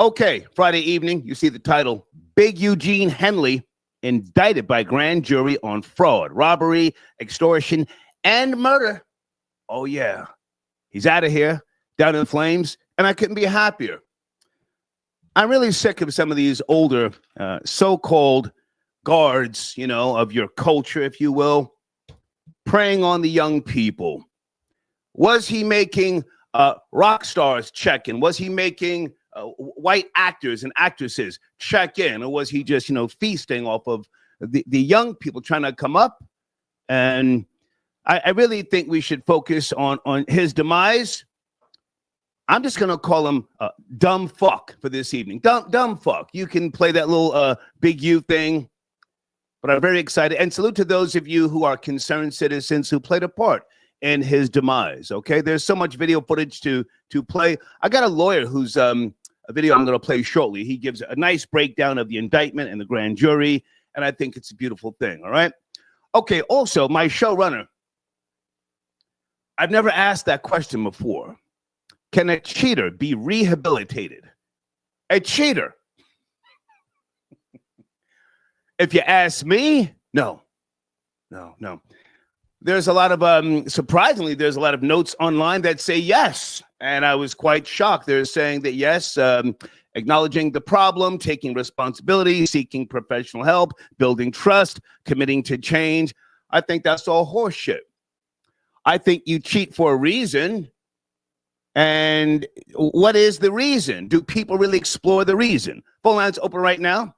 Okay, Friday evening, you see the title, Big Eugene Henley indicted by grand jury on fraud, robbery, extortion, and murder. Oh, yeah. He's out of here, down in flames, and I couldn't be happier. I'm really sick of some of these older so-called guards, of your culture, if you will, preying on the young people. Was he making rock stars check in? Was he making white actors and actresses check in? Or was he just, feasting off of the young people trying to come up? And I really think we should focus on his demise. I'm just going to call him dumb fuck for this evening. Dumb fuck. You can play that little Big U thing. But I'm very excited. And salute to those of you who are concerned citizens who played a part in his demise. Okay, there's so much video footage to play. I got a lawyer who's a video I'm going to play shortly. He gives a nice breakdown of the indictment and the grand jury, and I think it's a beautiful thing. All right. Okay. Also, my showrunner. I've never asked that question before. Can a cheater be rehabilitated? A cheater. If you ask me, no. There's a lot of, surprisingly, there's a lot of notes online that say yes. And I was quite shocked. They're saying that yes, acknowledging the problem, taking responsibility, seeking professional help, building trust, committing to change. I think that's all horseshit. I think you cheat for a reason. And what is the reason? Do people really explore the reason? Phone lines open right now.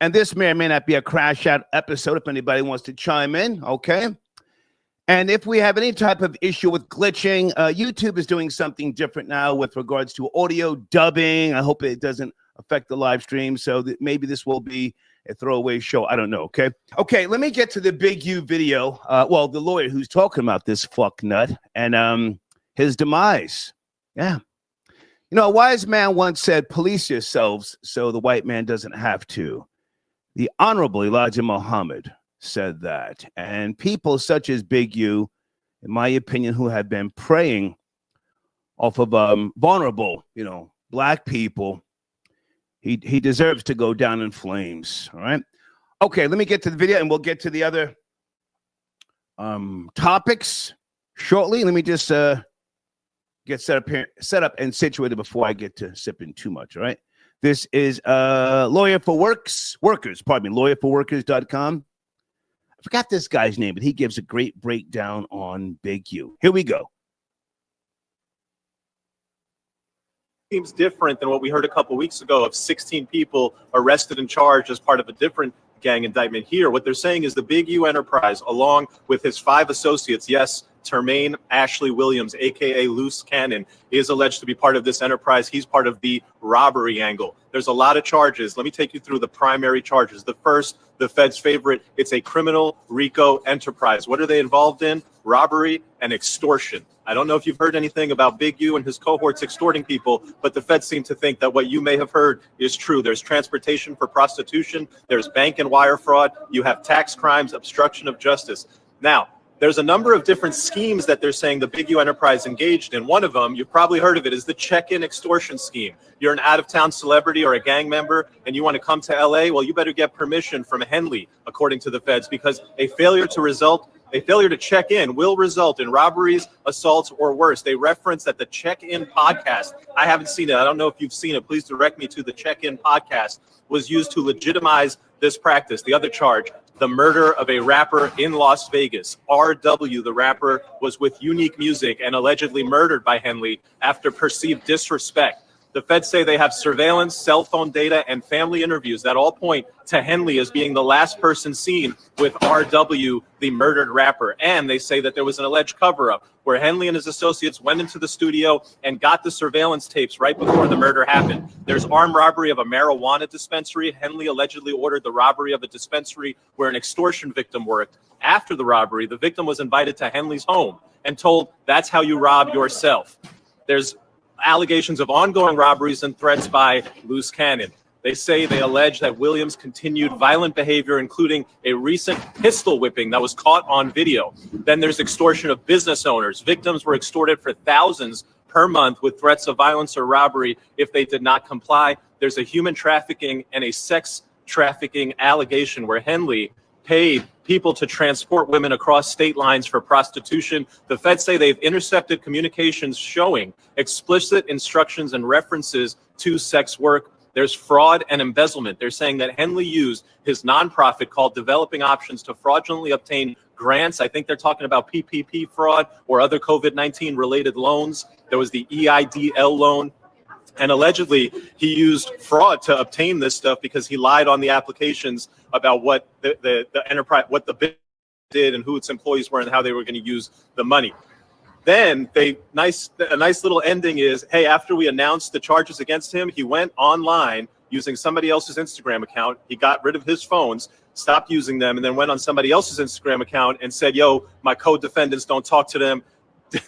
And this may or may not be a crash out episode if anybody wants to chime in, okay? And if we have any type of issue with glitching, YouTube is doing something different now with regards to audio dubbing. I hope it doesn't affect the live stream, so that maybe this will be a throwaway show. I don't know, okay? Okay, let me get to the Big U video. Well, the lawyer who's talking about this fuck nut and his demise. Yeah. A wise man once said, police yourselves so the white man doesn't have to. The Honorable Elijah Muhammad said that. And people such as Big U, in my opinion, who have been preying off of vulnerable, black people, he deserves to go down in flames. All right. Okay, let me get to the video and we'll get to the other topics shortly. Let me just get set up and situated before I get to sipping too much. All right. This is Lawyer for Workers, lawyer4workers.com. I forgot this guy's name, but he gives a great breakdown on Big U. Here we go. Seems different than what we heard a couple weeks ago of 16 people arrested and charged as part of a different gang indictment. Here, what they're saying is the Big U enterprise, along with his 5 associates, yes, Termaine Ashley Williams, a.k.a. Loose Cannon, is alleged to be part of this enterprise. He's part of the robbery angle. There's a lot of charges. Let me take you through the primary charges. The first, the Fed's favorite, it's a criminal RICO enterprise. What are they involved in? Robbery and extortion. I don't know if you've heard anything about Big U and his cohorts extorting people, but the Feds seem to think that what you may have heard is true. There's transportation for prostitution. There's bank and wire fraud. You have tax crimes, obstruction of justice. Now, there's a number of different schemes that they're saying the Big U enterprise engaged in. One of them, you've probably heard of it, is the check-in extortion scheme. You're an out-of-town celebrity or a gang member and you want to come to LA, well, you better get permission from Henley, according to the Feds, because a failure to check in will result in robberies, assaults, or worse. They reference that the check-in podcast, I haven't seen it. I don't know if you've seen it. Please direct me to the check-in podcast, was used to legitimize this practice. The other charge, the murder of a rapper in Las Vegas. R.W., the rapper, was with Unique Music and allegedly murdered by Henley after perceived disrespect. The Feds say they have surveillance, cell phone data, and family interviews that all point to Henley as being the last person seen with R.W., the murdered rapper. And they say that there was an alleged cover-up where Henley and his associates went into the studio and got the surveillance tapes right before the murder happened. There's armed robbery of a marijuana dispensary. Henley allegedly ordered the robbery of a dispensary where an extortion victim worked. After the robbery, the victim was invited to Henley's home and told, that's how you rob yourself. There's allegations of ongoing robberies and threats by Loose Cannon. They allege that Williams continued violent behavior, including a recent pistol whipping that was caught on video. Then there's extortion of business owners. Victims were extorted for thousands per month with threats of violence or robbery if they did not comply. there's a human trafficking and a sex trafficking allegation where Henley paid people to transport women across state lines for prostitution. The feds say they've intercepted communications showing explicit instructions and references to sex work. There's fraud and embezzlement. They're saying that Henley used his nonprofit called Developing Options to fraudulently obtain grants. I think they're talking about PPP fraud or other COVID-19 related loans. There was the EIDL loan. And allegedly, he used fraud to obtain this stuff because he lied on the applications about what the enterprise, what the business did and who its employees were and how they were going to use the money. Then a nice little ending is, hey, after we announced the charges against him, he went online using somebody else's Instagram account. He got rid of his phones, stopped using them, and then went on somebody else's Instagram account and said, yo, my co-defendants, don't talk to them.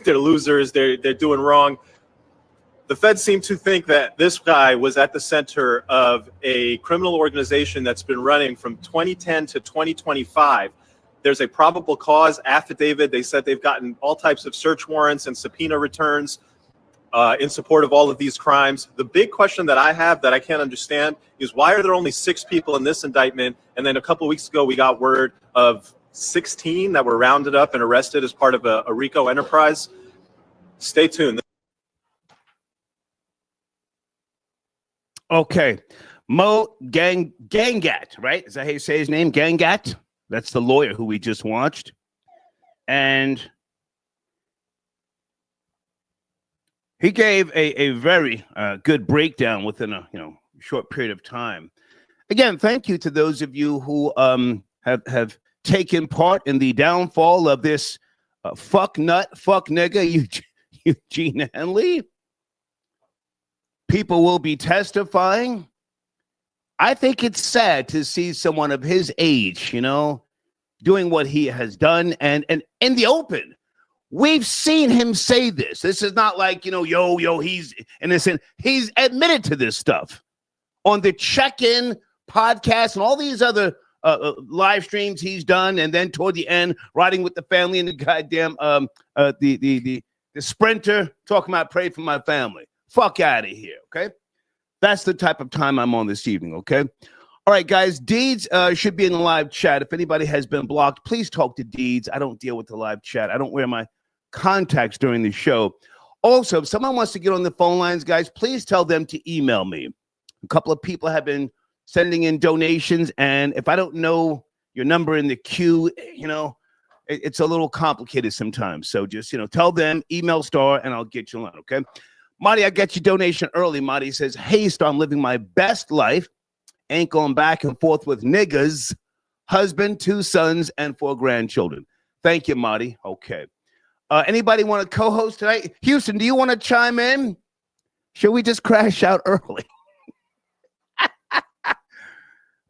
They're losers. They're doing wrong. The feds seem to think that this guy was at the center of a criminal organization that's been running from 2010 to 2025. There's a probable cause affidavit. They said they've gotten all types of search warrants and subpoena returns in support of all of these crimes. The big question that I have that I can't understand is why are there only 6 people in this indictment? And then a couple of weeks ago, we got word of 16 that were rounded up and arrested as part of a RICO enterprise. Stay tuned. Okay. Mo Gangat, right? Is that how you say his name? Gangat? That's the lawyer who we just watched. And he gave a very good breakdown within a short period of time. Again, thank you to those of you who have taken part in the downfall of this fuck nut, fuck nigga, Eugene Henley. People will be testifying. I think it's sad to see someone of his age, doing what he has done and in the open. We've seen him say this. This is not like, he's innocent. He's admitted to this stuff on the check-in podcast and all these other live streams he's done. And then toward the end, riding with the family and the goddamn the Sprinter talking about pray for my family. Fuck out of here, okay? That's the type of time I'm on this evening, okay? All right, guys, Deeds should be in the live chat. If anybody has been blocked, please talk to Deeds. I don't deal with the live chat. I don't wear my contacts during the show. Also, if someone wants to get on the phone lines, guys, please tell them to email me. A couple of people have been sending in donations, and if I don't know your number in the queue, it's a little complicated sometimes. So just, tell them, email Star, and I'll get you on, okay? Marty, I got your donation early. Marty says, hey, Star, I'm living my best life. Ain't going back and forth with niggas. Husband, 2 sons, and 4 grandchildren. Thank you, Marty. Okay. Anybody want to co-host tonight? Houston, do you want to chime in? Should we just crash out early?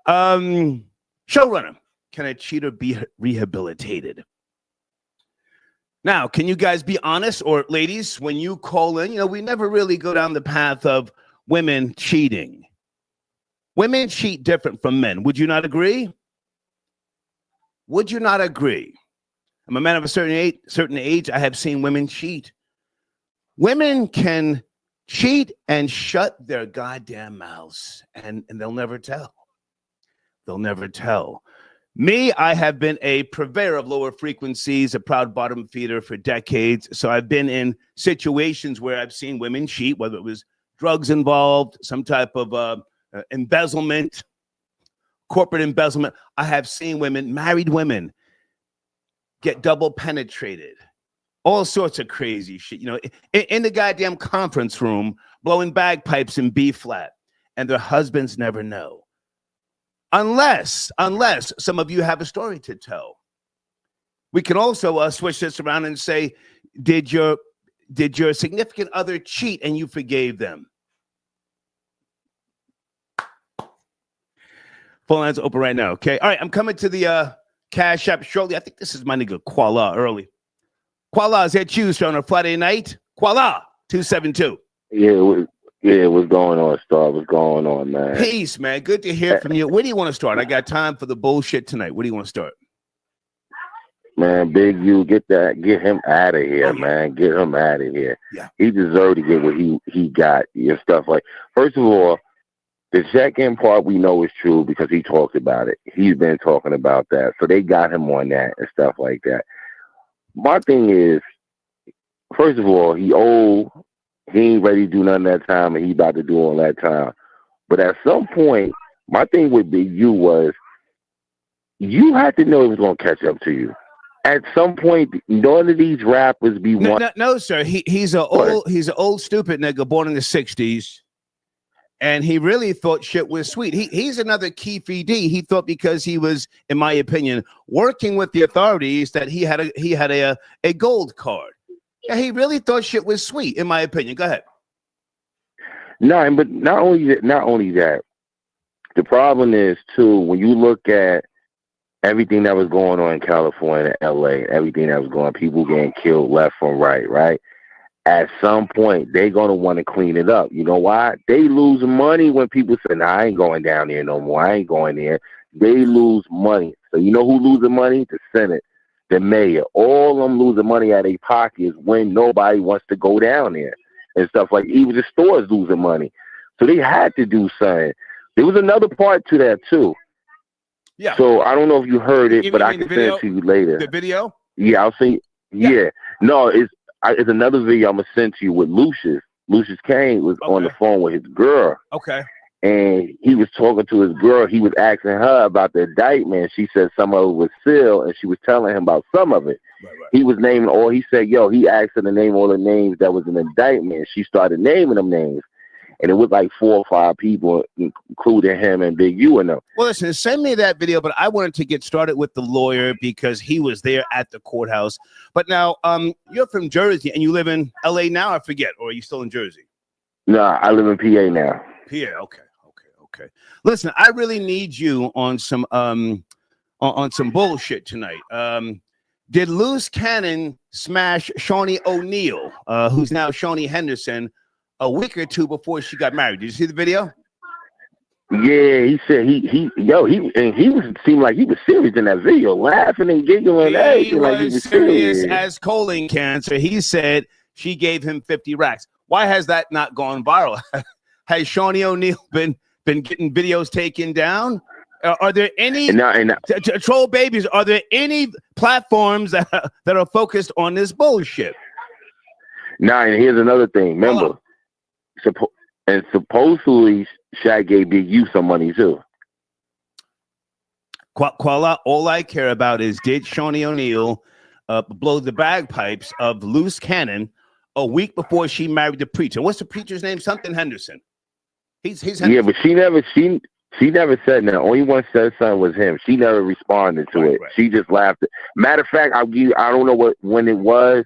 Showrunner, can a cheater be rehabilitated? Now, can you guys be honest, or ladies, when you call in, we never really go down the path of women cheating. Women cheat different from men. Would you not agree? Would you not agree? I'm a man of a certain age. I have seen women cheat. Women can cheat and shut their goddamn mouths, and they'll never tell. They'll never tell. Me, I have been a purveyor of lower frequencies, a proud bottom feeder for decades. So I've been in situations where I've seen women cheat, whether it was drugs involved, some type of embezzlement, corporate embezzlement. I have seen women, married women, get double penetrated, all sorts of crazy shit, in the goddamn conference room, blowing bagpipes in B flat, and their husbands never know. Unless some of you have a story to tell. We can also switch this around and say, did your significant other cheat and you forgave them? Phone lines open right now, okay? All right, I'm coming to the Cash App shortly. I think this is my nigga Kuala early. Kuala, is that you on a Friday night? Kuala, 272. Yeah, what's going on, Star? What's going on, man? Peace, man. Good to hear from you. Where do you want to start? I got time for the bullshit tonight. Where do you want to start? Man, Big U, get him out of here, man. Get him out of here. Yeah. He deserved to get what he got and stuff like. First of all, The second part we know is true because he talked about it. He's been talking about that. So they got him on that and stuff like that. My thing is, first of all, he old. He ain't ready to do none of that time, and he about to do all that time. But at some point, my thing with Big U was, you had to know it was going to catch up to you. At some point, none of these rappers be one. No, sir. He's an old stupid nigga born in the 60s. And he really thought shit was sweet. He's another Keefe D. He thought because he was, in my opinion, working with the authorities that he had a gold card. Yeah, he really thought shit was sweet, in my opinion. Go ahead. No, but not only that. The problem is too, when you look at everything that was going on in California, LA, everything that was going on, people getting killed left and right? At some point, they're going to want to clean it up. You know why? They lose money when people say, nah, I ain't going down there no more. I ain't going there. They lose money. So you know who losing money? The Senate, the mayor. All of them losing money out of their pockets when nobody wants to go down there and stuff like even the stores losing money. So they had to do something. There was another part to that, too. Yeah. So I don't know if you heard it, but I can send it to you later. The video? Yeah, I'll see. Yeah. No, it's another video I'm going to send to you with Lucius. Lucius Kane was on the phone with his girl. Okay. And he was talking to his girl. He was asking her about the indictment. She said some of it was sealed, and she was telling him about some of it. Right. He was naming all. He said, he asked her to name all the names that was in the indictment. She started naming them names. And it was like 4 or 5 people, including him and Big U and them. Well, listen, send me that video, but I wanted to get started with the lawyer because he was there at the courthouse. But now, you're from Jersey and you live in LA now, I forget, or are you still in Jersey? No, I live in PA now. PA, okay. Listen, I really need you on some bullshit tonight. Did Loose Cannon smash Shawnee O'Neal, who's now Shawnee Henderson, a week or 2 before she got married? Did you see the video? Yeah, he said he seemed like he was serious in that video, laughing and giggling. He was serious as colon cancer. He said she gave him 50 racks. Why has that not gone viral? Has Shawnee O'Neal been getting videos taken down? Are there any troll babies? Are there any platforms that are focused on this bullshit? Nah, and here's another thing. Remember. And supposedly Shaq gave Big U some money too. Quala, all I care about is, did Shawnee O'Neal blow the bagpipes of Loose Cannon a week before she married the preacher? What's the preacher's name? Something Henderson. He's Henderson. Yeah, but she never said that. Only one said something was him. She never responded to it. Right. She just laughed. Matter of fact, I don't know when it was.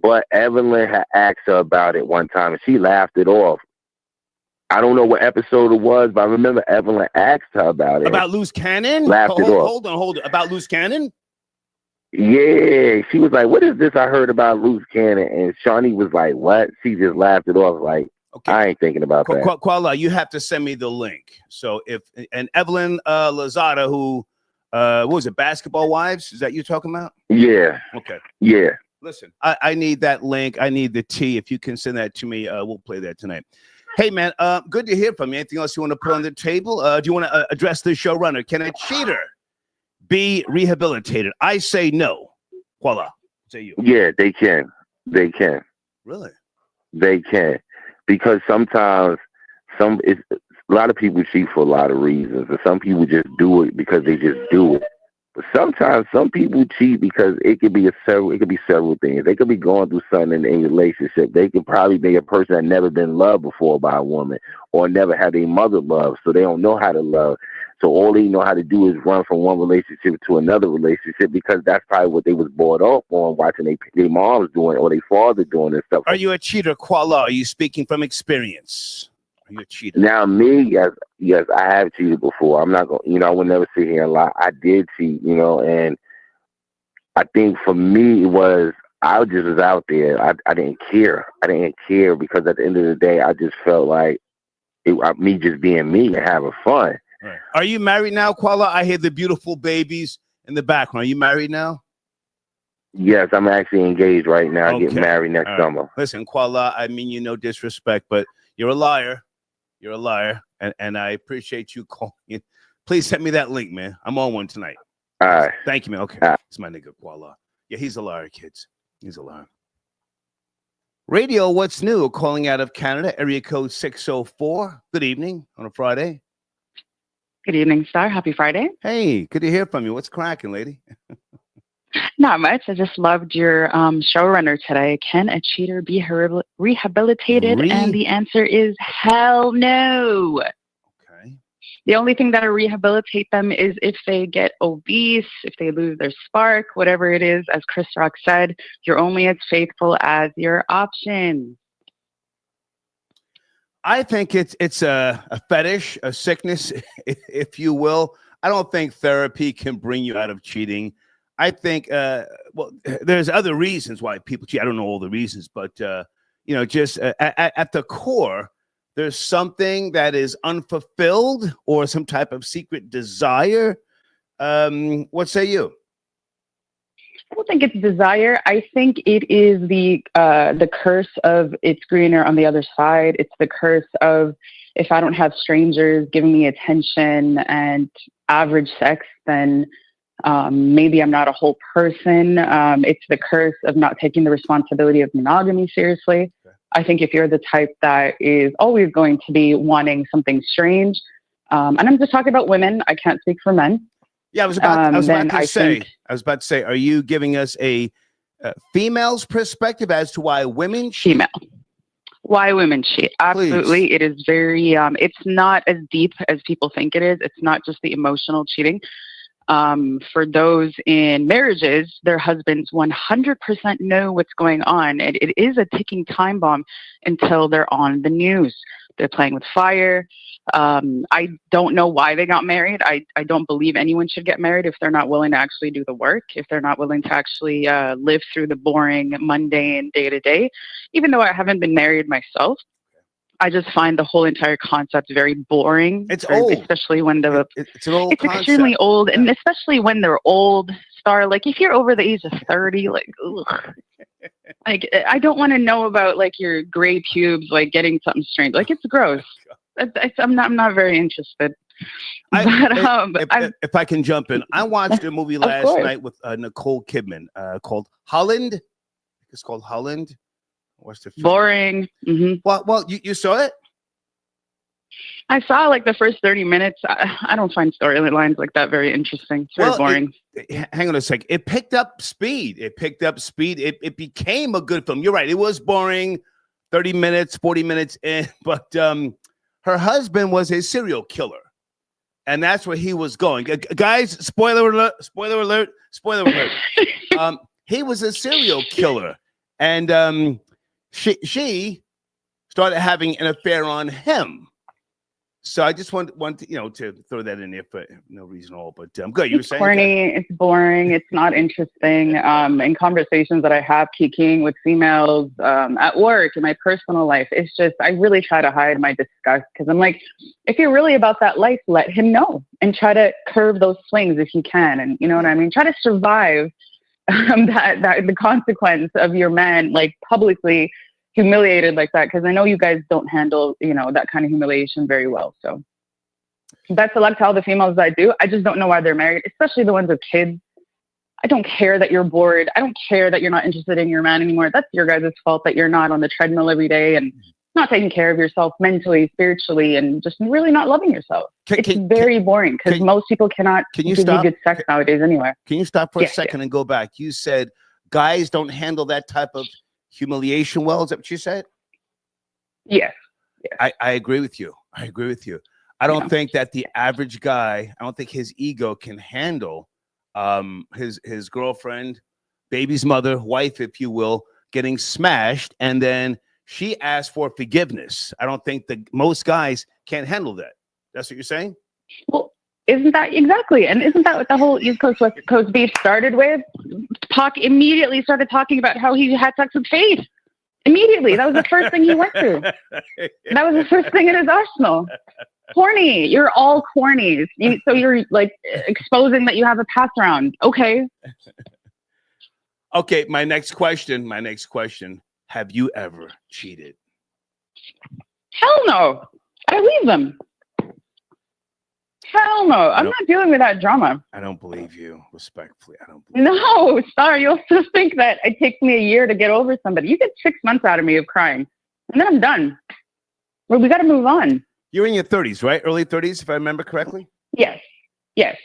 But Evelyn had asked her about it one time, and she laughed it off. I don't know what episode it was, but I remember Evelyn asked her about it. About Loose Cannon? Laughed it off. Hold on. About Loose Cannon? Yeah. She was like, what is this I heard about Loose Cannon? And Shawnee was like, what? She just laughed it off like, I ain't thinking about that. Quala, you have to send me the link. So and Evelyn Lozada, who, what was it, Basketball Wives? Is that you talking about? Yeah. Okay. Yeah. Listen, I need that link. I need the tea. If you can send that to me, we'll play that tonight. Hey, man, good to hear from you. Anything else you want to put on the table? Do you want to address the showrunner? Can a cheater be rehabilitated? I say no. Voila. Say you. Yeah, they can. They can. Really? They can. Because sometimes a lot of people cheat for a lot of reasons. And some people just do it because they just do it. But sometimes some people cheat because it could be several things. They could be going through something in a relationship. They could probably be a person that never been loved before by a woman or never had a mother love, so they don't know how to love. So all they know how to do is run from one relationship to another relationship because that's probably what they was brought up on, watching their moms doing or their father doing and stuff. Are you a cheater, Quala? Are you speaking from experience? Are you a cheater? Now, me, yes, I have cheated before. I'm not going to, I would never sit here and lie. I did cheat, and I think for me, I just was out there. I didn't care. I didn't care because at the end of the day, I just felt like me just being me and having fun. Right. Are you married now, Quala? I hear the beautiful babies in the background. Are you married now? Yes, I'm actually engaged right now. Okay. Getting married next summer. Listen, Quala, I mean you no disrespect, but you're a liar. You're a liar. and I appreciate you calling in. Please send me that link, man. I'm on one tonight. All right. Thank you, man. Okay. All right. It's my nigga, Voila. Yeah, he's a liar, kids. He's a liar. Radio, what's new? Calling out of Canada, area code 604. Good evening on a Friday. Good evening, sir. Happy Friday. Hey, good to hear from you. What's cracking, lady? Not much. I just loved your showrunner today. Can a cheater be rehabilitated? And the answer is hell no. Okay. The only thing that'll rehabilitate them is if they get obese, if they lose their spark, whatever it is. As Chris Rock said, you're only as faithful as your options. I think it's a fetish, a sickness, if you will. I don't think therapy can bring you out of cheating. I think, well, there's other reasons why people cheat. I don't know all the reasons, but, just at the core, there's something that is unfulfilled or some type of secret desire. What say you? I don't think it's desire. I think it is the curse of it's greener on the other side. It's the curse of if I don't have strangers giving me attention and average sex, then maybe I'm not a whole person. It's the curse of not taking the responsibility of monogamy seriously. Okay. I think if you're the type that is always going to be wanting something strange, and I'm just talking about women, I can't speak for men. Yeah, I was about to say, are you giving us a female's perspective as to why women cheat? Female. Why women cheat? Absolutely. Please. It is very, it's not as deep as people think it is. It's not just the emotional cheating. For those in marriages, their husbands 100% know what's going on. And it is a ticking time bomb until they're on the news. They're playing with fire. I don't know why they got married. I don't believe anyone should get married if they're not willing to actually do the work, if they're not willing to actually live through the boring, mundane day-to-day. Even though I haven't been married myself, I just find the whole entire concept very boring. It's old. Especially when it's an old concept. Extremely old, and especially when they're old. Like if you're over the age of 30, like, ugh. Like I don't want to know about like your gray pubes, like getting something strange. Like it's gross. I'm not very interested. If I can jump in, I watched a movie last night with Nicole Kidman called Holland. It's called Holland. What's the film? Boring. Mm-hmm. Well, you saw it? I saw like the first 30 minutes. I don't find storylines like that very interesting. It's very boring. Hang on a sec. It picked up speed. It became a good film. You're right. It was boring. 30 minutes, 40 minutes in. But her husband was a serial killer. And that's where he was going. Guys, spoiler alert. He was a serial killer. And she started having an affair on him. So I just want to throw that in there for no reason at all. But good. You were saying corny. It's boring. It's not interesting. In conversations that I have kicking with females at work, in my personal life, it's just I really try to hide my disgust because I'm like, if you're really about that life, let him know and try to curb those swings if you can, and you know what I mean. Try to survive that the consequence of your man like publicly humiliated like that, because I know you guys don't handle that kind of humiliation very well. So that's a lot to all the females that I do. I just don't know why they're married, especially the ones with kids. I don't care that you're bored. I don't care that you're not interested in your man anymore. That's your guys' fault that you're not on the treadmill every day and not taking care of yourself mentally, spiritually, and just really not loving yourself. It's very boring because most people cannot give you good sex nowadays anyway. Can you stop for a second and go back? You said guys don't handle that type of humiliation well. Is that what you said? Yes. I agree with you. I don't think that the average guy, I don't think his ego can handle his girlfriend, baby's mother, wife, if you will, getting smashed, and then she asked for forgiveness. I don't think most guys can't handle that. That's what you're saying? Well, isn't that exactly? And isn't that what the whole East Coast West Coast beef started with? Pac immediately started talking about how he had sex with Faith. Immediately. That was the first thing he went through. That was the first thing in his arsenal. Corny. You're all corny. So you're like exposing that you have a pass around. Okay. Okay. My next question. Have you ever cheated? Hell no. I leave them. Hell no. I'm not dealing with that drama. I don't believe you. Respectfully, I don't believe No, sorry. You'll still think that it takes me a year to get over somebody. You get 6 months out of me of crying, and then I'm done. Well, we got to move on. You're in your 30s, right? Early 30s, if I remember correctly? Yes. Yes.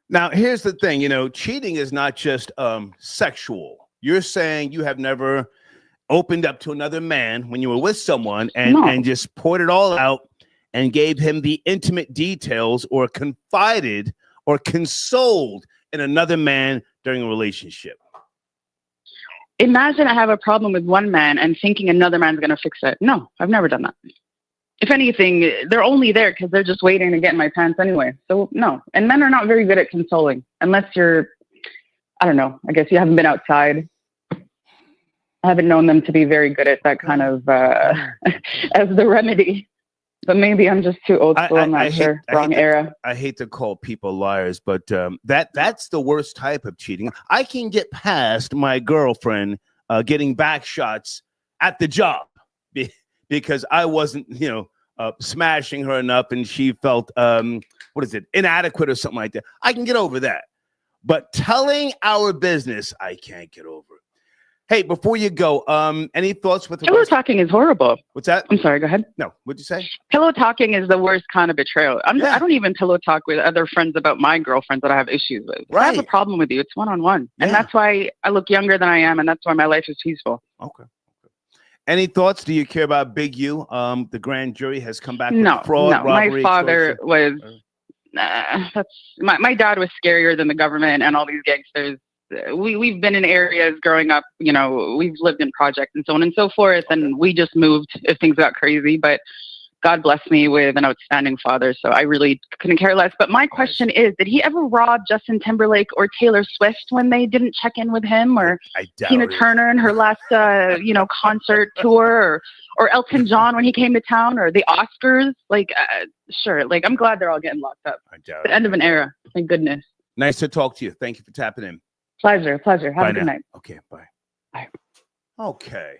Now, here's the thing. Cheating is not just sexual. You're saying you have never opened up to another man when you were with someone and just poured it all out and gave him the intimate details or confided or consoled in another man during a relationship. Imagine I have a problem with one man and thinking another man's going to fix it. No, I've never done that. If anything, they're only there because they're just waiting to get in my pants anyway. So no. And men are not very good at consoling unless you're, I don't know, I guess you haven't been outside. I haven't known them to be very good at that kind of as the remedy. But maybe I'm just too old school. I'm not sure. Wrong era. I hate to call people liars, but that's the worst type of cheating. I can get past my girlfriend getting back shots at the job because I wasn't, smashing her enough and she felt, inadequate or something like that. I can get over that. But telling our business, I can't get over it. Hey, before you go, any thoughts with pillow talking is horrible. What's that? I'm sorry, go ahead. No, what'd you say? Pillow talking is the worst kind of betrayal. I don't even pillow talk with other friends about my girlfriends that I have issues with. If I have a problem with you, it's one-on-one. Yeah. And that's why I look younger than I am, and that's why my life is peaceful. Okay. Any thoughts? Do you care about Big U? The grand jury has come back with fraud, robbery, my father was... my dad was scarier than the government and all these gangsters. We've been in areas growing up, we've lived in projects and so on and so forth. And we just moved if things got crazy, but God blessed me with an outstanding father. So I really couldn't care less. But my question is, did he ever rob Justin Timberlake or Taylor Swift when they didn't check in with him, or Tina Turner in her last, concert tour, or Elton John when he came to town, or the Oscars? Sure. I'm glad they're all getting locked up. The end of an era. Thank goodness. Nice to talk to you. Thank you for tapping in. Pleasure. Have a good night. Okay, bye. Bye. Okay,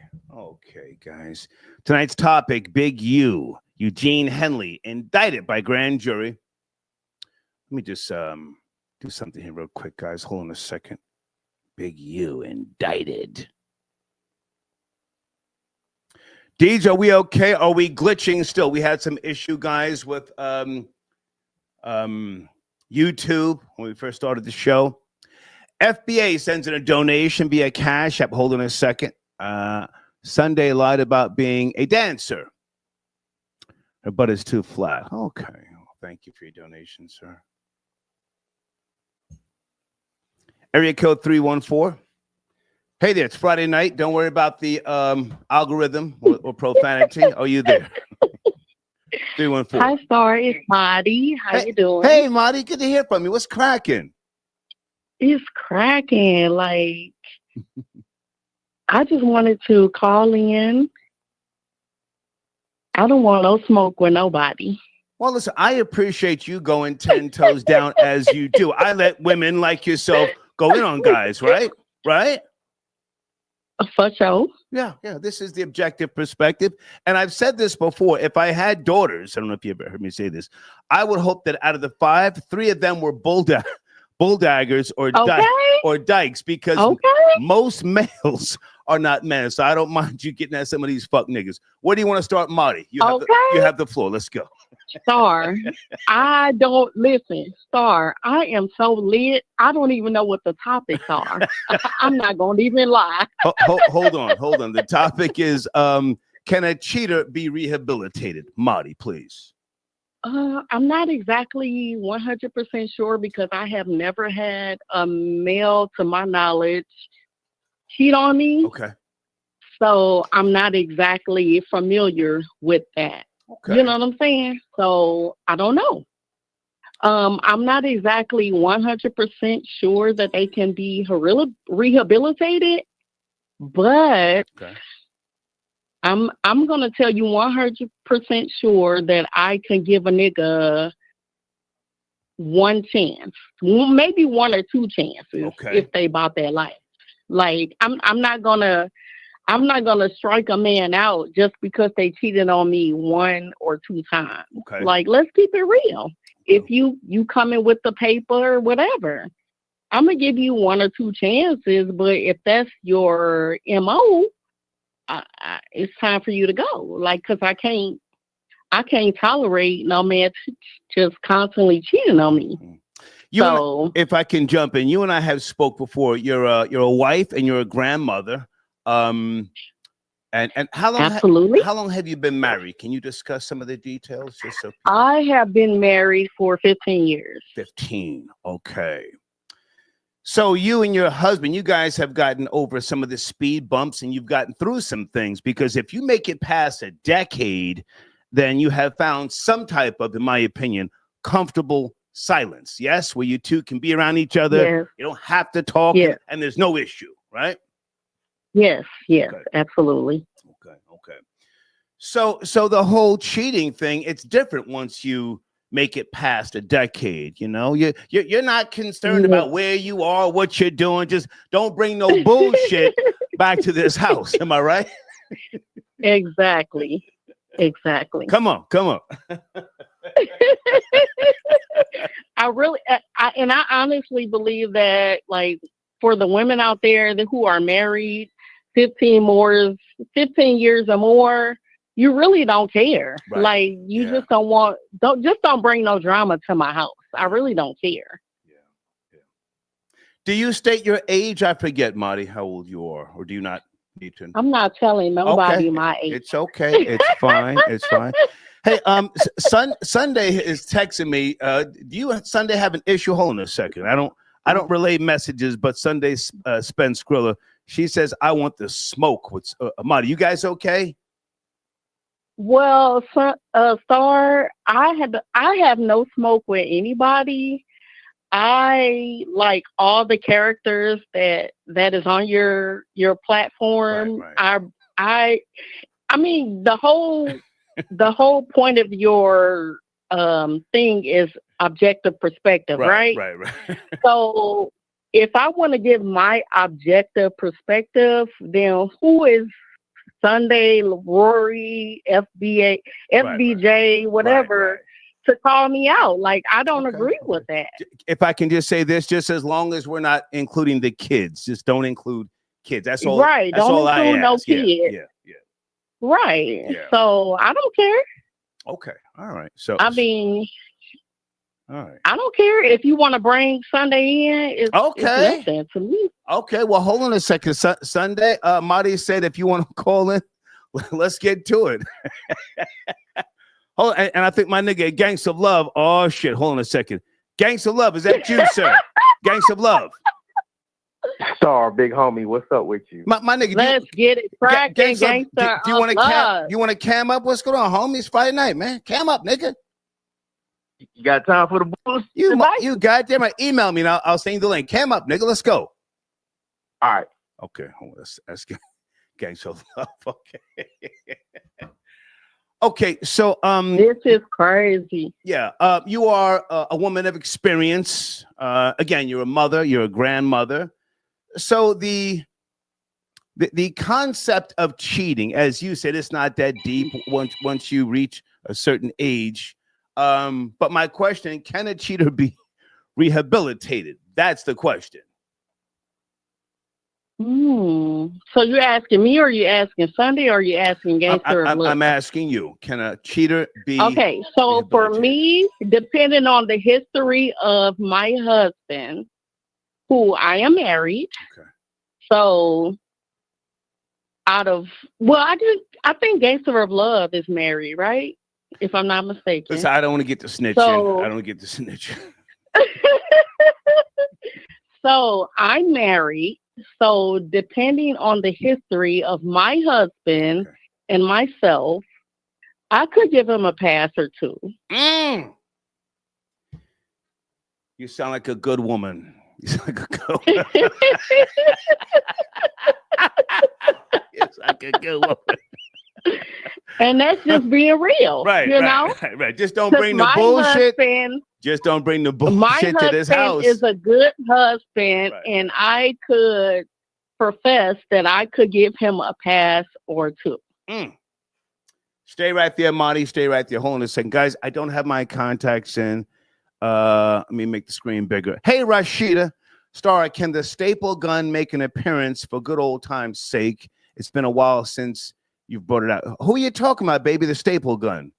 guys. Tonight's topic, Big U, Eugene Henley, indicted by grand jury. Let me just do something here real quick, guys. Hold on a second. Big U, indicted. Deej, are we okay? Are we glitching still? We had some issue, guys, with YouTube when we first started the show. FBA sends in a donation via Cash App. Hold on a second. Sunday lied about being a dancer. Her butt is too flat. Okay. Thank you for your donation, sir. Area code 314. Hey there, it's Friday night. Don't worry about the algorithm or profanity. Are you there? 314. Hi, Star. It's Marty. How you doing? Hey, Marty. Good to hear from you. What's cracking? It's cracking. I just wanted to call in. I don't want no smoke with nobody. Well, listen, I appreciate you going 10 toes down as you do. I let women like yourself go in on guys, right? Right? For sure. Yeah. This is the objective perspective. And I've said this before. If I had daughters, I don't know if you ever heard me say this, I would hope that out of the 5, 3 of them were bulldaggers or dykes, because most males are not men. So I don't mind you getting at some of these fuck niggas. Where do you want to start, Marty? You have the floor. Let's go. Star, I don't listen. Star, I am so lit. I don't even know what the topics are. I'm not going to even lie. Hold on. The topic is, can a cheater be rehabilitated? Marty, please. I'm not exactly 100% sure because I have never had a male, to my knowledge, cheat on me. Okay. So I'm not exactly familiar with that. Okay. You know what I'm saying? So I don't know. I'm not exactly 100% sure that they can be rehabilitated, but I'm gonna tell you 100% sure that I can give a nigga one chance, maybe 1 or 2 chances if they bought their life. I'm not gonna I'm not gonna strike a man out just because they cheated on me 1 or 2 times. Okay. Like, let's keep it real. If you come in with the paper or whatever, I'm gonna give you 1 or 2 chances. But if that's your MO, it's time for you to go. Like, cause I can't tolerate no man just constantly cheating on me. If I can jump in, you and I have spoke before. You're a wife and you're a grandmother. And how long? Absolutely. How long have you been married? Can you discuss some of the details? Just so I have been married for 15 years. 15. Okay. So you and your husband, you guys have gotten over some of the speed bumps and you've gotten through some things, because if you make it past a decade, then you have found some type of, in my opinion, comfortable silence. Yes, where you two can be around each other. Yes. You don't have to talk, yes. and there's no issue, right? Yes, Okay. Absolutely. Okay. So the whole cheating thing, it's different once you make it past a decade. You know, you're not concerned about where you are, what you're doing. Just don't bring no bullshit back to this house. Am I right? Exactly. Come on. I honestly believe that, like, for the women out there who are married 15 years or more, you really don't care. Right. Like, you just don't bring no drama to my house. I really don't care. Yeah. Do you state your age? I forget, Marty, how old you are, or do you not need to? I'm not telling nobody my age. It's okay. It's fine. It's fine. Hey, Sunday is texting me. Do you Sunday have an issue? Hold on a second. I don't relay messages, but Sunday Spence Skrilla, she says, I want the smoke with Marty. You guys okay? Well, Star, I have no smoke with anybody. I like all the characters that is on your platform. Right. I mean, the whole point of your thing is objective perspective, right? Right. So if I want to give my objective perspective, then who is Sunday, Rory, FBJ, whatever, to call me out? Like, I don't agree with that. If I can just say this, just as long as we're not including the kids, just don't include kids. That's all. Right. That's don't all include no kids. Yeah. Right. Yeah. So I don't care. Okay. All right. So I mean, all right. I don't care if you want to bring Sunday in. It's nothing to me. Okay. Well, hold on a second. Sunday, Marty said if you want to call in, let's get to it. Hold on, and I think my nigga Gangs of Love. Oh shit! Hold on a second. Gangs of Love, is that you, sir? Gangs of Love. Star, big homie, what's up with you? My nigga, let's get it cracking, gangster. Do you want to cam up? What's going on, homie? It's Friday night, man. Cam up, nigga. You got time for the boost? You goddamn right. Email me and I'll send you the link. Cam up, nigga. Let's go. All right. Okay. Let's get Gangs of Love. Okay. Okay, so this is crazy. Yeah, you are a woman of experience. Again, you're a mother, you're a grandmother. So the concept of cheating, as you said, it's not that deep once you reach a certain age. But my question: can a cheater be rehabilitated? That's the question. So you're asking me, or are you asking Sunday, or are you asking Gangster? I'm asking you. Can a cheater be? Okay, so for me, depending on the history of my husband, who I am married. Okay. So I think Gangster of Love is married, right? If I'm not mistaken. Listen, I don't want to get the snitching. I don't get the snitching. So I'm married. So depending on the history of my husband and myself, I could give him a pass or two. You sound like a good woman. You sound like a good woman. You sound like a good woman. And that's just being real. Right. Just don't bring the bullshit. Just don't bring the bullshit to this house. My husband is a good husband, and I could profess that I could give him a pass or two. Stay right there, Marty. Stay right there. Hold on a second. Guys, I don't have my contacts in. Let me make the screen bigger. Hey, Rashida. Star, can the staple gun make an appearance for good old time's sake? It's been a while since you've brought it out. Who are you talking about, baby? The staple gun.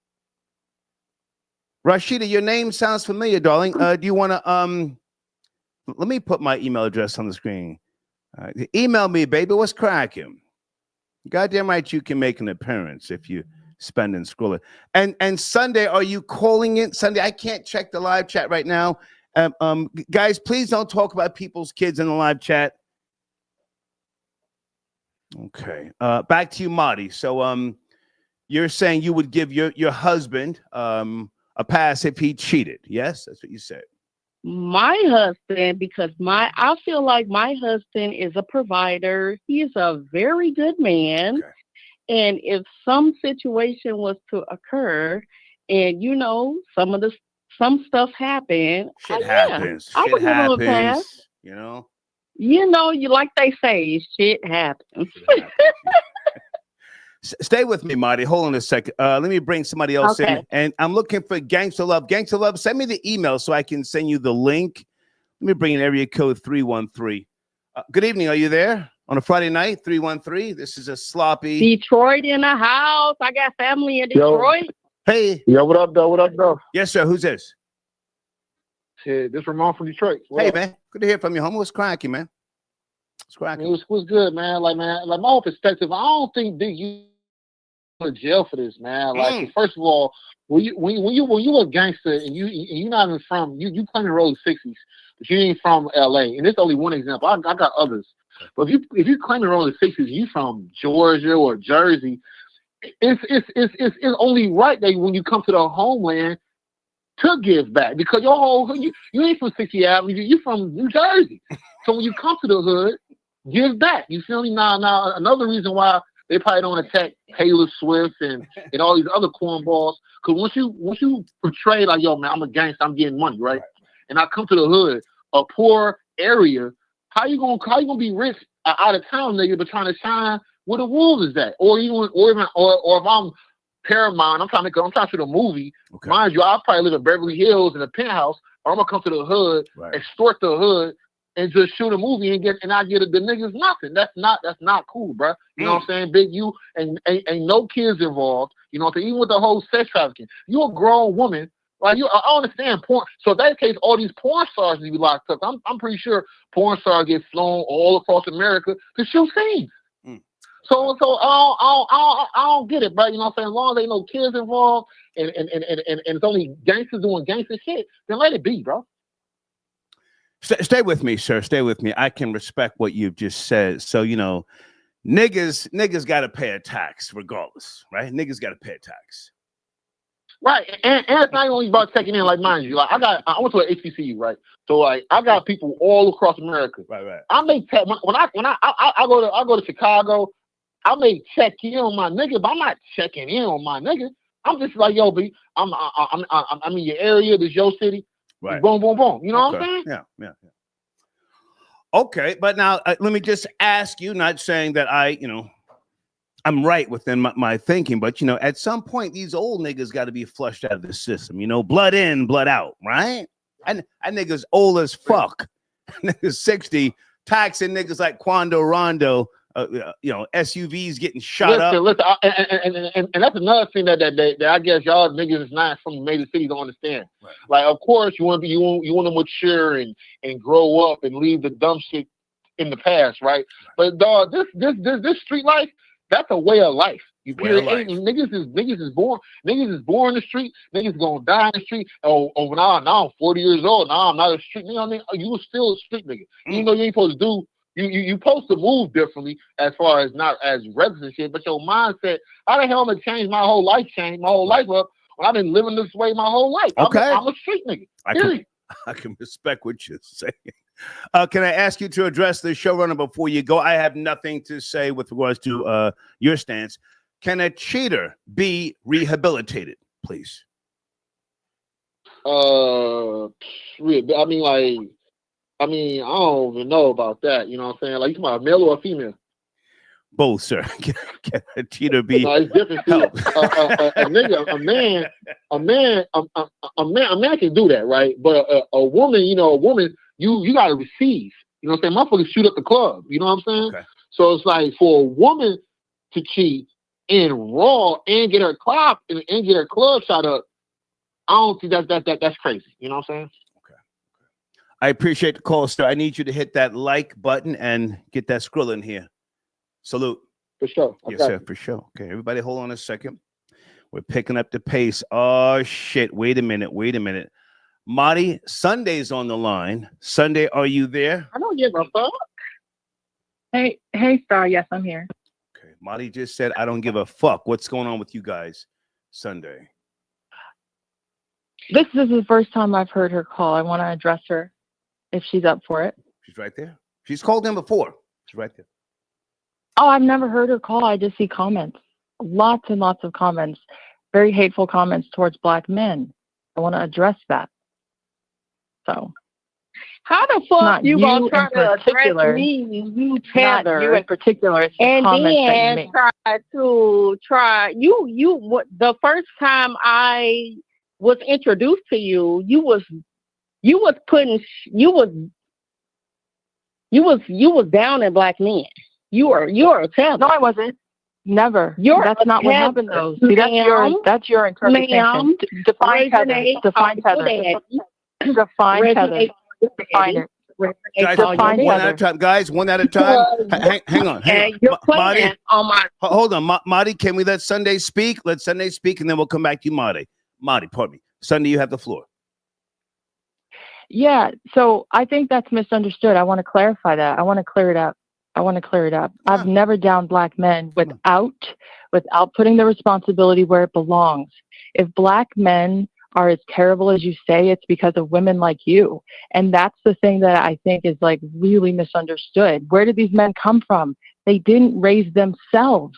Rashida, your name sounds familiar, darling. Do you want to, let me put my email address on the screen. Email me, baby. What's cracking? Goddamn right you can make an appearance if you spend and scroll it. And Sunday, are you calling it? Sunday, I can't check the live chat right now. Guys, please don't talk about people's kids in the live chat. Okay. Back to you, Marty. So you're saying you would give your husband a pass if he cheated. Yes, that's what you said. My husband, because I feel like my husband is a provider. He is a very good man. Okay. And if some situation was to occur and, you know, some stuff happened. Shit happens. I would give him a pass. You know? You know, you like they say, shit happens. Stay with me, Marty. Hold on a second. Let me bring somebody else in. And I'm looking for Gangsta Love. Gangsta Love, send me the email so I can send you the link. Let me bring in area code 313. Good evening. Are you there? On a Friday night, 313. This is a sloppy. Detroit in the house. I got family in Detroit. Hey. Yo, what up, though? What up, though? Yes, sir. Who's this? Shit, this Ramon from Detroit. What hey, up? man. Good to hear from you, homie. What's cracking, man? What's cracking? It was good, man. Like my whole perspective, I don't think Big U in jail for this, man. Like, first of all, when you a gangster and you're not even from you claim the early 60s, but you ain't from LA. And this is only one example. I got others. But if you claim the early 60s, you from Georgia or Jersey, it's only right that when you come to the homeland to give back, because your whole you ain't from 60th Avenue, you from New Jersey. So when you come to the hood, give back. You feel me? Now another reason why they probably don't attack Taylor Swift and all these other cornballs, because once you portray like, yo, man, I'm a gangster, I'm getting money, right? And I come to the hood, a poor area, how you gonna be rich out of town, nigga, but trying to shine where the wolves is at? Or if I'm Paramount, I'm trying to shoot a movie. Okay. Mind you, I'll probably live in Beverly Hills in a penthouse, or I'm gonna come to the hood, extort the hood, and just shoot a movie and I get the niggas nothing. That's not cool, bro. You know what I'm saying? Big U and no kids involved. You know what I'm saying? Even with the whole sex trafficking, you a grown woman. Like I understand porn. So in that case, all these porn stars need to be locked up. I'm pretty sure porn stars get flown all across America to shoot scenes. So I don't get it, bro. You know what I'm saying? As long as ain't no kids involved and it's only gangsters doing gangster shit, then let it be, bro. Stay with me, sir. Stay with me. I can respect what you've just said. So, you know, niggas got to pay a tax regardless, right? Niggas got to pay a tax. Right, and it's not only about checking in. Like, mind you, like I went to an HBCU, right? So like I got people all across America. Right. I may when I go to Chicago, I may check in on my nigga, but I'm not checking in on my nigga. I'm just like, yo, B, I'm in your area, this your city. Right. Boom, boom, boom. You know what I'm saying? Yeah. Okay, but now let me just ask you, not saying that I'm right within my thinking, but, you know, at some point, these old niggas got to be flushed out of the system, you know, blood in, blood out, right? And niggas old as fuck. Niggas 60, taxing niggas like Quando Rondo, you know, SUVs getting shot up. Listen, and that's another thing that I guess y'all niggas is not from the major cities don't understand. Right. Like, of course, you want to mature and grow up and leave the dumb shit in the past, right? But dog, this street life, that's a way of life. You period. Niggas is born in the street. Niggas gonna die in the street. Oh, now I'm 40 years old. Now I'm not a street nigga. I mean, you still a street nigga. Even though you ain't supposed to do. You supposed to move differently as far as not as records and shit, but your mindset, how the hell am I change my whole life up when I've been living this way my whole life? Okay. I'm a street nigga. I can respect what you're saying. Can I ask you to address the showrunner before you go? I have nothing to say with regards to your stance. Can a cheater be rehabilitated, please? I mean, like, I mean, I don't even know about that. You know what I'm saying? Like, you talking about a male or a female? Both, sir. Can a cheater be? No, it's different. See, a nigga, a man can do that, right? But a woman, you gotta receive. You know what I'm saying? Motherfuckers shoot up the club. You know what I'm saying? Okay. So it's like for a woman to cheat in Raw and get her club and get her club shot up, I don't think that's crazy. You know what I'm saying? I appreciate the call, sir. I need you to hit that like button and get that skrill in here. Salute. For sure. Yes, sir, for sure. Okay, everybody hold on a second. We're picking up the pace. Oh, shit. Wait a minute. Marty, Sunday's on the line. Sunday, are you there? I don't give a fuck. Hey, Star. Yes, I'm here. Okay, Marty just said, I don't give a fuck. What's going on with you guys Sunday? This is the first time I've heard her call. I want to address her if she's up for it. She's right there. She's called in before. She's right there. Oh, I've never heard her call. I just see comments. Lots and lots of comments. Very hateful comments towards Black men. I want to address that. So. How the fuck you gonna try to particular, address me, you tether? Not you in particular, and then try you. The first time I was introduced to you, you was down in Black men. You're a tether. No, I wasn't. Never. That's not what happened though. See, that's your interpretation. Define tether. Define tether. Define tether. Define it. Guys, one at a time. Hang on. Marty, hold on. Marty, can we let Sunday speak? Let Sunday speak, and then we'll come back to you, Marty. Marty, pardon me. Sunday, you have the floor. Yeah, so I think that's misunderstood. I want to clarify that. I want to clear it up. I've never downed Black men without putting the responsibility where it belongs. If Black men are as terrible as you say, it's because of women like you. And that's the thing that I think is like really misunderstood. Where did these men come from? They didn't raise themselves.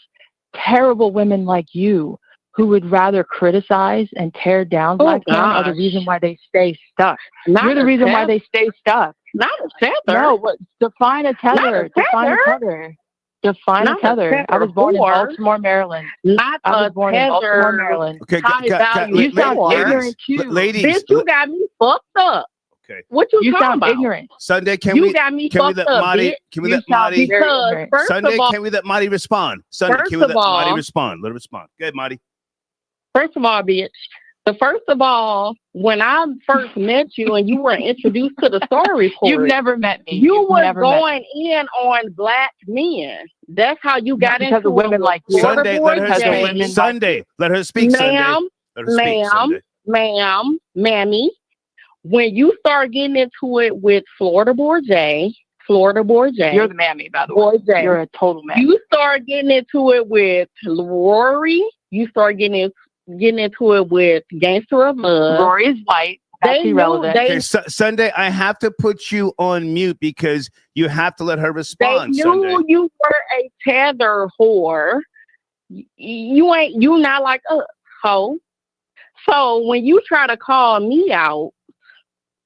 Terrible women like you who would rather criticize and tear down Black men are the reason why they stay stuck. You're the reason why they stay stuck. Not a tether. No, but define a tether. Define a tether. Define a tether. I was born in Baltimore, Maryland. I was born in Baltimore, Maryland. Okay, you sound ignorant too. Ladies, bitch, you got me fucked up. Okay. What you talking about? Ignorant. Sunday, can you we got me can we fucked let up, Marty? bitch. Can we let Marty? Because first Sunday, of all, can we let Marty respond? Sunday, can we let Marty respond? Let her respond. Go ahead, Marty. First of all, bitch. First of all, when I first met you and you were introduced to the story report, you've never met me. You were going in on Black men. That's how you got into because of women like you. Sunday, let her speak. Sunday, let her speak. Ma'am, mammy. When you start getting into it with Florida Boy J, you're the mammy, by the way. You're a total mammy. You start getting into it with Rory. You start getting into it with Gangster of Love. Rory is white. That's irrelevant. Okay, Sunday, I have to put you on mute because you have to let her respond. They knew you were a tether whore. You not like a hoe. So when you try to call me out,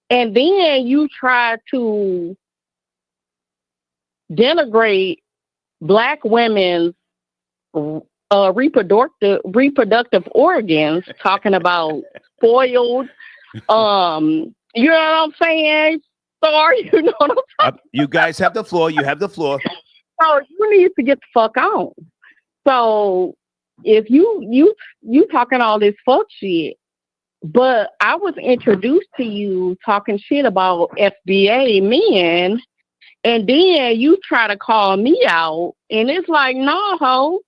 and then you try to denigrate Black women's reproductive organs, talking about spoiled. You know what I'm saying? Sorry, you know what I'm saying? You guys have the floor. You have the floor. So you need to get the fuck on. So if you talking all this fuck shit, but I was introduced to you talking shit about FBA men, and then you try to call me out, and it's like, no, ho.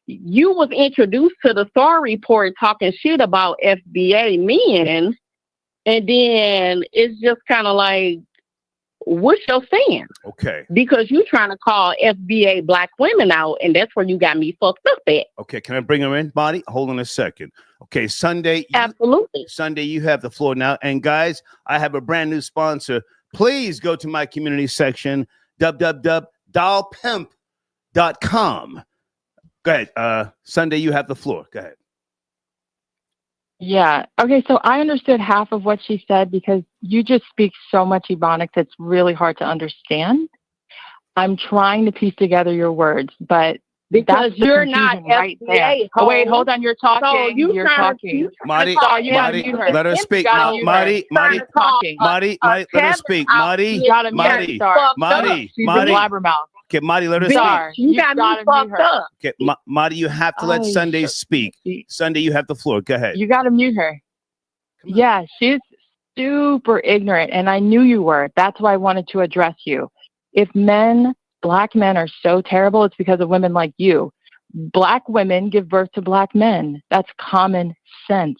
You was introduced to the story report talking shit about FBA men, and then it's just kind of like, what's your stand? Okay. Because you trying to call FBA Black women out, and that's where you got me fucked up at. Okay, can I bring her in, Marty? Hold on a second. Okay, Sunday. Absolutely. Sunday, you have the floor now. And guys, I have a brand new sponsor. Please go to my community section, www.dollpimp.com. Go ahead. Sunday, you have the floor. Go ahead. Yeah. Okay. So I understood half of what she said because you just speak so much Ebonics. It's really hard to understand. I'm trying to piece together your words, but Because that's the you're not confusion right there. FBA. Oh, wait, hold on. You're talking. You're talking. Marty, Star, you gotta Marty, mute her. let her speak. You gotta mute her. Marty, Marty, Talking. Marty, let her speak. Marty, You gotta mute her, Marty, Star. Marty, She's a Marty. blabbermouth. Okay, Marty, let her speak. Star, You got me gotta mute fucked her. up. Okay, Marty, you have to let Oh, Sunday shit. speak. Sunday, you have the floor. Go ahead. You gotta mute her. Come on. Yeah, she's super ignorant, and I knew you were. That's why I wanted to address you. If black men are so terrible, it's because of women like you. Black women give birth to black men. That's common sense.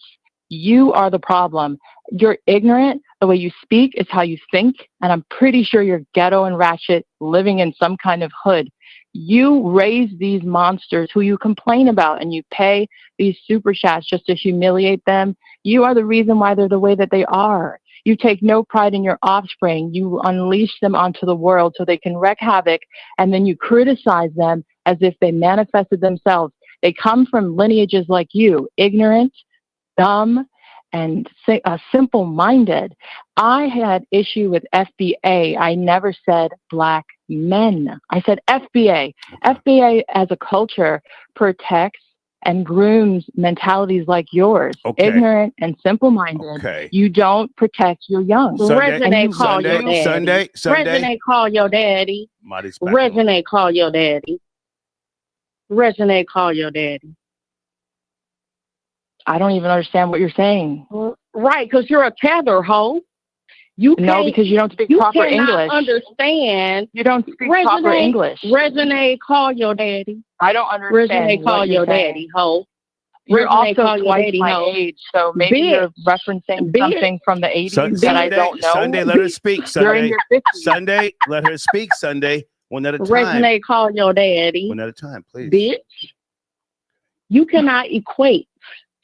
You are the problem. You're ignorant. The way you speak is how you think, and I'm pretty sure you're ghetto and ratchet, living in some kind of hood. You raise these monsters who you complain about, and you pay these super chats just to humiliate them. You are the reason why they're the way that they are. You take no pride in your offspring. You unleash them onto the world so they can wreak havoc, and then you criticize them as if they manifested themselves. They come from lineages like you, ignorant, dumb, and simple-minded. I had issue with FBA. I never said black men. I said FBA. FBA as a culture protects and grooms mentalities like yours, ignorant and simple-minded. You don't protect your young. Resonate, call your daddy. Sunday. Resonate, call your daddy. Marty's back. Resonate, call your daddy. Resonate, call your daddy. I don't even understand what you're saying. Right, because you're a tether hoe. No, because you don't speak proper English. Understand. You don't speak proper English. Resonate, call your daddy. I don't understand. Resonate, call your daddy, hoe. You're Resonate, also twice my age, so maybe you're referencing something from the 80s that I don't know. Sunday, let her speak. Sunday, you're in your 50s. Sunday, let her speak. Sunday, one at a time. Resonate, call your daddy. One at a time, please. Bitch, you cannot equate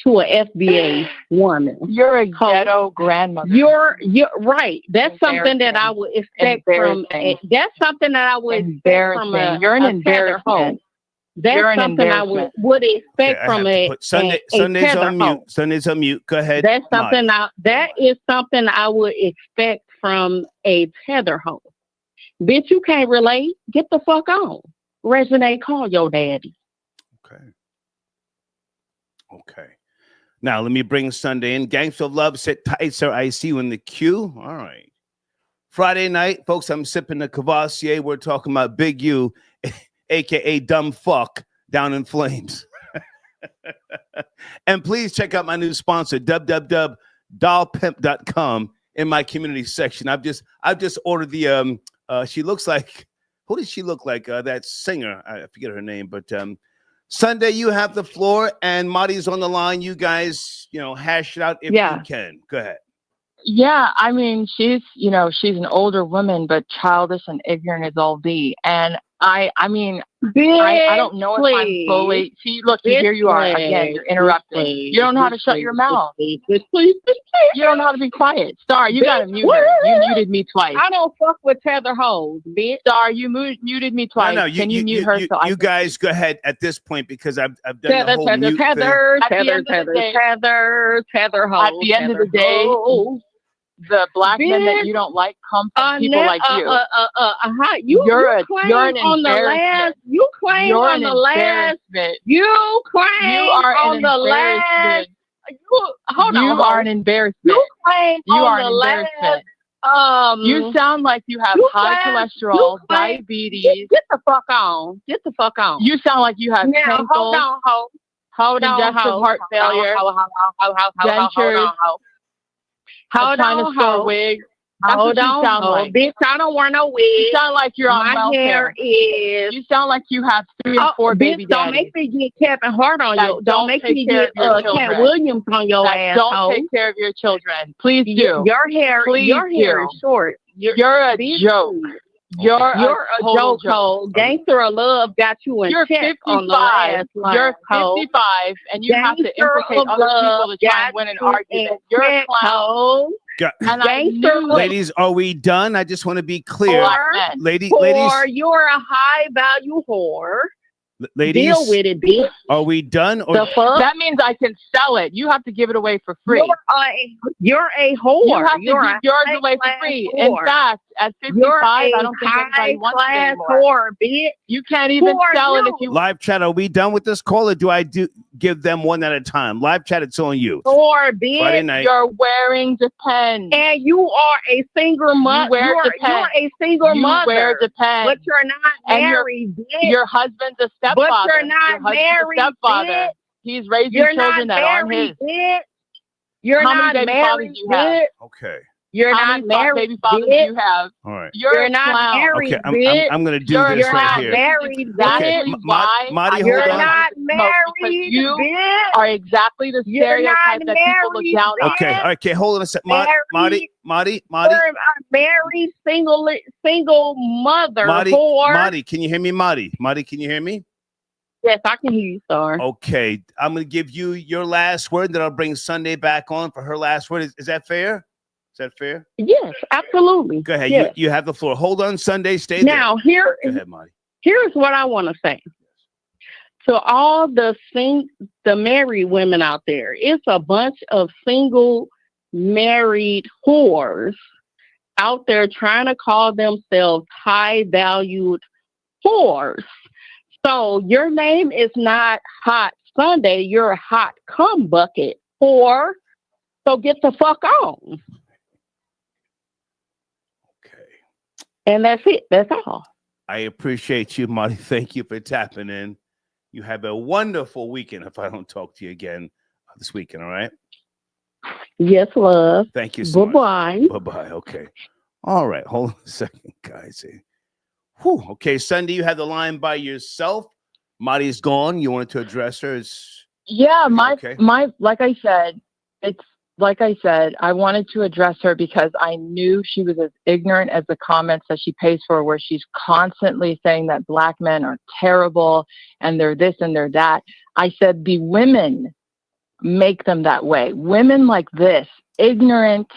to a FBA woman. You're a ghetto grandmother. You're right. That's something that I would expect from. That's something that I would expect from a. You're an embarrassment. That's something I would expect from a. Sunday's on mute. Sunday's on mute. Go ahead. That's something. That is something I would expect from a tether hoe. Bitch, you can't relate. Get the fuck on. Resonate. Call your daddy. Okay. Now, let me bring Sunday in. Gangster of Love, sit tight, sir. I see you in the queue. All right. Friday night, folks, I'm sipping the Cavassier. We're talking about Big U, a.k.a. dumb fuck, down in flames. And please check out my new sponsor, www.dollpimp.com, in my community section. I've just ordered the, she looks like, who does she look like? That singer. I forget her name, but Sunday, you have the floor, and Marty's on the line. You guys, hash it out if you can. Go ahead. Yeah, I mean, she's an older woman, but childish and ignorant as all be. And I mean, I don't know if I'm fully. See, look, here you are again. You're interrupting. You don't know how to shut your mouth. Please. You don't know how to be quiet. Star, you gotta mute her. You muted me twice. I don't fuck with tether hoes, bitch. Star, you muted me twice. No, Can you mute her? You guys go ahead at this point because I've done the whole mute thing. Tether hoes. At the end of the day, the black men that you don't like come from people like you. You're an embarrassment. You claim on the last. You are an embarrassment. You claim on the last. You sound like you have high cholesterol, diabetes. Get the fuck on. You sound like you have hold on, congestive heart failure, dentures. Hold on, wig. Hold on, bitch. I don't wear no wig. You sound like you're on welfare. You sound like you have 3 and 4 baby daddies. Don't make me get Kevin Hart on you. Don't make me get Cat Williams on your ass. Don't take care of your children. Please do. Your hair is short. You're a joke. You're a joke hole. Gangster of Love got you in check on the last line. You're 55, and you have to implicate other people to try and win an argument. You're a clown. Ladies, are we done? I just want to be clear. Ladies, you're a high value whore. Ladies, Deal with it, bitch. are we done? Or The fuck? That means I can sell it. You have to give it away for free. You're a whore. You have to You're give yours away for free. In fact, at 55, I don't think anybody wants it anymore. Whore, bitch. You can't even sell it if you live chat, are we done with this call, or do I give them one at a time? Live chat, it's on you. Whore, bitch. Friday night. You're wearing Depends. And you are a single mother. You're a single mother. You wear Depends. But you're not married, bitch. Your husband's a stepfather. But you're not married, bitch. He's raising You're children not that aren't married, his. bitch. You're How not many baby fathers married, do you have? bitch. Okay. You're How not many married, baby fathers do bitch. you have? All right. You're a not clown. married, Okay, bitch. I'm going to do You're this right not here. married, Exactly bitch. why Marty, I hold You're on. don't not smoke, because married, you bitch. are exactly the You're stereotype not that people look married, down on. Okay, okay, hold on a second. Married. Marty. You're a married single mother. Whore. Marty, can you hear me, Marty? Marty, can you hear me? Yes, I can hear you, Star. Okay, I'm going to give you your last word, then I'll bring Sunday back on for her last word. Is that fair? Is that fair? Yes, absolutely. Go ahead. Yes. You have the floor. Hold on, Sunday. Stay Now, there. Go ahead, Marty. here's what I want to say. To all the married women out there, it's a bunch of single married whores out there trying to call themselves high-valued whores. So your name is not Hot Sunday, you're a hot cum bucket whore. So get the fuck on. Okay. And that's it. That's all. I appreciate you, Marty. Thank you for tapping in. You have a wonderful weekend if I don't talk to you again this weekend, all right? Yes, love. Thank you so Bye-bye. much. Bye-bye. Okay. All right. Hold on a second, guys. Whew. Okay, Sunday, you had the line by yourself. Marty's gone. You wanted to address her? Yeah, okay? like I said, I wanted to address her because I knew she was as ignorant as the comments that she pays for, where she's constantly saying that Black men are terrible and they're this and they're that. I said the women make them that way. Women like this, ignorant,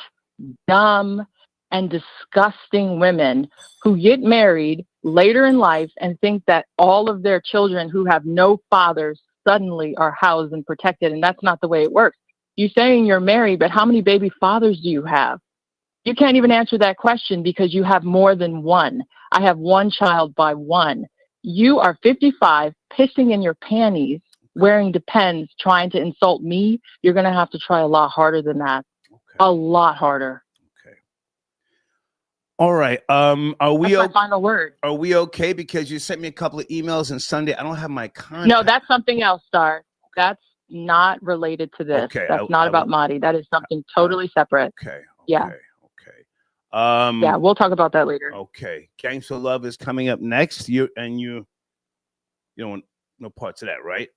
dumb, and disgusting women who get married later in life and think that all of their children who have no fathers suddenly are housed and protected. And that's not the way it works. You're saying you're married, but how many baby fathers do you have? You can't even answer that question because you have more than one. I have one child by one. You are 55, pissing in your panties, wearing Depends, trying to insult me. You're going to have to try a lot harder than that. Okay. A lot harder. Okay. All right. Are we That's my final word. Are we okay? Because you sent me a couple of emails on Sunday. I don't have my contact. No, that's something else, Star. That's not related to this. Okay. That's not about Marty. That is something totally separate. Okay. Yeah. Okay. Yeah, we'll talk about that later. Okay. Gangs of Love is coming up next. You don't want no parts of that, right?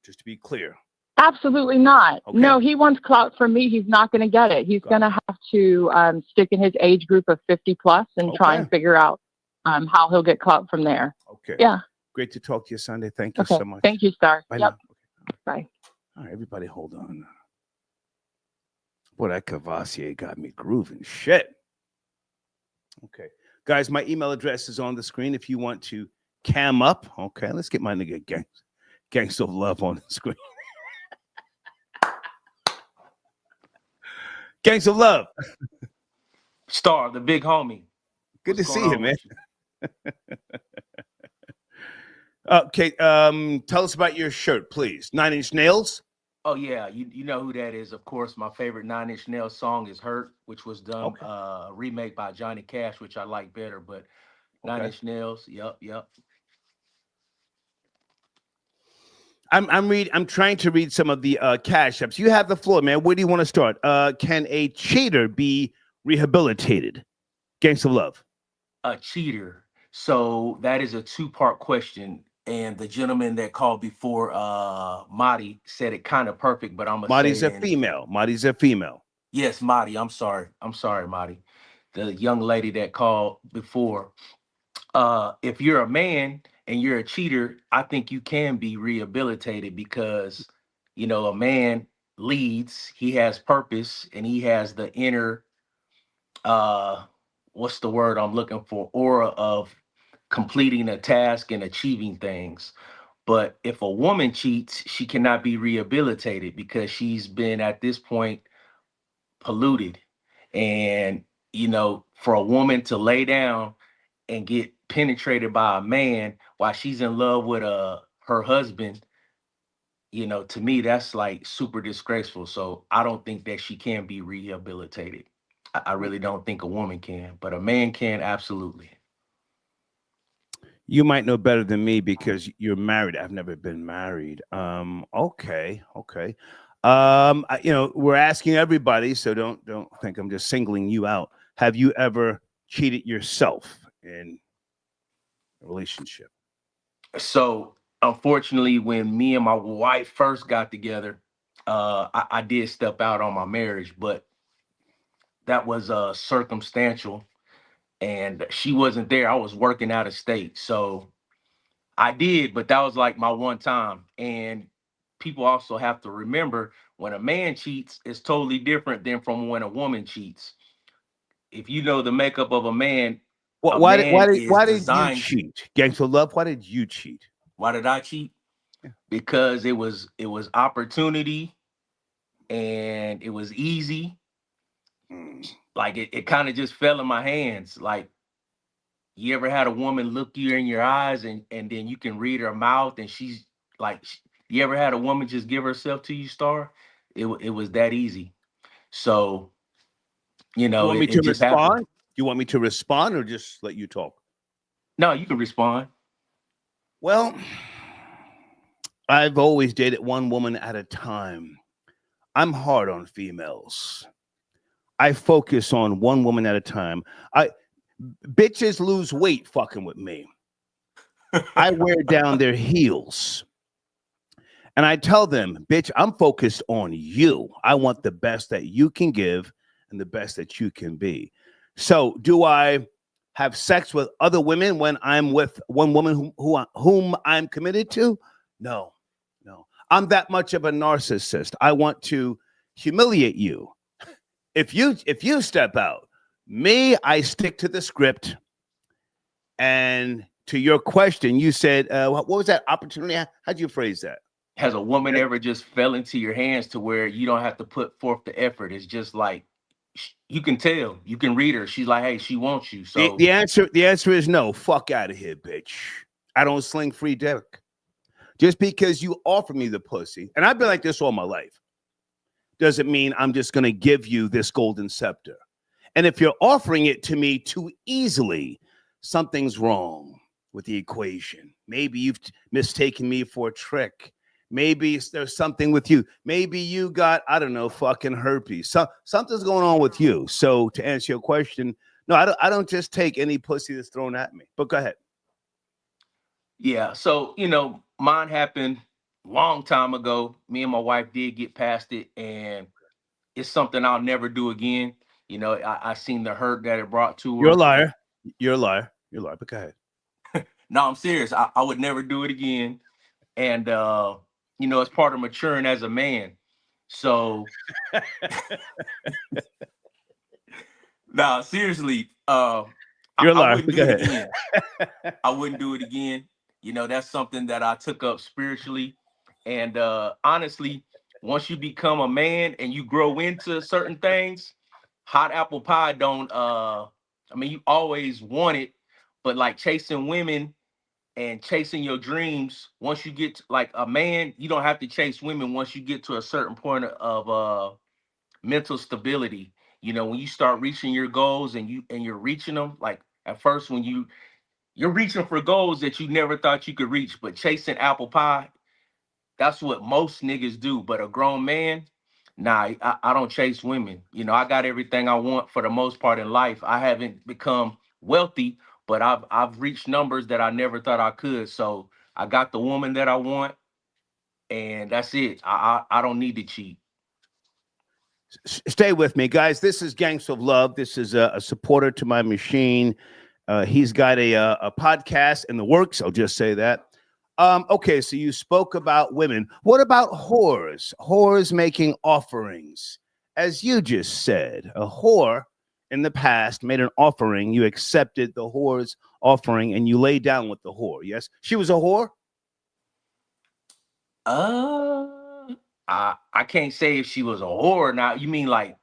Just to be clear. Absolutely not. Okay. No, he wants clout from me. He's not going to get it. He's going to have to stick in his age group of 50 plus and try and figure out how he'll get clout from there. Okay. Yeah. Great to talk to you, Sunday. Thank you so much. Thank you, Star. Bye Yep. now. Bye. All right, everybody, hold on. Boy, that Cavassier got me grooving. Shit. Okay. Guys, my email address is on the screen if you want to cam up. Okay, let's get my nigga Gangs of Love on the screen. Gangs of Love. Star, the big homie. Good What's to see going you, on man. with Okay, tell us about your shirt, please. 9 Inch Nails. Oh yeah, you know who that is. Of course, my favorite 9 Inch Nails song is "Hurt," which was done a remake by Johnny Cash, which I like better. But 9 Inch Nails, yep. I'm trying to read some of the cash apps. You have the floor, man. Where do you want to start? Can a cheater be rehabilitated? Gangs of Love. A cheater. So that is a two-part question. And the gentleman that called before, Marty, said it kind of perfect, but I'm gonna Marty's say a female. Marty's a female. Yes, Marty. I'm sorry, Marty. The young lady that called before. If you're a man and you're a cheater, I think you can be rehabilitated because, a man leads, he has purpose, and he has the inner, what's the word I'm looking for? Aura of completing a task and achieving things. But if a woman cheats, she cannot be rehabilitated because she's been at this point polluted. And, for a woman to lay down and get penetrated by a man while she's in love with her husband, to me, that's like super disgraceful. So I don't think that she can be rehabilitated. I really don't think a woman can, but a man can absolutely. You might know better than me because you're married. I've never been married. Okay. We're asking everybody, so don't think I'm just singling you out. Have you ever cheated yourself in a relationship? So unfortunately, when me and my wife first got together, I did step out on my marriage, but that was circumstantial, and she wasn't there. I was working out of state, so I did, but that was like my one time. And people also have to remember when a man cheats, it's totally different than from when a woman cheats. If you know the makeup of a Why man is did you designed. cheat? Gangster Love, why did you cheat? Why did I cheat? Yeah. Because it was opportunity and it was easy. Like it kind of just fell in my hands. Like, you ever had a woman look you in your eyes and then you can read her mouth and she's like, you ever had a woman just give herself to you, Star? It was that easy. So, You want me it to just happened. respond? You want me to respond or just let you talk? No, you can respond. Well, I've always dated one woman at a time. I'm hard on females. I focus on one woman at a time. Bitches lose weight fucking with me. I wear down their heels. And I tell them, bitch, I'm focused on you. I want the best that you can give and the best that you can be. So do I have sex with other women when I'm with one woman whom I'm committed to? No. I'm that much of a narcissist. I want to humiliate you. If you step out, I stick to the script. And to your question, you said, what was that opportunity? How'd you phrase that? Has a woman ever just fell into your hands to where you don't have to put forth the effort? It's just like, you can tell, you can read her. She's like, hey, she wants you. So the answer is no. Fuck out of here, bitch. I don't sling free dick. Just because you offer me the pussy, and I've been like this all my life, doesn't mean I'm just going to give you this golden scepter. And if you're offering it to me too easily, something's wrong with the equation. Maybe you've mistaken me for a trick. Maybe there's something with you. Maybe you got, I don't know, fucking herpes. Something's going on with you. So to answer your question, no, I don't just take any pussy that's thrown at me. But go ahead. Yeah. So, mine happened long time ago. Me and my wife did get past it, and it's something I'll never do again. I seen the hurt that it brought to her. You're a liar. You're a liar. But go ahead. No, I'm serious. I would never do it again. And, it's part of maturing as a man. So, no, seriously, You're a liar. I wouldn't do it again. I wouldn't do it again. That's something that I took up spiritually. And honestly, once you become a man and you grow into certain things, hot apple pie don't, you always want it, but like chasing women and chasing your dreams, once you get to, like a man, you don't have to chase women once you get to a certain point of mental stability. When you start reaching your goals and you're reaching them, like at first when you're reaching for goals that you never thought you could reach, but chasing apple pie, that's what most niggas do. But a grown man, nah, I don't chase women. I got everything I want for the most part in life. I haven't become wealthy, but I've reached numbers that I never thought I could. So I got the woman that I want, and that's it. I don't need to cheat. Stay with me, guys. This is Gangs of Love. This is a supporter to my machine. He's got a podcast in the works. I'll just say that. Okay, so you spoke about women. What about whores? Whores making offerings. As you just said, a whore in the past made an offering. You accepted the whore's offering and you lay down with the whore. Yes, she was a whore? I can't say if she was a whore or not. You mean like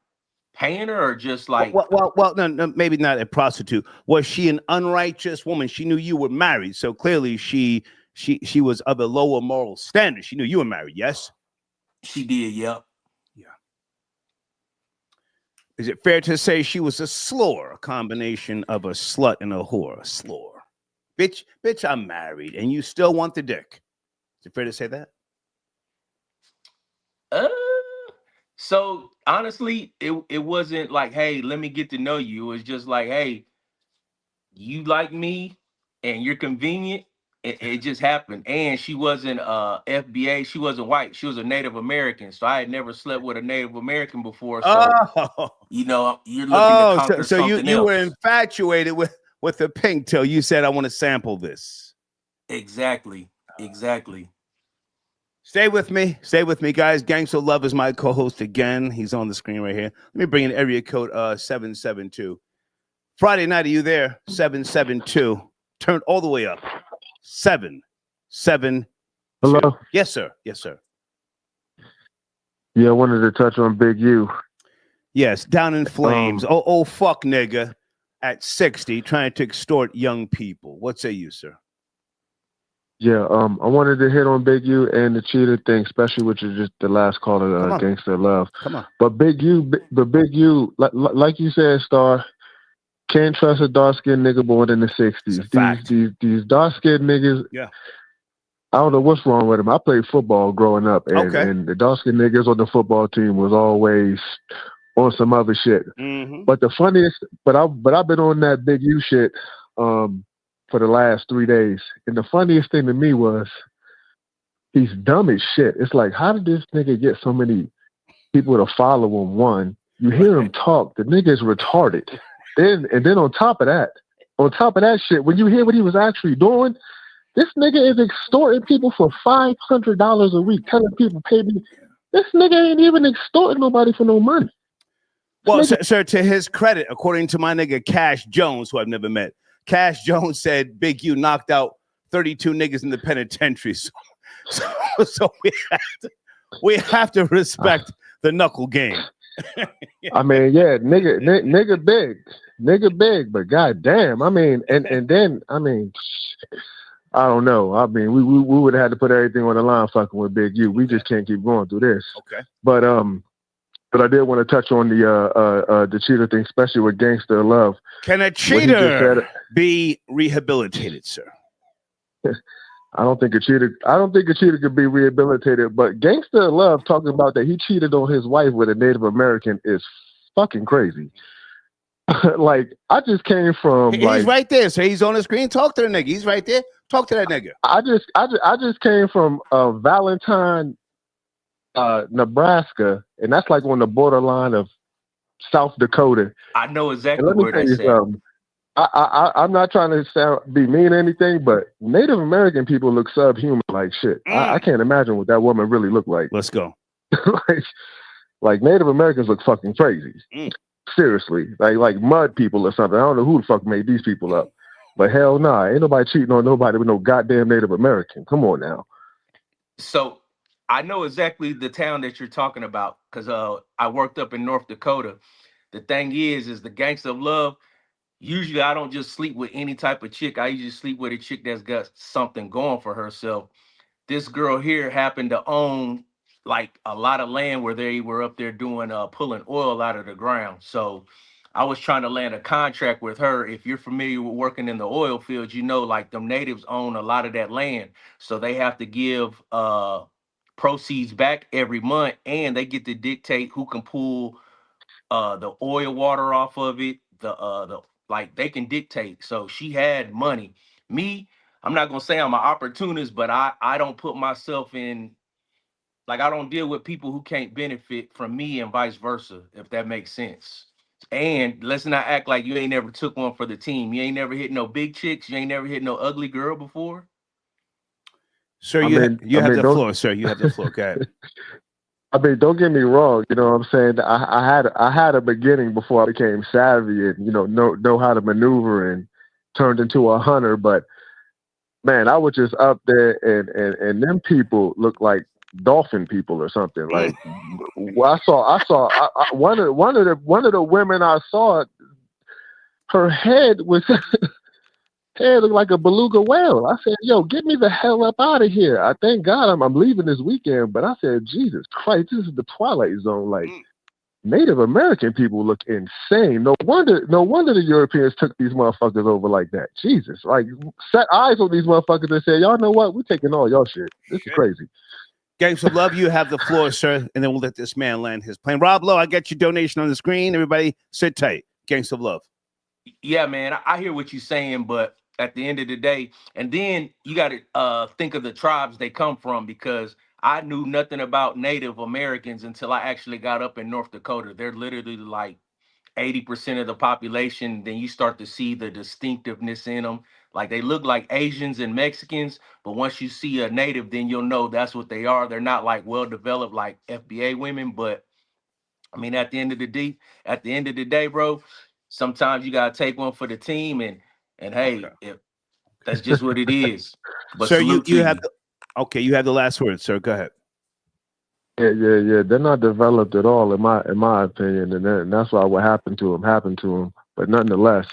paying her or just like? Well, no, maybe not a prostitute. Was she an unrighteous woman? She knew you were married, so clearly she was of a lower moral standard. She knew you were married. Yes, she did. Yep. Yeah. Is it fair to say she was a slore, a combination of a slut and a whore? A slore. Bitch, I'm married, and you still want the dick. Is it fair to say that? So honestly, it wasn't like, hey, let me get to know you. It was just like, hey, you like me, and you're convenient. It just happened. And she wasn't FBA. She wasn't white. She was a Native American. So I had never slept with a Native American before. So you're looking to conquer so something you else. were infatuated with the pink till you said, I want to sample this. Exactly. Stay with me, guys. Gangsta Love is my co-host again. He's on the screen right here. Let me bring in area code 772. Friday night, are you there? 772. Turn all the way up. 772. Hello? Yes, sir. Yeah, I wanted to touch on Big U. Yes, down in flames. Oh, fuck nigga at 60 trying to extort young people. What say you, sir? Yeah, I wanted to hit on Big U and the cheater thing, especially which is just the last caller, Gangsta Love. Come on. But Big U, like you said, Star, can't trust a dark-skinned nigga born in the 60s. These dark-skinned niggas, yeah. I don't know what's wrong with them. I played football growing up, and the dark-skinned niggas on the football team was always on some other shit. Mm-hmm. But the funniest, I've been on that Big U shit for the last 3 days, and the funniest thing to me was he's dumb as shit. It's like, how did this nigga get so many people to follow him? One, you hear him talk, the nigga is retarded. Then on top of that shit, when you hear what he was actually doing, this nigga is extorting people for $500 a week, telling people pay me. This nigga ain't even extorting nobody for no money. Well, sir, to his credit, according to my nigga Cash Jones, who I've never met, Cash Jones said Big U knocked out 32 niggas in the penitentiary. So we have to respect the knuckle game. I mean, yeah, nigga big, but goddamn, I mean, and then I mean, I don't know. I mean, we would have had to put everything on the line fucking with Big U. We just can't keep going through this. Okay. But I did want to touch on the cheater thing, especially with Gangsta Love. Can a cheater be rehabilitated, sir? I don't think a cheater could be rehabilitated, but Gangsta Love talking about that he cheated on his wife with a Native American is fucking crazy. Like, I just came from he's right there, so he's on the screen. Talk to the nigga. He's right there. Talk to that nigga. I just came from Valentine, Nebraska, and that's like on the borderline of South Dakota. I know exactly where that's at. I'm not trying to be mean or anything, but Native American people look subhuman like shit. I can't imagine what that woman really looked like. Let's go. like Native Americans look fucking crazy. Seriously, like mud people or something. I don't know who the fuck made these people up, but hell nah, ain't nobody cheating on nobody with no goddamn Native American. Come on now. So I know exactly the town that you're talking about because I worked up in North Dakota. The thing is the Gangsta of Love. Usually I don't just sleep with any type of chick. I usually sleep with a chick that's got something going for herself. This girl here happened to own like a lot of land where they were up there doing pulling oil out of the ground. So I was trying to land a contract with her. If you're familiar with working in the oil fields, you know, like them natives own a lot of that land. So they have to give proceeds back every month, and they get to dictate who can pull the oil water off of it. The like they can dictate. So she had money. Me, I'm not gonna say I'm an opportunist, but I don't put myself in, like, I don't deal with people who can't benefit from me and vice versa, if that makes sense. And let's not act like you ain't never took one for the team. You ain't never hit no big chicks. You ain't never hit no ugly girl before. Sir, you have the floor, sir. You have the floor. Go ahead. I mean, don't get me wrong. You know what I'm saying? I had a beginning before I became savvy and, you know how to maneuver and turned into a hunter. But man, I was just up there and them people look like dolphin people or something. Like I saw one of the women I saw, her head was head looked like a beluga whale. I said, "Yo, get me the hell up out of here!" I thank God I'm leaving this weekend, but I said, "Jesus Christ, this is the Twilight Zone." Like Native American people look insane. No wonder the Europeans took these motherfuckers over like that. Jesus, like set eyes on these motherfuckers and said, "Y'all know what? We're taking all y'all shit. This is crazy." Gangs of Love, you have the floor, sir, and then we'll let this man land his plane. Rob Lowe, I got your donation on the screen. Everybody, sit tight. Gangs of Love. Yeah, man, I hear what you're saying, but at the end of the day, and then you got to think of the tribes they come from, because I knew nothing about Native Americans until I actually got up in North Dakota. They're literally like 80% of the population. Then you start to see the distinctiveness in them. Like they look like Asians and Mexicans, but once you see a Native, then you'll know that's what they are. They're not like well developed like FBA women, but I mean, at the end of the day, bro, sometimes you gotta take one for the team, and hey, if that's just what it is. But Sir, salute you to have you. you have the last word, sir. Go ahead. Yeah. They're not developed at all, in my opinion, and that's why what happened to them. But nonetheless,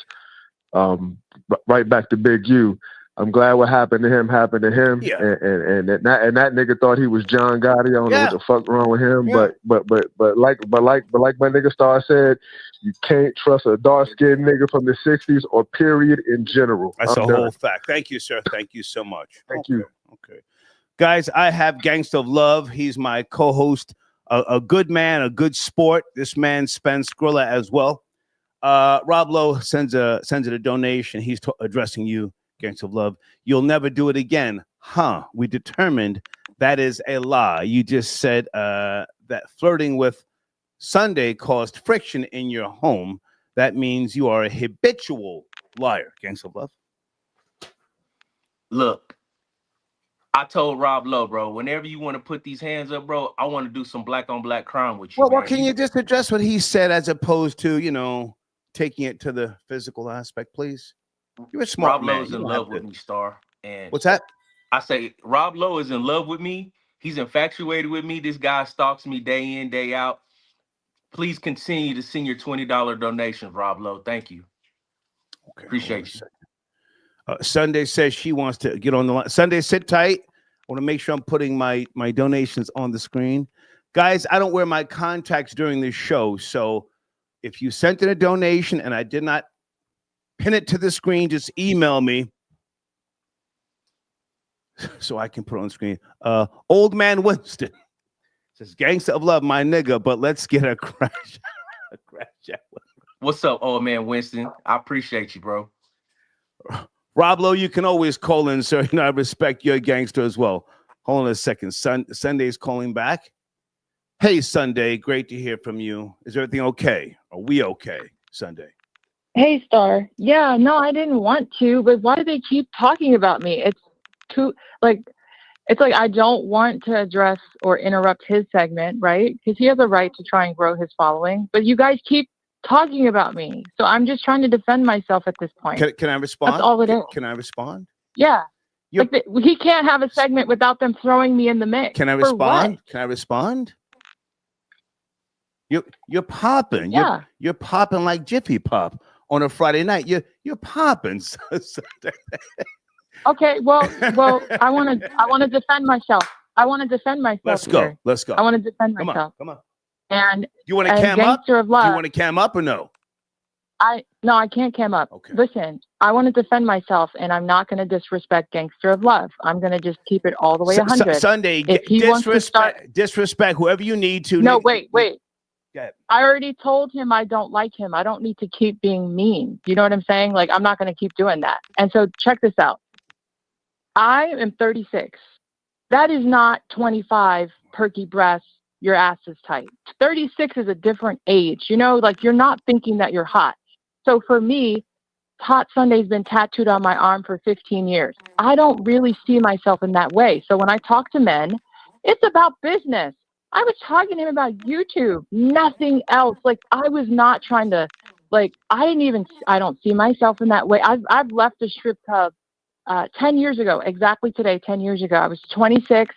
right back to Big U. I'm glad what happened to him happened to him. Yeah. And that nigga thought he was John Gotti. I don't know what the fuck wrong with him. Yeah. But like my nigga Star said, you can't trust a dark skinned nigga from the '60s or period in general. That's I'm a done. whole fact. Thank you, sir. Thank you so much. Thank you. Okay. Guys, I have Gangsta of Love. He's my co-host, a good man, a good sport. This man spends Skrilla as well. Rob Lowe sends it a donation. He's addressing you, Gangsta of Love. You'll never do it again. Huh? We determined that is a lie. You just said that flirting with Sunday caused friction in your home. That means you are a habitual liar, Gangsta of Love. Look, I told Rob Lowe, bro, whenever you want to put these hands up, bro, I want to do some black on black crime with you. Well, can you just address what he said as opposed to, taking it to the physical aspect, please? You're a smart Rob man. Lowe is in love with me, Star. And what's that? I say Rob Lowe is in love with me. He's infatuated with me. This guy stalks me day in, day out. Please continue to send your $20 donations, Rob Lowe. Thank you. Okay, appreciate you. Sunday says she wants to get on the line. Sunday, sit tight. I want to make sure I'm putting my donations on the screen. Guys, I don't wear my contacts during this show, so if you sent in a donation and I did not pin it to the screen, just email me so I can put it on the screen. Old man Winston says, Gangsta of Love, my nigga, but let's get a crash. What's up, old man Winston? I appreciate you, bro. Rob Lowe, you can always call in, sir. I respect your gangster as well. Hold on a second. Sunday's calling back. Hey, Sunday, great to hear from you. Is everything okay? Are we okay, Sunday? Hey, Star. Yeah, no, I didn't want to, but why do they keep talking about me? It's like I don't want to address or interrupt his segment, right? Because he has a right to try and grow his following. But you guys keep talking about me. So I'm just trying to defend myself at this point. Can I respond? That's all it is. Can I respond? Yeah. He can't have a segment without them throwing me in the mix. Can I respond? Can I respond? You're popping. Yeah. You're popping like Jiffy Pop on a Friday night. You're popping. Okay, well, I want to defend myself. Let's go. Here. Let's go. I want to defend myself. Come on. And you want to cam up? Of Love, do you want to cam up or no? No, I can't cam up. Okay. Listen, I want to defend myself, and I'm not going to disrespect Gangster of Love. I'm going to just keep it all the way 100. Sunday, if he disrespect whoever you need to. No, wait. I already told him I don't like him. I don't need to keep being mean. You know what I'm saying? Like, I'm not going to keep doing that. And so check this out. I am 36. That is not 25, perky breasts, your ass is tight. 36 is a different age. Like you're not thinking that you're hot. So for me, Hot Sunday's been tattooed on my arm for 15 years. I don't really see myself in that way. So when I talk to men, it's about business. I was talking to him about YouTube, nothing else. Like I was not trying to, I don't see myself in that way. I've left a strip club 10 years ago, exactly today, 10 years ago. I was 26.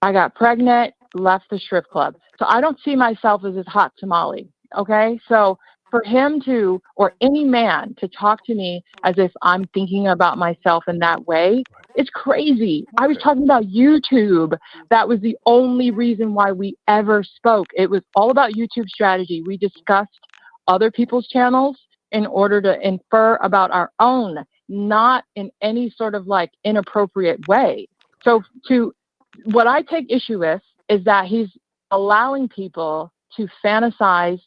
I got pregnant, left the strip club. So I don't see myself as this hot tamale. Okay. So for him to, or any man to talk to me as if I'm thinking about myself in that way, it's crazy. I was talking about YouTube. That was the only reason why we ever spoke. It was all about YouTube strategy. We discussed other people's channels in order to infer about our own, not in any sort of like inappropriate way. So what I take issue with is that he's allowing people to fantasize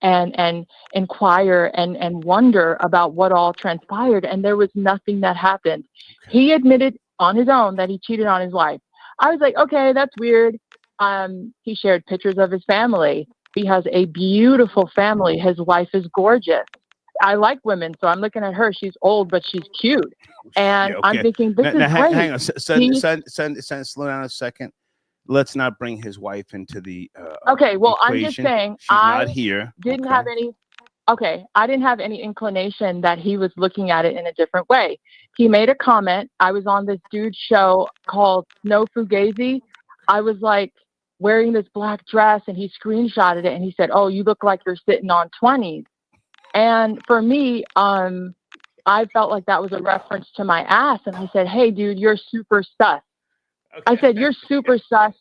and inquire and wonder about what all transpired, and there was nothing that happened. He admitted on his own that he cheated on his wife. I was like, okay, that's weird. He shared pictures of his family. He has a beautiful family. His wife is gorgeous. I like women, so I'm looking at her. She's old, but she's cute. And I'm thinking, this is great. Hang on, slow down a second. Let's not bring his wife into the okay, well, equation. I'm just saying, she's not here. Didn't have any. Okay, I didn't have any inclination that he was looking at it in a different way. He made a comment. I was on this dude's show called Snow Fugazi. I was like wearing this black dress, and he screenshotted it, and he said, "Oh, you look like you're sitting on 20s." And for me, I felt like that was a reference to my ass, and I said, "Hey, dude, you're super sus." I said, "You're super sus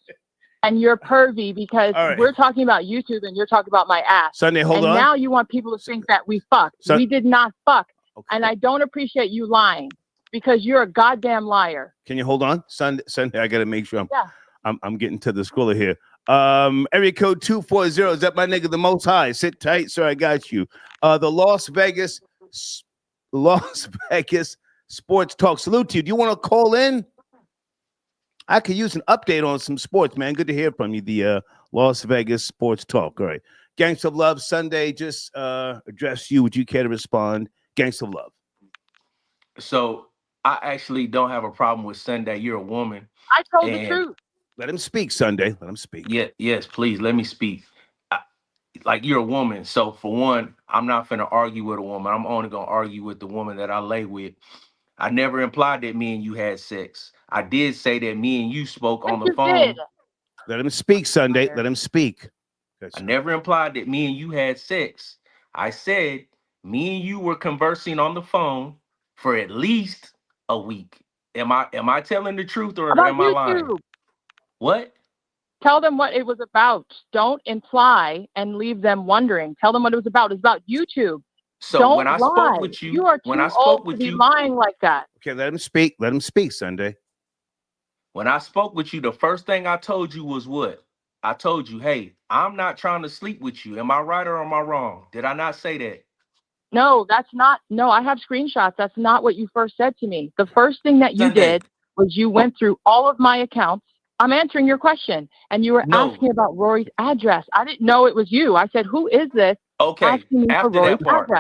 and you're pervy because we're talking about YouTube and you're talking about my ass." Sunday, hold on. And now you want people to think that we fucked. We did not fuck. Okay. And I don't appreciate you lying because you're a goddamn liar. Can you hold on? Sunday, I got to make sure I'm getting to the schooler here. Area code 240. Is that my nigga, the Most High? Sit tight, sir. I got you. The Las Vegas Sports Talk. Salute to you. Do you want to call in? I could use an update on some sports, man. Good to hear from you. The Las Vegas Sports Talk. All right. Gangsta of Love Sunday. Just address you. Would you care to respond? Gangsta of Love. So I actually don't have a problem with Sunday. You're a woman. I told the truth. Let him speak, Sunday. Let him speak. Yeah, yes, please let me speak. Like, you're a woman. So for one, I'm not finna argue with a woman. I'm only gonna argue with the woman that I lay with. I never implied that me and you had sex. I did say that me and you spoke on the phone. Let him speak, Sunday. Let him speak. I never implied that me and you had sex. I said me and you were conversing on the phone for at least a week. Am I telling the truth or am I lying? What? Tell them what it was about. Don't imply and leave them wondering. Tell them what it was about. It's about YouTube. So don't when I lie. Spoke with you, you are too when I spoke old with to be you, lying like that. Okay, let him speak. Let him speak, Sunday. When I spoke with you, the first thing I told you was what? I told you, hey, I'm not trying to sleep with you. Am I right or am I wrong? Did I not say that? No, that's not. No, I have screenshots. That's not what you first said to me. The first thing that you did was you went through all of my accounts. I'm answering your question. And you were asking about Rory's address. I didn't know it was you. I said, who is this? Okay, after that part.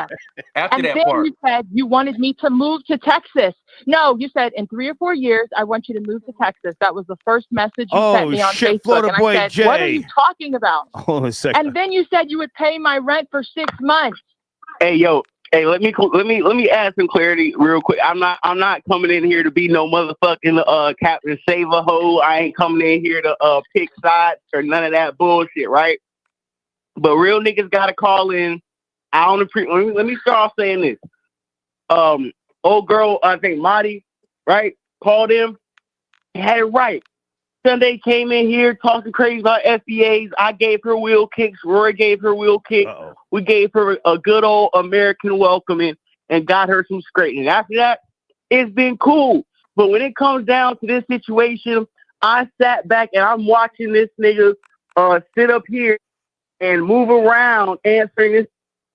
And then you said you wanted me to move to Texas. No, you said in 3 or 4 years, I want you to move to Texas. That was the first message you sent me on Facebook. Florida and boy I said, Jay. what are you talking about? Hold on a second. And then you said you would pay my rent for 6 months. Hey, yo. Hey, let me add some clarity real quick. I'm not coming in here to be no motherfucking Captain Save-A hoe. I ain't coming in here to pick sides or none of that bullshit, right? But real niggas gotta call in. I don't appreciate. Let me start off saying this. Old girl, I think Marty, right, called him. He had it right. Sunday came in here talking crazy about FBAs. I gave her wheel kicks. Roy gave her wheel kicks. We gave her a good old American welcoming and got her some straightening. After that, it's been cool. But when it comes down to this situation, I sat back and I'm watching this nigga sit up here and move around answering this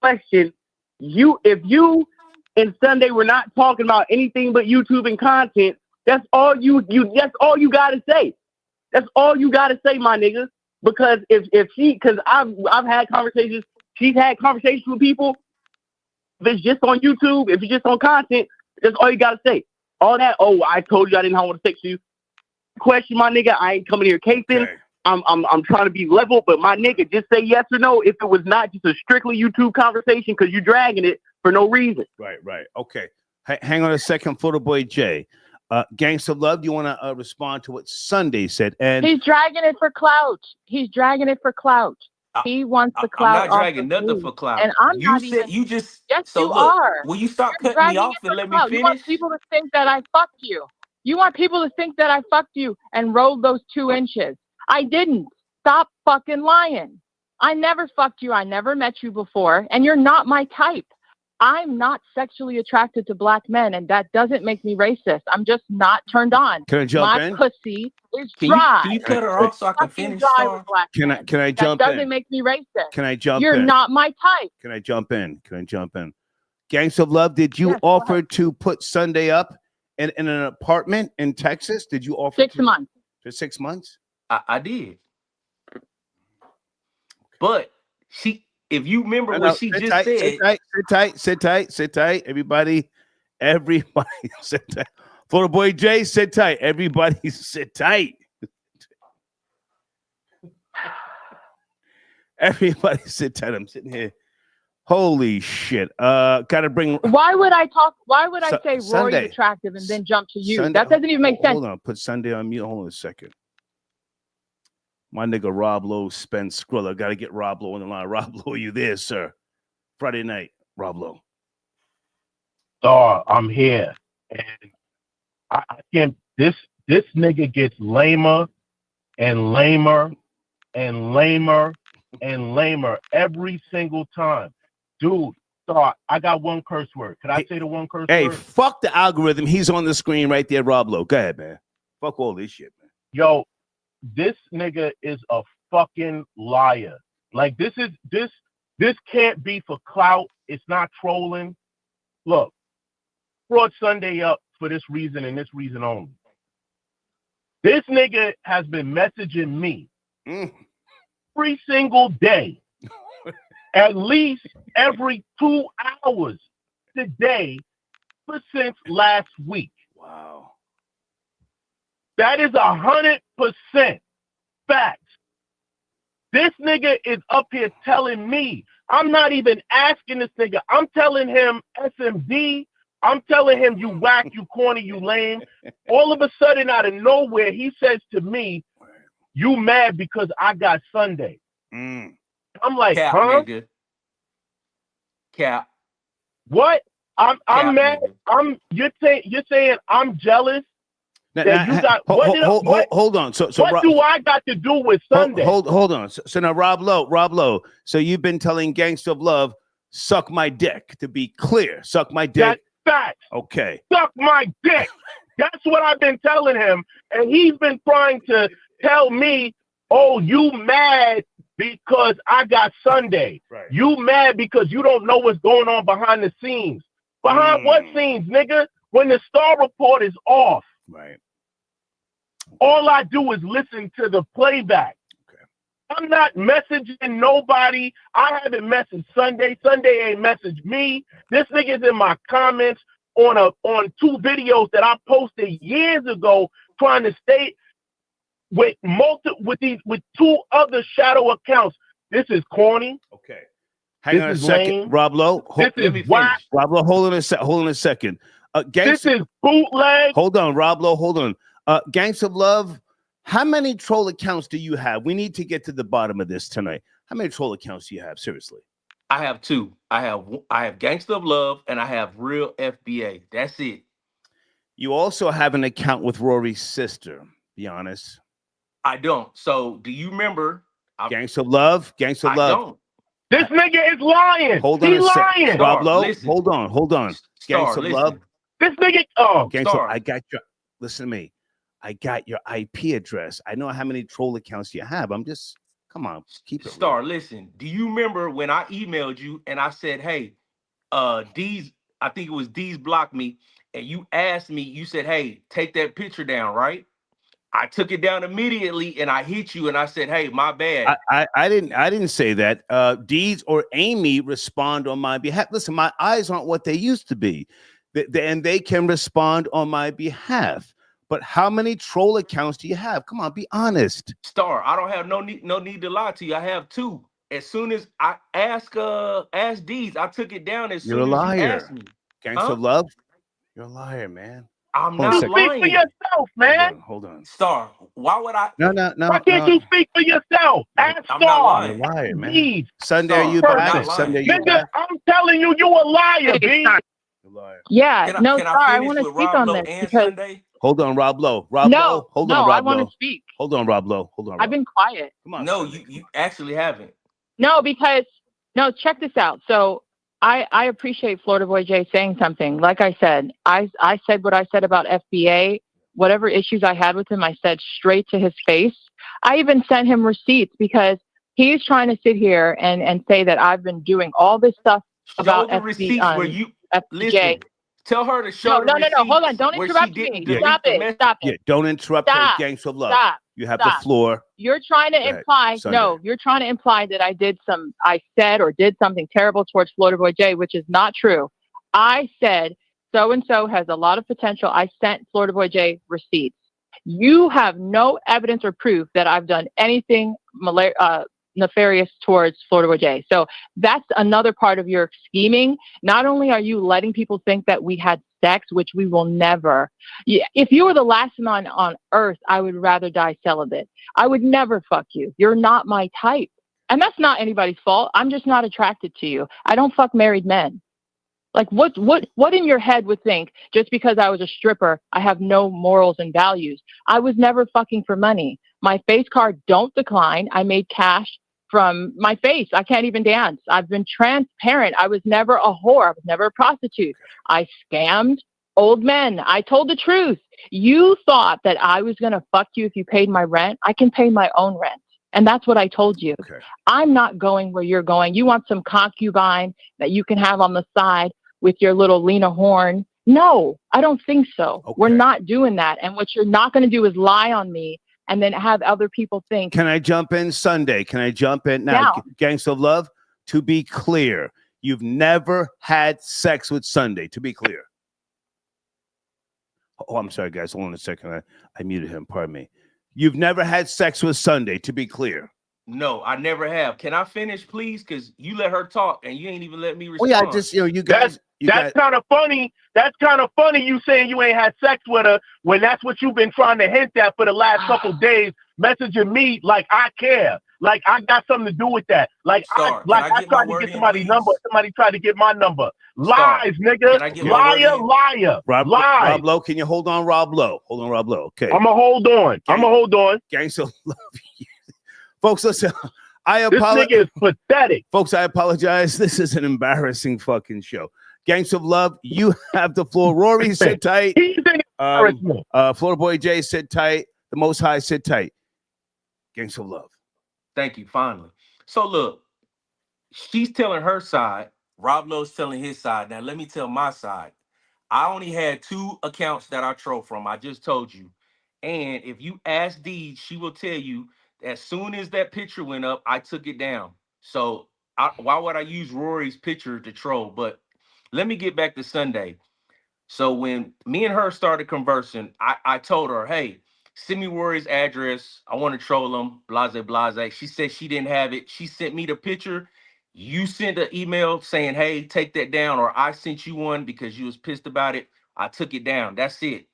question. If you and Sunday were not talking about anything but YouTube and content, that's all you gotta say. That's all you gotta say, my nigga. Because because I've had conversations, she's had conversations with people. If it's just on YouTube, if it's just on content, that's all you gotta say. All that, I told you I didn't want to text you. Question, my nigga, I ain't coming here caping. Okay. I'm trying to be level, but my nigga, just say yes or no if it was not just a strictly YouTube conversation because you're dragging it for no reason. Right. Okay. Hang on a second, Florida boy Jay. Gangsta Love, do you want to respond to what Sunday said? And he's dragging it for clout. He's dragging it for clout. He wants the I'm clout not off dragging of nothing me. for clout. And I'm You not said even. you just. Yes, So you look, are. will you stop You're cutting me dragging off it and for let me clout. You want finish? people to think that I fucked you. You want people to think that I fucked you and rolled those 2 inches. I didn't. Stop fucking lying. I never fucked you. I never met you before. And you're not my type. I'm not sexually attracted to black men, and that doesn't make me racist. I'm just not turned on. can I jump My in? pussy is Can dry. you cut her It's off so I can fucking finish, dry with Star? black men. Can I That jump doesn't in? make me racist. Can I jump You're in? not my type. Can I jump in? Can I jump in? Gangs of Love, did you Yes, go offer ahead. to put Sunday up in an apartment in Texas? Did you offer 6 months. for 6 months? I did. But if you remember what she sit just tight, said, sit tight. Everybody sit tight. Florida Boy Jay, sit tight. Everybody sit tight. Everybody sit tight. I'm sitting here. Holy shit. Gotta bring. Why would I say Rory's Sunday. attractive and then jump to you? Sunday. That doesn't even make sense. Hold on. Put Sunday on mute. Hold on a second. My nigga Rob Lowe spent Skrilla. Got to get Rob Lowe on the line. Rob Lowe, you there, sir? Friday night, Rob Lowe. Star, I'm here. And I can't, this nigga gets lamer and lamer and lamer and lamer every single time. Dude, Star, I got one curse word. Could I say the one curse Hey, word? fuck the algorithm. He's on the screen right there, Rob Lowe. Go ahead, man. Fuck all this shit, man. Yo, this nigga is a fucking liar. Like this can't be for clout. It's not trolling. Look, brought Sunday up for this reason and this reason only. This nigga has been messaging me every single day, at least every 2 hours today since last week. Wow. That is 100% fact. This nigga is up here telling me, I'm not even asking this nigga. I'm telling him SMD. I'm telling him you whack, you corny, you lame. All of a sudden, out of nowhere, he says to me, you mad because I got Sunday. I'm like, Cap, huh? nigga. Cap. What? I'm Cap, mad. nigga. You're saying I'm jealous. That you got hold on. So what do I got to do with Sunday? Hold on. So now Rob Lowe. So you've been telling Gangsta of Love, suck my dick. To be clear, suck my dick. That's fact. Okay. Suck my dick. That's what I've been telling him, and he's been trying to tell me, "Oh, you mad because I got Sunday? Right. You mad because you don't know what's going on behind the scenes? Behind what scenes, nigga? When the Star Report is off." Right. All I do is listen to the playback. Okay. I'm not messaging nobody. I haven't messaged Sunday. Sunday ain't messaged me. This nigga's in my comments on 2 videos that I posted years ago, trying to stay with 2 other shadow accounts. This is corny. Okay. Hang on a second, lame. Rob Lowe. This is whack. Rob Lowe, hold on a second. This is bootleg. Hold on, Rob Lowe, hold on. Gangs of Love, how many troll accounts do you have? We need to get to the bottom of this tonight. How many troll accounts do you have? Seriously. I have 2. I have Gangsta of Love and I have Real FBA. That's it. You also have an account with Rory's sister. Be honest. I don't. So do you remember? Gangs of Love. Gangs of Love. Don't. This nigga is lying. Hold on He's lying. Rob Lowe, listen. hold on. Gangs of Love. This nigga. Gangs of, I got your. Listen to me. I got your IP address. I know how many troll accounts you have. I'm just, come on, keep it. Star, listen. Do you remember when I emailed you and I said, hey, D's, I think it was D's blocked me, and you asked me, you said, hey, take that picture down, right? I took it down immediately and I hit you and I said, hey, my bad. I didn't say that. D's or Amy respond on my behalf. Listen, my eyes aren't what they used to be. And they can respond on my behalf. But how many troll accounts do you have? Come on, be honest. Star, I don't have no need to lie to you. I have 2. As soon as I ask D's, I took it down as soon as you asked me. Gangsta Love, you're a liar, man. I'm Hold on a not second. Speak for lying. yourself, man. Hold on. Star, why would I? No. Why can't you speak for yourself? Ask I'm not Star. You're a lying. liar, man. Please. Sunday, are Star, you I'm back? not lying. Sunday, you Nigga, back? I'm telling you, you a liar, B. You're a liar. Yeah, no, Can I Star, I finish want to with speak Rob on Lowe this and because Sunday? Hold on, Rob Lowe. Rob Lowe. Hold on, I Rob want Lowe. to speak. Hold on, Rob Lowe. Hold on, Rob. I've been quiet. Come on. No, Sunday, you actually haven't. No, because no, check this out. So I appreciate Florida Boy Jay saying something. Like I said, I said what I said about FBA. Whatever issues I had with him, I said straight to his face. I even sent him receipts because he's trying to sit here and say that I've been doing all this stuff about Show the receipts where you FBJ. listen. Tell her to show the No. receipts. Hold on. Don't where interrupt she didn't me. delete Stop the it. message. Stop Yeah, it. don't interrupt her. Stop. Gangs of love. Stop. You have Stop. the floor. You're trying to Go ahead. imply, Sunday. no, you're trying to imply that I said or did something terrible towards Florida Boy Jay, which is not true. I said so-and-so has a lot of potential. I sent Florida Boy Jay receipts. You have no evidence or proof that I've done anything nefarious towards Florida Boy Jay. So that's another part of your scheming. Not only are you letting people think that we had sex, which we will never. If you were the last man on earth, I would rather die celibate. I would never fuck you. You're not my type. And that's not anybody's fault. I'm just not attracted to you. I don't fuck married men. Like what in your head would think just because I was a stripper, I have no morals and values? I was never fucking for money. My face card don't decline. I made cash from my face. I can't even dance. I've been transparent. I was never a whore. I was never a prostitute. I scammed old men. I told the truth. You thought that I was going to fuck you if you paid my rent. I can pay my own rent. And that's what I told you. Okay. I'm not going where you're going. You want some concubine that you can have on the side with your little Lena Horne. No, I don't think so. Okay. We're not doing that. And what you're not going to do is lie on me and then have other people think. Can I jump in Sunday? Can I jump in now? Gangs of love, to be clear, you've never had sex with Sunday, to be clear. Oh, I'm sorry, guys. Hold on a second. I muted him. Pardon me. You've never had sex with Sunday, to be clear. No, I never have. Can I finish, please? Because you let her talk and you ain't even let me Oh respond. yeah, just you guys. That's kind of funny. That's kind of funny. You saying you ain't had sex with her when that's what you've been trying to hint at for the last couple days, messaging me like I care, like I got something to do with that. Like Star, I tried to get somebody's number. Somebody tried to get my number. Lies, nigga. Can I get my word in? Liar. Lies. Rob Lowe, can you hold on, Rob Lowe? Hold on, Rob Lowe. Okay. I'ma hold on. Gangs of love. Folks, listen. I This apologize. nigga is pathetic. Folks, I apologize. This is an embarrassing fucking show. Gangs of love, you have the floor. Rory, sit tight. Florida Boy Jay, sit tight. The Most High, sit tight. Gangs of love. Thank you, finally. So look, she's telling her side. Rob Lowe's telling his side. Now let me tell my side. I only had 2 accounts that I trolled from. I just told you. And if you ask Dee, she will tell you as soon as that picture went up, I took it down. So why would I use Rory's picture to troll? But let me get back to Sunday. So when me and her started conversing, I told her, hey, send me Rory's address. I want to troll him, blase, blase. She said she didn't have it. She sent me the picture. You sent an email saying, hey, take that down. Or I sent you one because you was pissed about it. I took it down. That's it.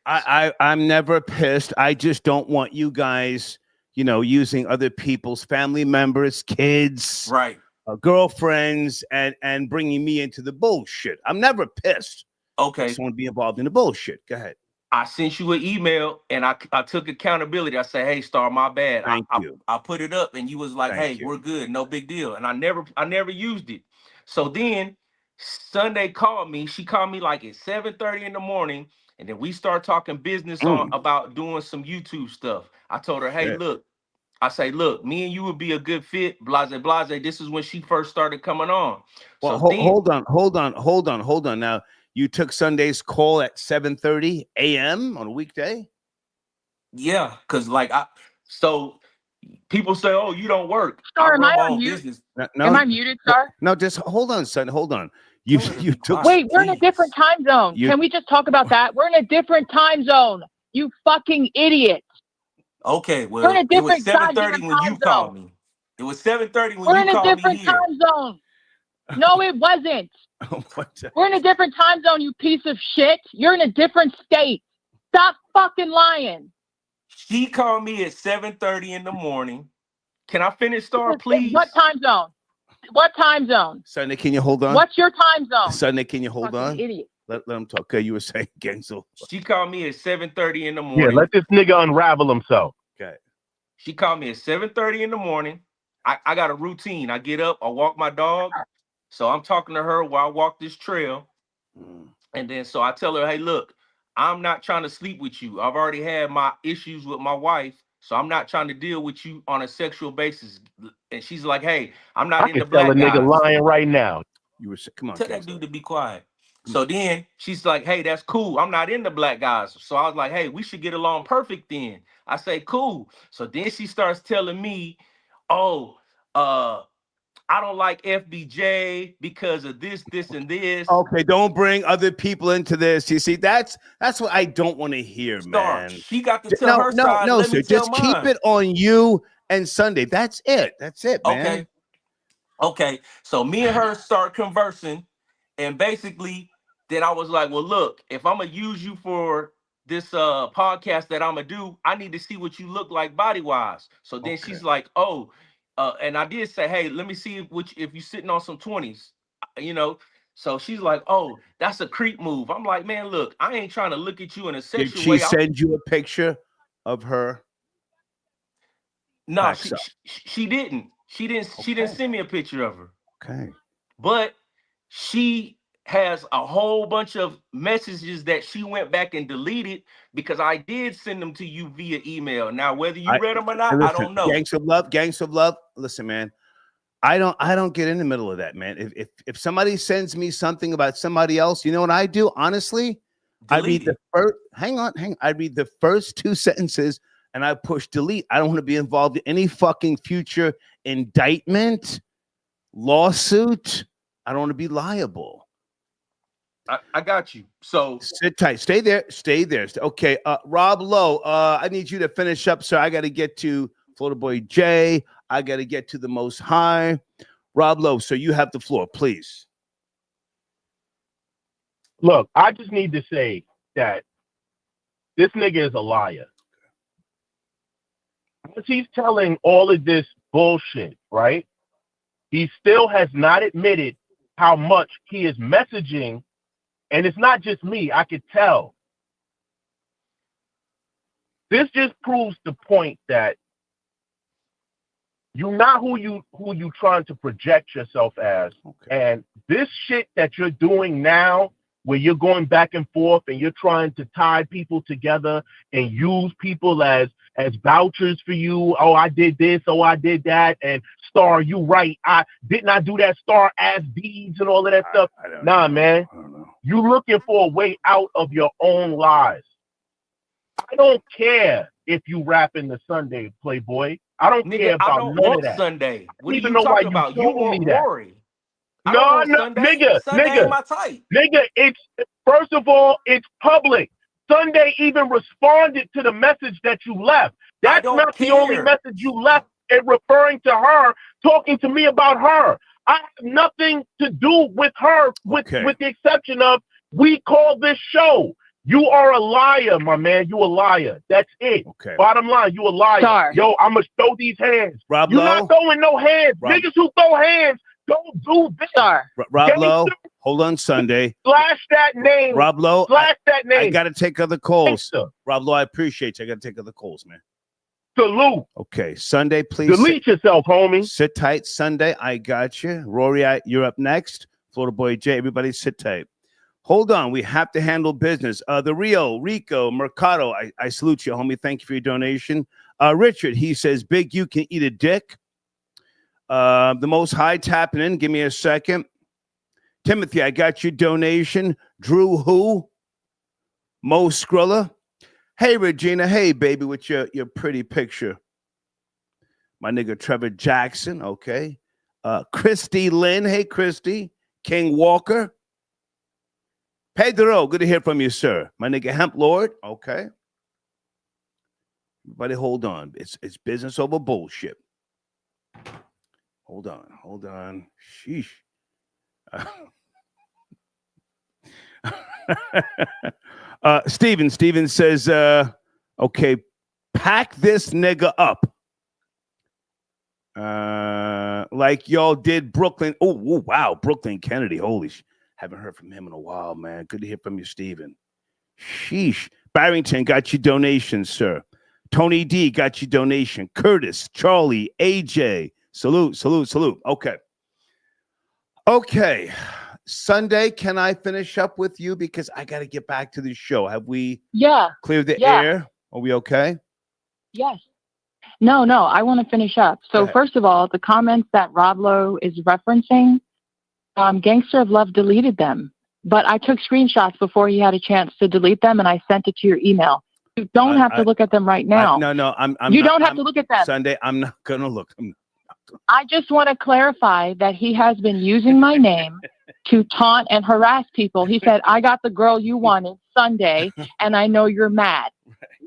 I'm never pissed. I just don't want you guys, using other people's family members, kids, right, girlfriends, and bringing me into the bullshit. I'm never pissed. Okay. I just want to be involved in the bullshit. Go ahead. I sent you an email and I took accountability. I said, hey, Star, my bad. Thank you. I put it up and you was like, hey, we're good. No big deal. And I never used it. So then Sunday called me. She called me like at 7:30 in the morning. And then we start talking business about doing some YouTube stuff. I told her, hey, look, me and you would be a good fit, blase, blase. This is when she first started coming on. Well, So hold on. Now, you took Sunday's call at 7:30 a.m. on a weekday? Yeah, because so people say, oh, you don't work. Star, am I on mute? Business. No, am I muted, Star? No, just hold on, son. Hold on. You took. Wait, we're in a different time zone. Can we just talk about that? We're in a different time zone. You fucking idiot. Okay, well, it was 7:30 when you called me. It was 7:30 when you called me. We're in a different time zone. No, it wasn't. What? We're in a different time zone, you piece of shit. You're in a different state. Stop fucking lying. She called me at 7:30 in the morning. Can I finish, Star, please? What time zone? What time zone? Sunday, can you hold on? What's your time zone? Sunday, can you hold Fucking on? idiot. Let him talk. Okay, you were saying again. So She called me at 7:30 in the Yeah, morning. let this nigga unravel himself. okay. She called me at 7:30 in the morning. I got a routine. I get up, I walk my dog. So I'm talking to her while I walk this trail. And then so I tell her, hey, look, I'm not trying to sleep with you. I've already had my issues with my wife. So I'm not trying to deal with you on a sexual basis. And she's like, hey, I'm not I into can tell a black nigga guys. lying right now. You were come on. Tell that dude to be quiet. So then she's like, hey, that's cool. I'm not into black guys. So I was like, hey, we should get along perfect then. I say, cool. So then she starts telling me, oh, I don't like FBJ because of this, and this. Okay, don't bring other people into this. You see, that's what I don't want to hear, Star, man. she got to tell her side. No, Let sir. me tell Just mine. keep it on you and Sunday. That's it, man. Okay. So me and her start conversing, and basically, then I was like, well, look, if I'm gonna use you for this podcast that I'm gonna do, I need to see what you look like body wise. So then she's like, oh, and I did say, hey, let me see if you're sitting on some 20s, you know. So she's like, oh, that's a creep move. I'm like, man, look, I ain't trying to look at you in a Did sexual she way. send you a picture of her? No, she didn't. She didn't send me a picture of her. Okay. But she has a whole bunch of messages that she went back and deleted because I did send them to you via email. Now, whether you read them or not, I don't know. Gangs of love. Listen, man. I don't get in the middle of that, man. If somebody sends me something about somebody else, you know what I do? Honestly, I read the first. Hang on. I read the first 2 sentences and I push delete. I don't want to be involved in any fucking future indictment, lawsuit. I don't want to be liable. I got you. So sit tight. Stay there. Okay. Rob Lowe, I need you to finish up, sir. I got to get to Florida Boy Jay. I got to get to the Most High. Rob Lowe, so you have the floor, please. Look, I just need to say that this nigga is a liar. As he's telling all of this bullshit, right? He still has not admitted how much he is messaging. And it's not just me, I could tell. This just proves the point that you're not who you trying to project yourself as. And this shit that you're doing now, where you're going back and forth and you're trying to tie people together and use people as vouchers for you. Oh, I did this. Oh, I did that. And Star, you right. I didn't do that, Star, ass deeds and all of that stuff. Nah, man. You looking for a way out of your own lies. I don't care if you rap in the Sunday, Playboy. I don't care about none of that. Sunday. What are even you know why talking about? You told want me that. Rory. No, nigga, ain't my type. Nigga, it's first of all, it's public. Sunday even responded to the message that you left. That's not the only message you left, and referring to her, talking to me about her. I have nothing to do with her, with the exception of we call this show. You are a liar, my man. You a liar. That's it. Okay. Bottom line, you a liar. Star. Yo, I'm going to throw these hands. Rob You're Lowe? not throwing no hands. Niggas who throw hands don't do this. Star. Rob Lowe, hold on, Sunday. Slash that name. Rob Lowe, slash that name. I got to take other calls. Rob Lowe, I appreciate you. I got to take other calls, man. Salute. Okay, Sunday, please. Delete yourself, homie. Sit tight, Sunday. I got you. Rory, you're up next. Florida Boy Jay, everybody sit tight. Hold on, we have to handle business. The Rico, Mercado, I salute you, homie. Thank you for your donation. Richard, he says, Big, you can eat a dick. The Most High tapping in. Give me a second. Timothy, I got your donation. Drew who? Mo Skrilla. Hey, Regina. Hey, baby, with your pretty picture. My nigga Trevor Jackson. Okay. Christy Lynn. Hey, Christy. King Walker. Pedro, good to hear from you, sir. My nigga Hemp Lord. Okay. Everybody hold on. It's business over bullshit. Hold on. Sheesh. Steven says, okay, pack this nigga up. Like y'all did Brooklyn. Oh, wow. Brooklyn Kennedy. Holy haven't heard from him in a while, man. Good to hear from you, Steven. Sheesh. Barrington got you donations, sir. Tony D got you donation. Curtis, Charlie, AJ. Salute. Okay. Sunday, can I finish up with you? Because I got to get back to the show. Have we cleared the air? Are we okay? Yes. No, I want to finish up. So first of all, the comments that Rob Lowe is referencing, Gangster of Love deleted them. But I took screenshots before he had a chance to delete them, and I sent it to your email. You don't have to look at them right now. You don't have to look at them. Sunday, I'm not going to look. I just want to clarify that he has been using my name to taunt and harass people. He said, I got the girl you wanted Sunday, and I know you're mad.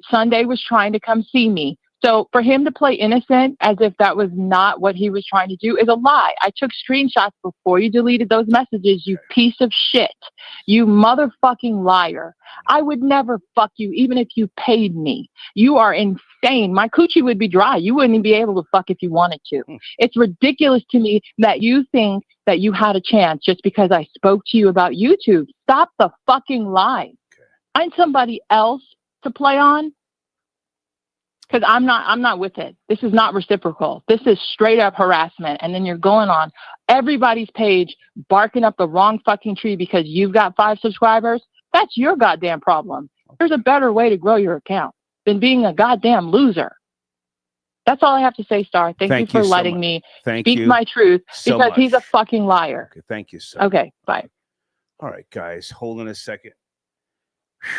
Sunday was trying to come see me. So for him to play innocent as if that was not what he was trying to do is a lie. I took screenshots before you deleted those messages, you piece of shit. You motherfucking liar. I would never fuck you even if you paid me. You are insane. My coochie would be dry. You wouldn't be able to fuck if you wanted to. It's ridiculous to me that you think that you had a chance just because I spoke to you about YouTube. Stop the fucking lies. Find somebody else to play on. Because I'm not with it. This is not reciprocal. This is straight up harassment. And then you're going on everybody's page barking up the wrong fucking tree because you've got 5 subscribers. That's your goddamn problem. There's a better way to grow your account than being a goddamn loser. That's all I have to say, Star. Thank you for letting me speak my truth because he's a fucking liar. Okay, thank you, sir. Okay, bye. All right, guys, hold on a second. Whew.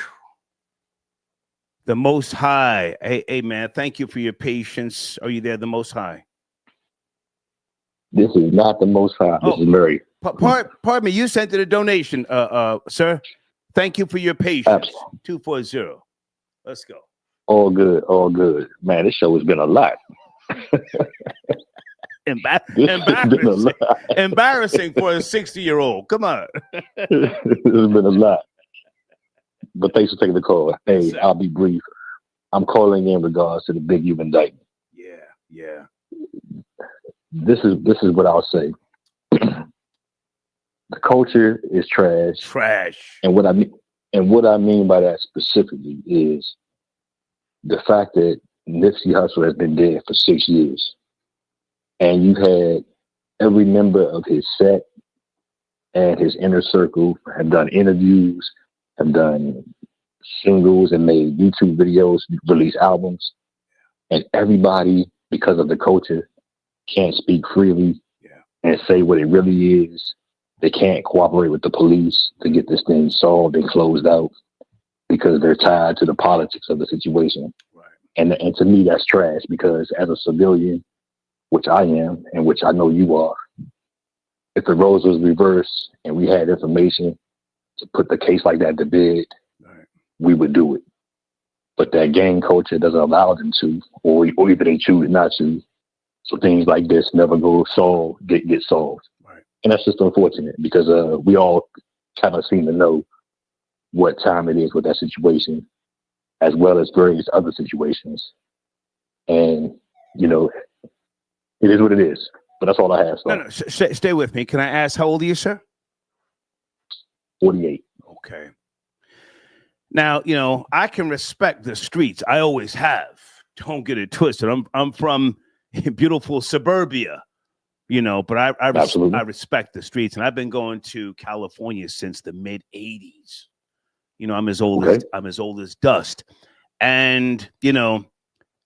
The Most High. Hey, man, thank you for your patience. Are you there, the Most High? This is not the Most High. This is Murray. Pardon me, you sent it a donation, sir. Thank you for your patience. Absolutely. 240. Let's go. All good. Man, this show has been a lot. Embarrassing for a 60-year-old. Come on. It's been a lot. But thanks for taking the call. Hey, I'll be brief. I'm calling in regards to the big U indictment. Yeah. This is what I'll say. The culture is trash. And what I mean by that specifically is the fact that Nipsey Hussle has been dead for 6 years. And you've had every member of his set and his inner circle have done interviews, have done singles and made YouTube videos, released albums, and everybody, because of the culture, can't speak freely and say what it really is. They can't cooperate with the police to get this thing solved and closed out because they're tied to the politics of the situation. Right. And to me, that's trash because as a civilian, which I am and which I know you are, if the roles was reversed and we had information to put the case like that to bed, we would do it. But that gang culture doesn't allow them to, or even they choose not to. So things like this never get solved. Right. And that's just unfortunate because we all kind of seem to know what time it is with that situation, as well as various other situations. And, it is what it is. But that's all I have. So. No, stay with me. Can I ask, how old are you, sir? 48. Okay. Now, I can respect the streets. I always have. Don't get it twisted. I'm from beautiful suburbia, but I respect the streets. And I've been going to California since the mid 80s. I'm as old as dust. And,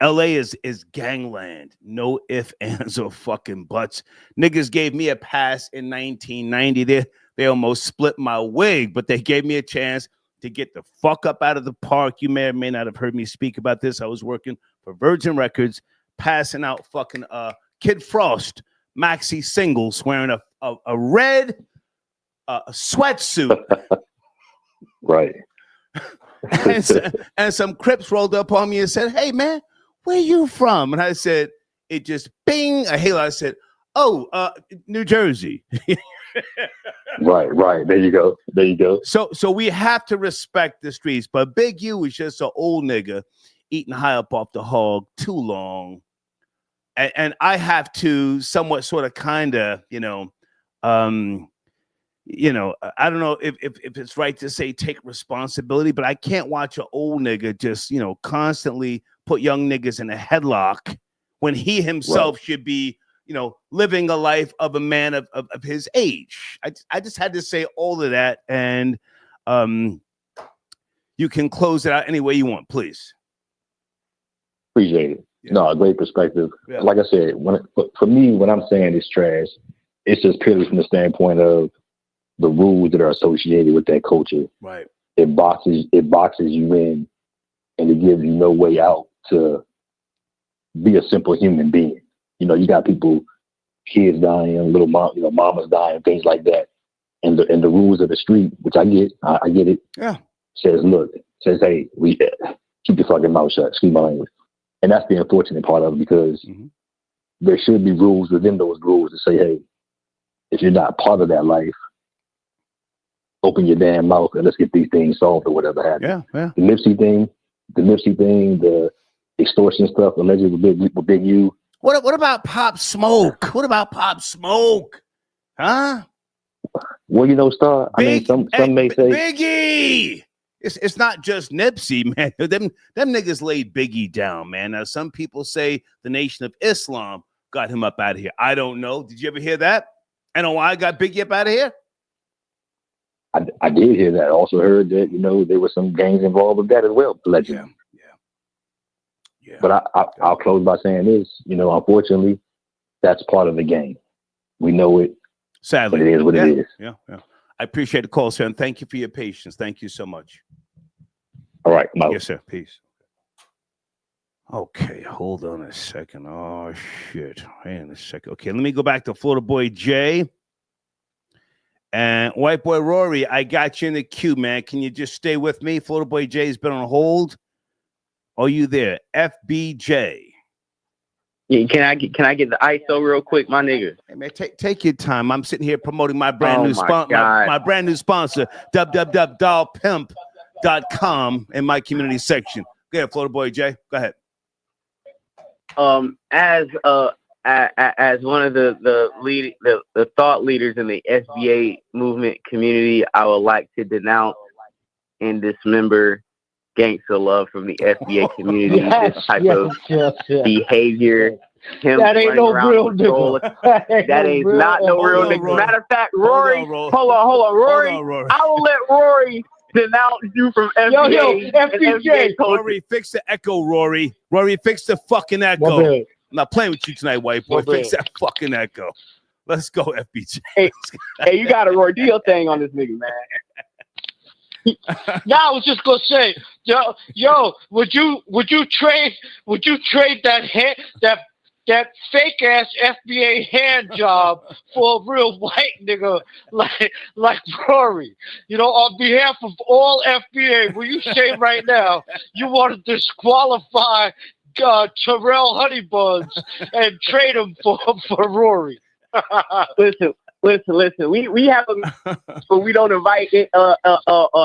LA is gangland. No ifs, ands, or fucking buts. Niggas gave me a pass in 1990. They almost split my wig, but they gave me a chance to get the fuck up out of the park. You may or may not have heard me speak about this. I was working for Virgin Records, passing out fucking Kid Frost maxi singles, wearing a red sweatsuit. Right. and some Crips rolled up on me and said, "Hey man, where you from?" And I said, it just bing, a halo. I said, "Oh, New Jersey." Right. There you go. So we have to respect the streets, but Big U is just an old nigga eating high up off the hog too long. And I have to somewhat sort of kind of, I don't know if it's right to say take responsibility, but I can't watch an old nigga just, constantly put young niggas in a headlock when he himself should be, living a life of a man of his age. I just had to say all of that. And you can close it out any way you want, please. Appreciate it. Yeah. No, a great perspective. Yeah. Like I said, for me, when I'm saying it's trash, it's just purely from the standpoint of the rules that are associated with that culture. Right. It boxes you in, and it gives you no way out to be a simple human being. You got people, kids dying, little mamas dying, things like that. And the rules of the street, which I get it. Yeah. Says, hey, we keep your fucking mouth shut. Excuse my language. And that's the unfortunate part of it, because there should be rules within those rules to say, hey, if you're not part of that life, open your damn mouth and let's get these things solved or whatever happens. Yeah. The Nipsey thing, the extortion stuff allegedly with Big U. What about Pop Smoke? Huh? Well, Star, some may say Biggie. It's not just Nipsey, man. Them niggas laid Biggie down, man. Now, some people say the Nation of Islam got him up out of here. I don't know. Did you ever hear that? NOI got Biggie up out of here? I did hear that. I also heard that, there were some gangs involved with that as well, allegedly. Yeah. But I'll close by saying this, unfortunately, that's part of the game. We know it. Sadly. But it is what it is. Yeah. I appreciate the call, sir, and thank you for your patience. Thank you so much. All right, Mo. Yes, sir. Peace. Okay, hold on a second. Oh, shit. Hang on a second. Okay, let me go back to Florida Boy Jay. And White Boy Rory, I got you in the queue, man. Can you just stay with me? Florida Boy Jay's been on hold. Are you there? FBJ. Yeah, can I get the ISO real quick, my nigga? Hey man, take your time. I'm sitting here promoting my brand new sponsor, my brand new sponsor, www.dollpimp.com in my community section. Go ahead, Florida Boy Jay. Go ahead. As one of the thought leaders in the SBA movement community, I would like to denounce and dismember gangster love from the FBA community. This type of behavior. That ain't no real nigga. That ain't not no real nigga. Matter of fact, Rory, hold on, Rory. I will let Rory denounce you from FBA. Yo, FBJ. Rory, fix the echo, Rory. Rory, fix the fucking echo. I'm not playing with you tonight, white boy. Fix that fucking echo. Let's go, FBJ. Hey, you got a Rory deal thing on this nigga, man. Yeah, I was just gonna say, yo, would you trade that fake ass FBA hand job for a real white nigga like Rory? On behalf of all FBA, will you say right now you want to disqualify Terrell Honeybuns and trade him for Rory? Listen. We have but we don't invite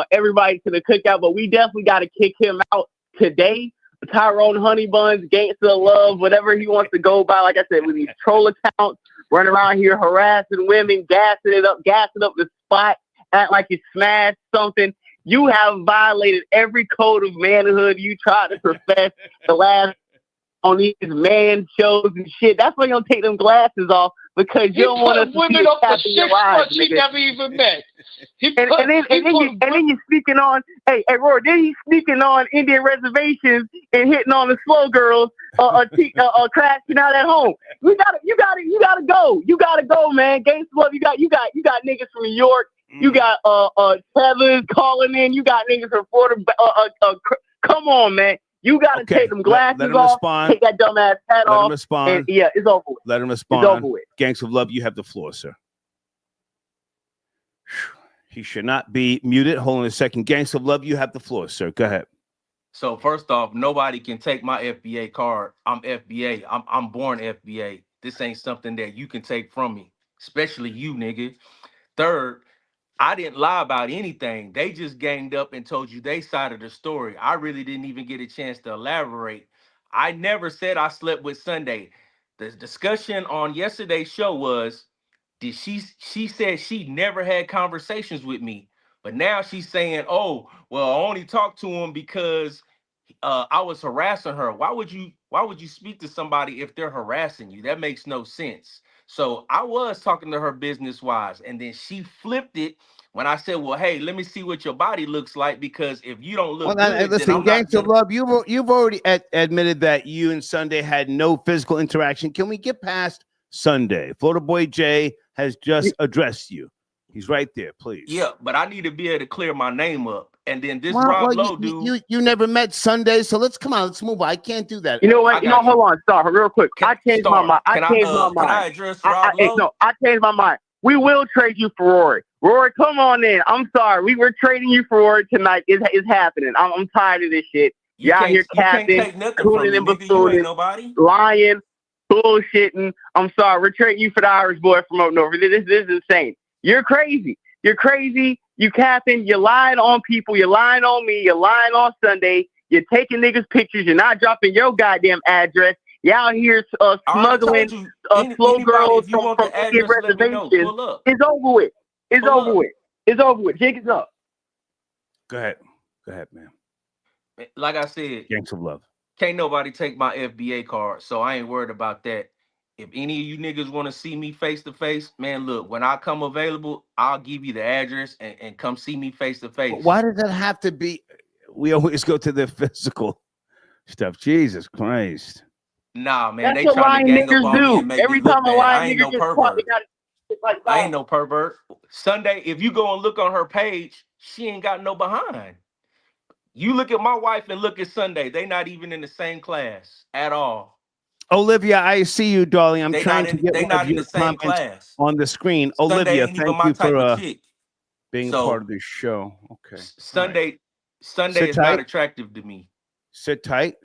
everybody to the cookout. But we definitely got to kick him out today. Tyrone Honeybuns, Gangsta Love, whatever he wants to go by. Like I said, with these troll accounts, running around here harassing women, gassing up the spot, act like you smashed something. You have violated every code of manhood you tried to profess the last on these man shows and shit. That's why you don't take them glasses off, because you don't want us to women up for 6 months he never even met. And then you speaking on, hey Rory, then you speaking on Indian reservations and hitting on the slow girls, crashing out at home. You gotta go. You gotta go, man. Gangsta Love, you got niggas from New York. You got Feathers calling in. You got niggas from Florida. Come on, man. You got to take them glasses off, take that dumbass hat off. Let him respond. And, it's over with. Let him respond. It's over with. Gangs of Love, you have the floor, sir. He should not be muted. Hold on a second. Gangs of Love, you have the floor, sir. Go ahead. So first off, nobody can take my FBA card. I'm FBA. I'm born FBA. This ain't something that you can take from me, especially you, nigga. Third, I didn't lie about anything. They just ganged up and told you their side of the story. I really didn't even get a chance to elaborate. I never said I slept with Sunday. The discussion on yesterday's show was, she said she never had conversations with me, but now she's saying, oh, well, I only talked to him because I was harassing her. Why would you speak to somebody if they're harassing you? That makes no sense. So I was talking to her business wise, and then she flipped it when I said, well, hey, let me see what your body looks like, because if you don't look good, then listen, I'm not Gangsta gonna... Love, you've already admitted that you and Sunday had no physical interaction. Can we get past Sunday? Florida Boy Jay has just addressed you. He's right there, please. Yeah, but I need to be able to clear my name up. And then this Rob Lowe dude, you never met Sunday, so let's move on. I can't do that. You know what? Hold on, Star, real quick. I changed my mind. Can I address Rob Lowe? No, I changed my mind. We will trade you for Rory. Rory, come on in. I'm sorry. We were trading you for Rory tonight. It's happening. I'm tired of this shit. Y'all here capping, cooling and buffooning, lying, bullshitting. I'm sorry. We're trading you for the Irish boy from up north. This is insane. You're crazy. You're crazy. You capping. You're lying on people. You're lying on me. You're lying on Sunday. You're taking niggas' pictures. You're not dropping your goddamn address. Y'all here smuggling slow girls from Indian reservations. It's over with. It's over with. It's over with. Jig is up. Go ahead, man. Like I said, Gangsta Love. Can't nobody take my FBA card, so I ain't worried about that. If any of you niggas want to see me face to face, man, look, when I come available, I'll give you the address and come see me face to face. Why does that have to be? We always go to the physical stuff. Jesus Christ. Nah, man, That's they trying to gang up on me and make Every me look time a bad. lying I ain't nigga no pervert. like I ain't no pervert. Sunday, if you go and look on her page, she ain't got no behind. You look at my wife and look at Sunday. They not even in the same class at all. Olivia, I see you, darling. I'm trying to get they one of not in your the same comments class on the screen. Sunday Olivia, ain't even thank my you type for of chick. being So, part of this show. Okay. Sunday Sit is tight. not attractive to me. Sit tight.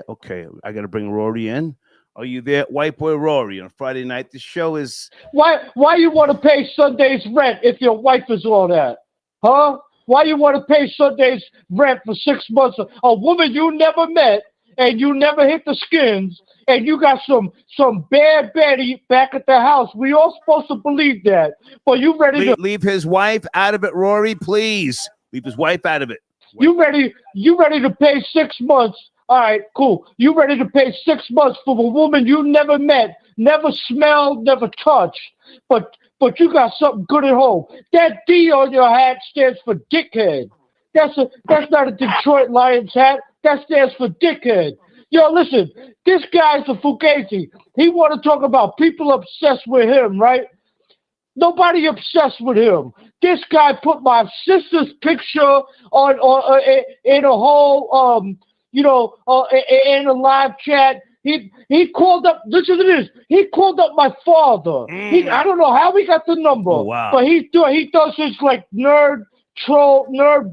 Okay, I got to bring Rory in. Are you there, White Boy Rory? On Friday night, the show is... Why you want to pay Sunday's rent if your wife is all that? Huh? Why you want to pay Sunday's rent for 6 months? A woman you never met and you never hit the skins, and you got some bad Betty back at the house. We all supposed to believe that. But you ready to... Leave his wife out of it, Rory, please. Leave his wife out of it. You ready to pay 6 months? All right, cool. You ready to pay 6 months for a woman you never met, never smelled, never touched, but you got something good at home. That D on your hat stands for dickhead. That's not a Detroit Lions hat. That stands for dickhead. Yo, listen, this guy's a fugazi. He want to talk about people obsessed with him, right? Nobody obsessed with him. This guy put my sister's picture on in a whole in a live chat. He called up. Listen to this. He called up my father. I don't know how he got the number. Oh, wow. But he does this like nerd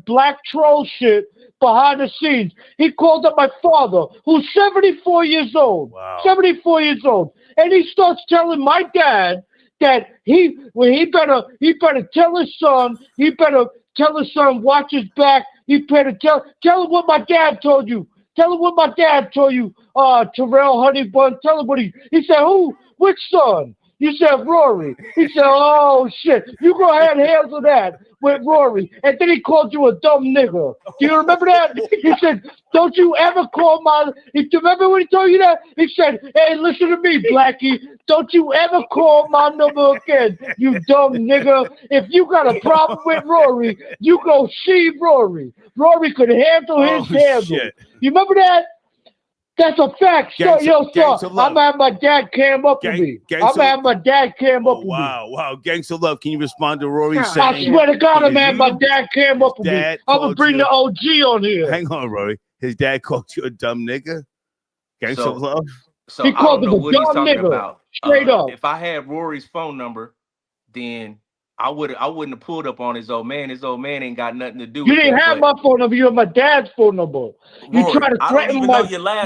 black troll shit behind the scenes. He called up my father, who's 74 years old. Wow. 74 years old, and he starts telling my dad that he better tell his son. He better tell his son watch his back. He better tell him what my dad told you. Tell him what my dad told you. Terrell Honeybun. Tell him what he said. Who? Which son? You said Rory. He said, oh shit. You go ahead and handle that with Rory. And then he called you a dumb nigga. Do you remember that? He said, don't you ever call my... Remember when he told you that? He said, hey, listen to me, Blackie. Don't you ever call my number again, you dumb nigga. If you got a problem with Rory, you go see Rory. Rory could handle his handle. Shit. You remember that? That's a fact. I'm having my dad cam up to me. I'm having my dad cam up to me. Wow. Gangsta Love, can you respond to Rory saying... I swear to God, man, my dad came up with me. I'm going to bring the OG on here. Hang on, Rory. His dad called you a dumb nigga? Gangsta Love? So he I don't know what he's dumb talking nigga. about. Straight up. If I had Rory's phone number, then I wouldn't have pulled up on his old man. His old man ain't got nothing to do with it. You didn't have my phone number. You had my dad's phone number. You tried to threaten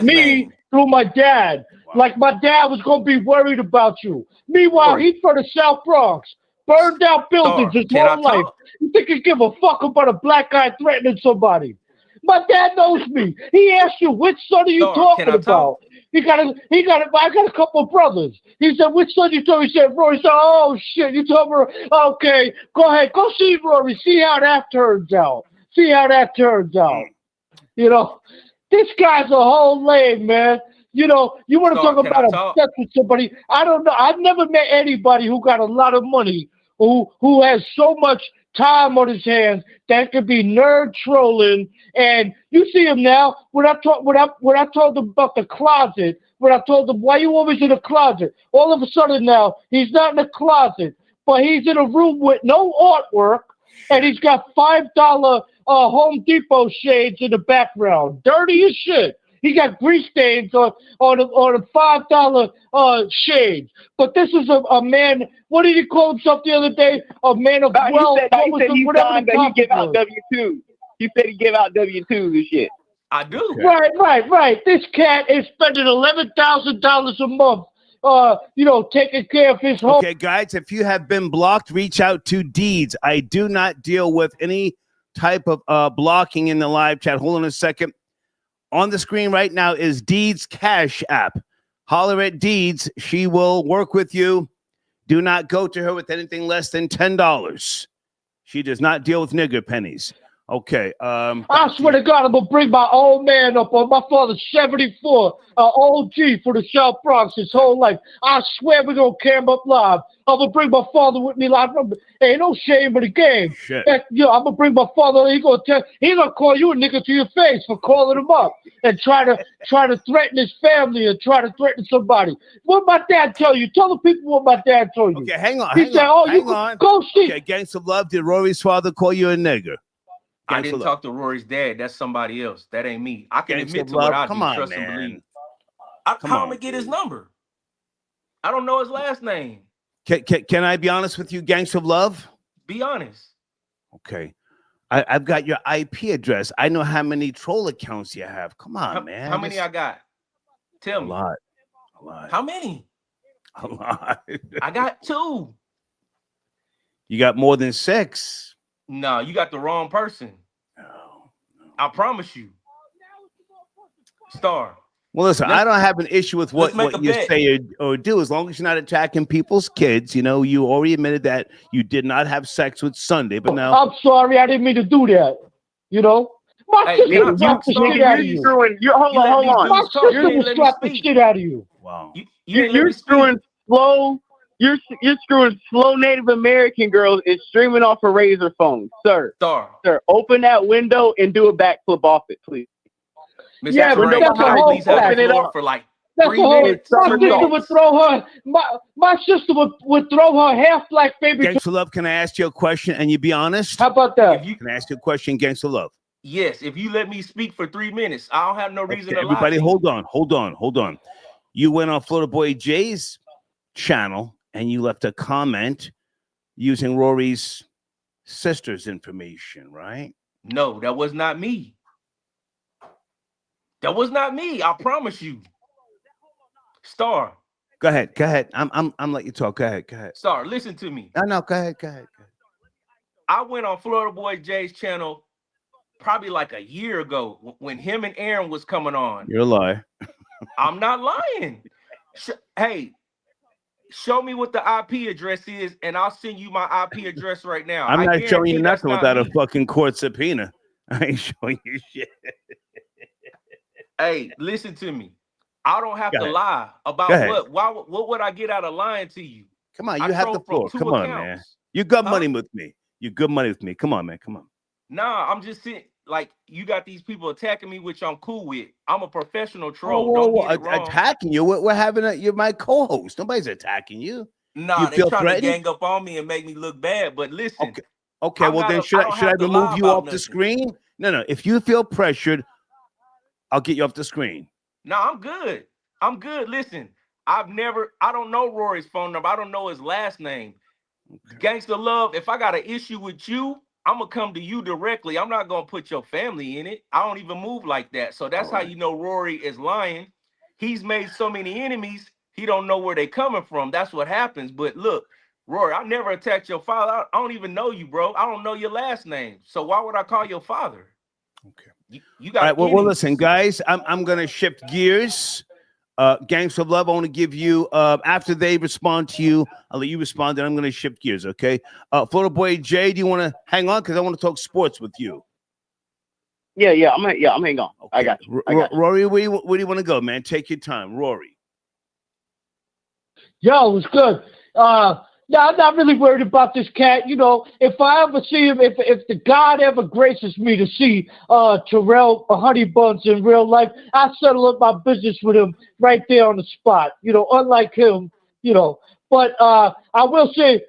me through my dad. Wow. Like my dad was going to be worried about you. Meanwhile, he's from the South Bronx. burned down buildings his can I whole life. talk? You think he give a fuck about a black guy threatening somebody? My dad knows me. He asked you, which son are you talking Can I about? talk? I got a couple of brothers. He said, which son you talking? He said, Rory. He said, oh shit, you told me. Okay, go ahead, go see Rory. See how that turns out. See how that turns out. You know, this guy's a whole lame, man. You know, you want to talk about obsessed with somebody. I don't know. I've never met anybody who got a lot of money, who has so much time on his hands that could be nerd trolling. And you see him now. When I told him about the closet, when I told him, why you always in the closet? All of a sudden now, he's not in the closet, but he's in a room with no artwork, and he's got $5 Home Depot shades in the background. Dirty as shit. He got grease stains on the $5 shades. But this is a man. What did he call himself the other day? A man of wealth. He said he give out W-2s. He said he give out W-2s and shit. I do. Right. This cat is spending $11,000 a month. Taking care of his home. Okay, guys, if you have been blocked, reach out to Deeds. I do not deal with any type of blocking in the live chat. Hold on a second. On the screen right now is Deeds Cash App. Holler at Deeds. She will work with you. Do not go to her with anything less than $10. She does not deal with nigger pennies. Okay. I swear to God, I'm going to bring my old man up on my father's 74, OG for the South Bronx his whole life. I swear we're going to carry him up live. I'm going to bring my father with me live. Ain't no shame in the game. Shit. I'm going to bring my father. He's going to call you a nigga to your face for calling him up and try to threaten his family and try to threaten somebody. What my dad tell you? Tell the people what my dad told you. Okay, hang on. He said, hang on. Go see. Okay, Gangs of Love, did Rory's father call you a nigger? I didn't talk to Rory's dad. That's somebody else. That ain't me. I can admit to what I do. Trust and believe. How am I gonna get his number? I don't know his last name. Can I be honest with you, Gangs of Love? Be honest. Okay. I've got your IP address. I know how many troll accounts you have. Come on, man. How many I got? Tell me. A lot. How many? A lot. I got 2. You got more than 6. No, you got the wrong person. No. I promise you. Star. Well, listen, I don't have an issue with what you say or do, as long as you're not attacking people's kids. You know, you already admitted that you did not have sex with Sunday, but now I'm sorry, I didn't mean to do that. You know, my sister will slap the shit out of you. Hold on. My sister will slap the shit out of you. Wow. You're screwing slow. You're screwing slow Native American girls and streaming off a Razor phone, sir. Sir, open that window and do a backflip off it, please. Yeah, but that's a whole open it up for like that's 3 minutes. My sister would throw her. My sister would throw her half black baby. Gangs of Love, can I ask you a question and you be honest? How about that? Can I ask you a question, Gangs of Love? Yes, if you let me speak for 3 minutes, I don't have no reason to lie. Everybody, hold on. You went on Florida Boy Jay's channel and you left a comment using Rory's sister's information, right? No, that was not me. That was not me. I promise you. Star. Go ahead. I'm letting you talk. Go ahead. Star, listen to me. No, go ahead. I went on Florida Boy Jay's channel probably like a year ago when him and Aaron was coming on. You're a liar. I'm not lying. Hey, show me what the IP address is, and I'll send you my IP address right now. I'm not showing you nothing without a fucking court subpoena. I ain't showing you shit. Hey, listen to me. I don't have to lie about what. What would I get out of lying to you? Come on, you have the floor. Come on, man. You got money with me. You good money with me. Come on, man. Come on. Nah, I'm just saying, like, you got these people attacking me, which I'm cool with. I'm a professional troll. Don't get it wrong. Attacking you? We're having you're my co-host. Nobody's attacking you. Nah, they trying to gang up on me and make me look bad. But listen. Okay. Well, then should I remove you off the screen? No. If you feel pressured, I'll get you off the screen. No, I'm good. Listen, I don't know Rory's phone number. I don't know his last name. Gangsta Love, if I got an issue with you, I'm going to come to you directly. I'm not going to put your family in it. I don't even move like that. So that's how you know Rory is lying. He's made so many enemies, he don't know where they're coming from. That's what happens. But look, Rory, I never attacked your father. I don't even know you, bro. I don't know your last name. So why would I call your father? Okay. You got all right. Well, enemies. listen, guys. I'm gonna shift gears. Gangs of Love, I want to give you after they respond to you, I'll let you respond, and I'm going to shift gears. Okay. Florida Boy Jay, do you want to hang on? Because I want to talk sports with you. Yeah, I'm hanging on. Okay. I got you. Rory, where do you want to go, man? Take your time, Rory. Yo, it was good. No, I'm not really worried about this cat. You know, if I ever see him, if the God ever graces me to see Terrell Honey Buns in real life, I settle up my business with him right there on the spot. You know, unlike him, you know. But I will say,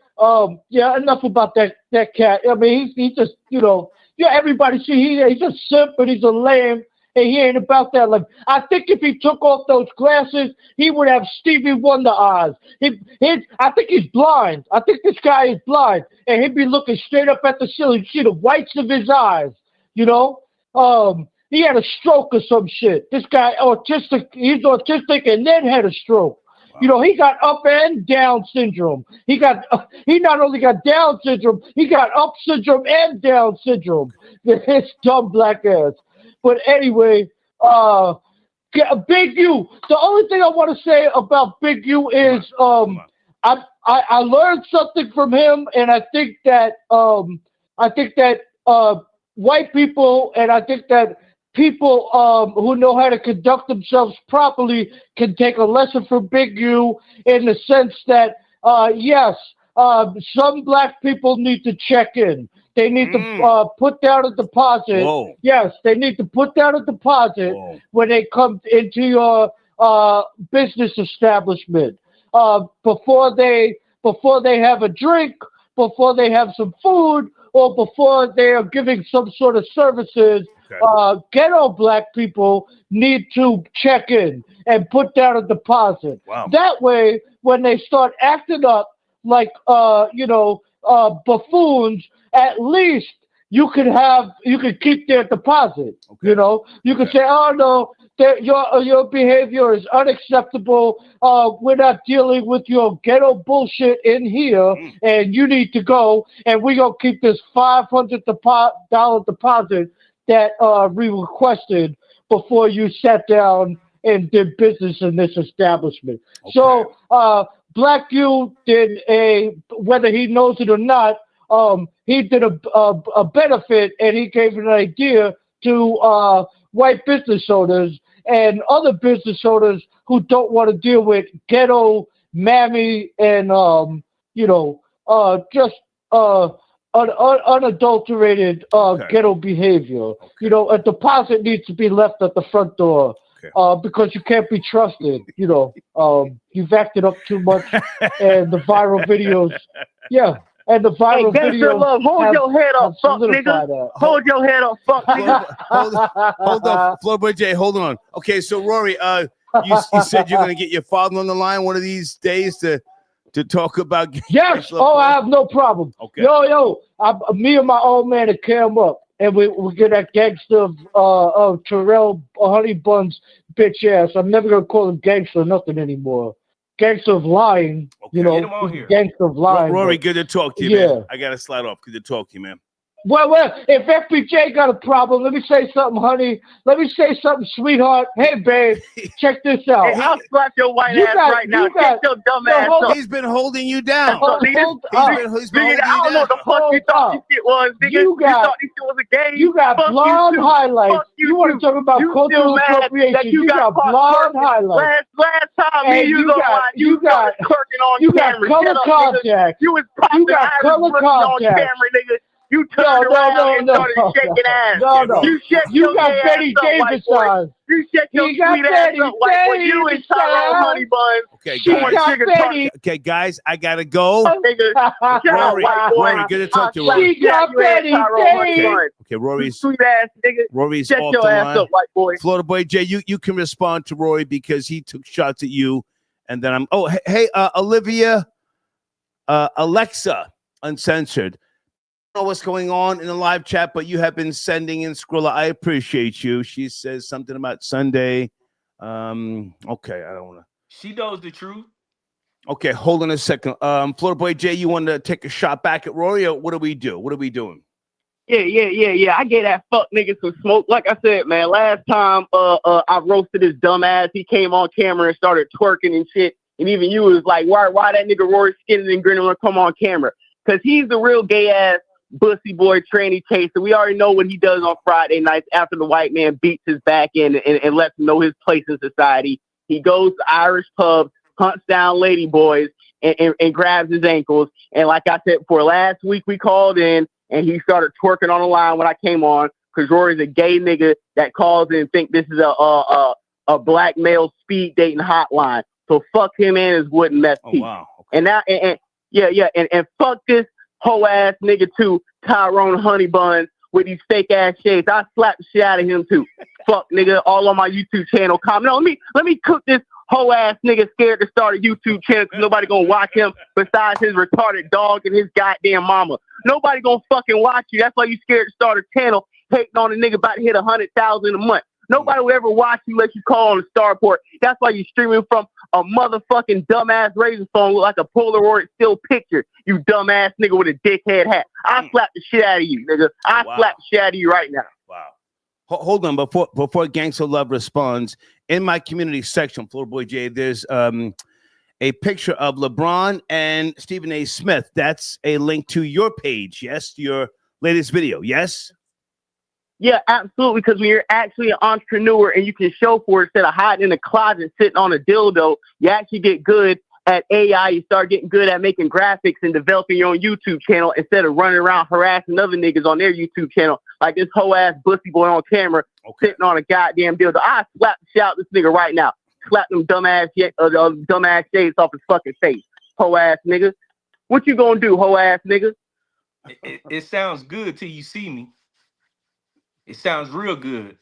yeah, enough about that cat. I mean, he just, you know, everybody see he's a simp and he's a lame. And he ain't about that. Like, I think if he took off those glasses, he would have Stevie Wonder eyes. I think he's blind. I think this guy is blind. And he'd be looking straight up at the ceiling. You see the whites of his eyes, you know? He had a stroke or some shit. This guy, autistic, he's autistic and then had a stroke. Wow. You know, he got up and down syndrome. He not only got Down syndrome, he got up syndrome and Down syndrome. His dumb black ass. But anyway, Big U. The only thing I want to say about Big U is I learned something from him, and I think that white people and I think that people who know how to conduct themselves properly can take a lesson from Big U in the sense that yes, some black people need to check in. They need to put down a deposit. Whoa. Yes, they need to put down a deposit when they come into your business establishment. Before they have a drink, before they have some food, or before they are giving some sort of services, ghetto black people need to check in and put down a deposit. Wow. That way, when they start acting up like buffoons, at least you can keep their deposit. Okay. You know, you can say, "Oh no, your behavior is unacceptable. We're not dealing with your ghetto bullshit in here, and you need to go. And we're gonna keep this $500 deposit that we requested before you sat down and did business in this establishment." Okay. So Black U did whether he knows it or not, he did a benefit, and he gave an idea to white business owners and other business owners who don't want to deal with ghetto mammy and just unadulterated ghetto behavior. Okay. You know, a deposit needs to be left at the front door. Okay. Because you can't be trusted, you know. You've acted up too much, and the viral videos, and the viral videos. Love, hold your head up, fuck nigga. Hold your head up, fuck nigga. Hold on, Flowboy J, hold on. Okay, so Rory, you said you're gonna get your father on the line one of these days to talk about. Yes. I have no problem. Okay. Me and my old man to cam up. And we get that gangster of Terrell Honey Buns bitch ass. I'm never gonna call him gangster nothing anymore. Gangster of lying, you know. Gangster of lying. Rory, good to talk to you, man. I gotta slide off. Good to talk to you, man. Well, if FBJ got a problem, let me say something, honey. Let me say something, sweetheart. Hey, babe, check this out. Hey, I'll slap your white ass right now. Check your dumb ass up. He's been holding you down. He's been holding you down. I don't know what the fuck you thought this shit was, nigga. You thought this shit was a game. You got blonde highlights. You want to talk about cultural appropriation. You got blonde highlights. Last time me you got clerking on camera. Color contact. You got color contact. Camera, nigga. You turned around and started shaking ass. You got Betty Davis eyes. You shake your sweet ass up, white boy. You and Tyrone Honey Buns. Okay, guys, I gotta go. Rory, good to talk to you. She got Betty Davis. Okay, Rory's sweet ass nigga. Rory's shake off your the ass line. up, white boy. Florida Boy Jay, you can respond to Rory because he took shots at you, and then I'm. Oh, hey, Olivia, Alexa, uncensored. Know what's going on in the live chat, but you have been sending in Skrilla. I appreciate you. She says something about Sunday. Okay, I don't want to. She knows the truth. Okay, hold on a second. Florida Boy Jay, you want to take a shot back at Rory, or what do we do? What are we doing? Yeah. I gave that fuck nigga some smoke. Like I said, man, last time I roasted his dumb ass, he came on camera and started twerking and shit. And even you was like, why that nigga Rory skinning and grinning when come on camera? Because he's the real gay ass bussy boy tranny chaser. We already know what he does on Friday nights after the white man beats his back in and lets him know his place in society. He goes to Irish pubs, hunts down lady boys, and grabs his ankles. And like I said, for last week we called in, and he started twerking on the line when I came on, because Rory's a gay nigga that calls in and think this is a black male speed dating hotline. So fuck him and his wooden mess teeth. Wow. Okay. And now, and fuck this hoe ass nigga too, Tyrone Honeybuns with these fake ass shades. I slap the shit out of him too. Fuck nigga, all on my YouTube channel. Comment. No, let me cook this hoe ass nigga scared to start a YouTube channel because nobody gonna watch him besides his retarded dog and his goddamn mama. Nobody gonna fucking watch you. That's why you scared to start a channel hating on a nigga about to hit 100,000 a month. Nobody will ever watch you unless you call on the Starport. That's why you streaming from a motherfucking dumbass razor phone with like a Polaroid still picture. You dumbass nigga with a dickhead hat. I slap the shit out of you, nigga. I slap the shit out of you right now. Wow. Hold on, before Gangsta Love responds, in my community section, Florida Boy J, there's a picture of LeBron and Stephen A. Smith. That's a link to your page, yes? Your latest video, yes? Yeah, absolutely, because when you're actually an entrepreneur and you can show for it instead of hiding in a closet sitting on a dildo, you actually get good at AI. You start getting good at making graphics and developing your own YouTube channel instead of running around harassing other niggas on their YouTube channel like this whole ass bussy boy on camera sitting on a goddamn dildo. I slap the shit out this nigga right now. Slap them dumbass shades off his fucking face. Hoe ass nigga. What you gonna do, hoe ass nigga? It sounds good till you see me. It sounds real good.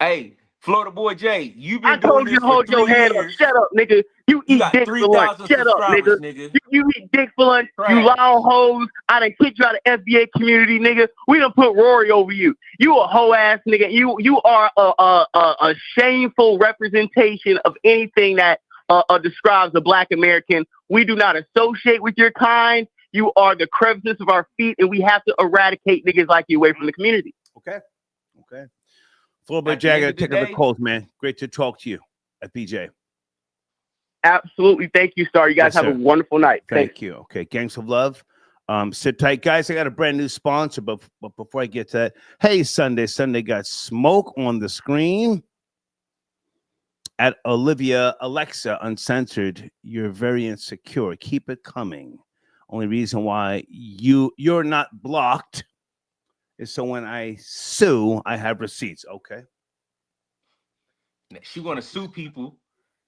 Hey, Florida Boy J, you've been doing this for 3 years. Hold your head up. Shut up, nigga. You eat got dick for lunch. 3,000 Shut up, nigga. You eat dick for lunch. Trash. You lie on hoes. I done kicked you out of FBA community, nigga. We done put Rory over you. You a hoe ass nigga. You are a shameful representation of anything that describes a black American. We do not associate with your kind. You are the crevices of our feet, and we have to eradicate niggas like you away from the community. Okay. Florida Boy J, I gotta take up the calls, man. Great to talk to you at BJ. Absolutely. Thank you, Star. You guys have a wonderful night. Thank you. Okay, Gangs of Love. Sit tight, guys. I got a brand new sponsor, but before I get to that, hey, Sunday got Smoke on the screen at Olivia Alexa Uncensored. You're very insecure. Keep it coming. Only reason why you're not blocked is so when I sue, I have receipts. Okay. She want to sue people.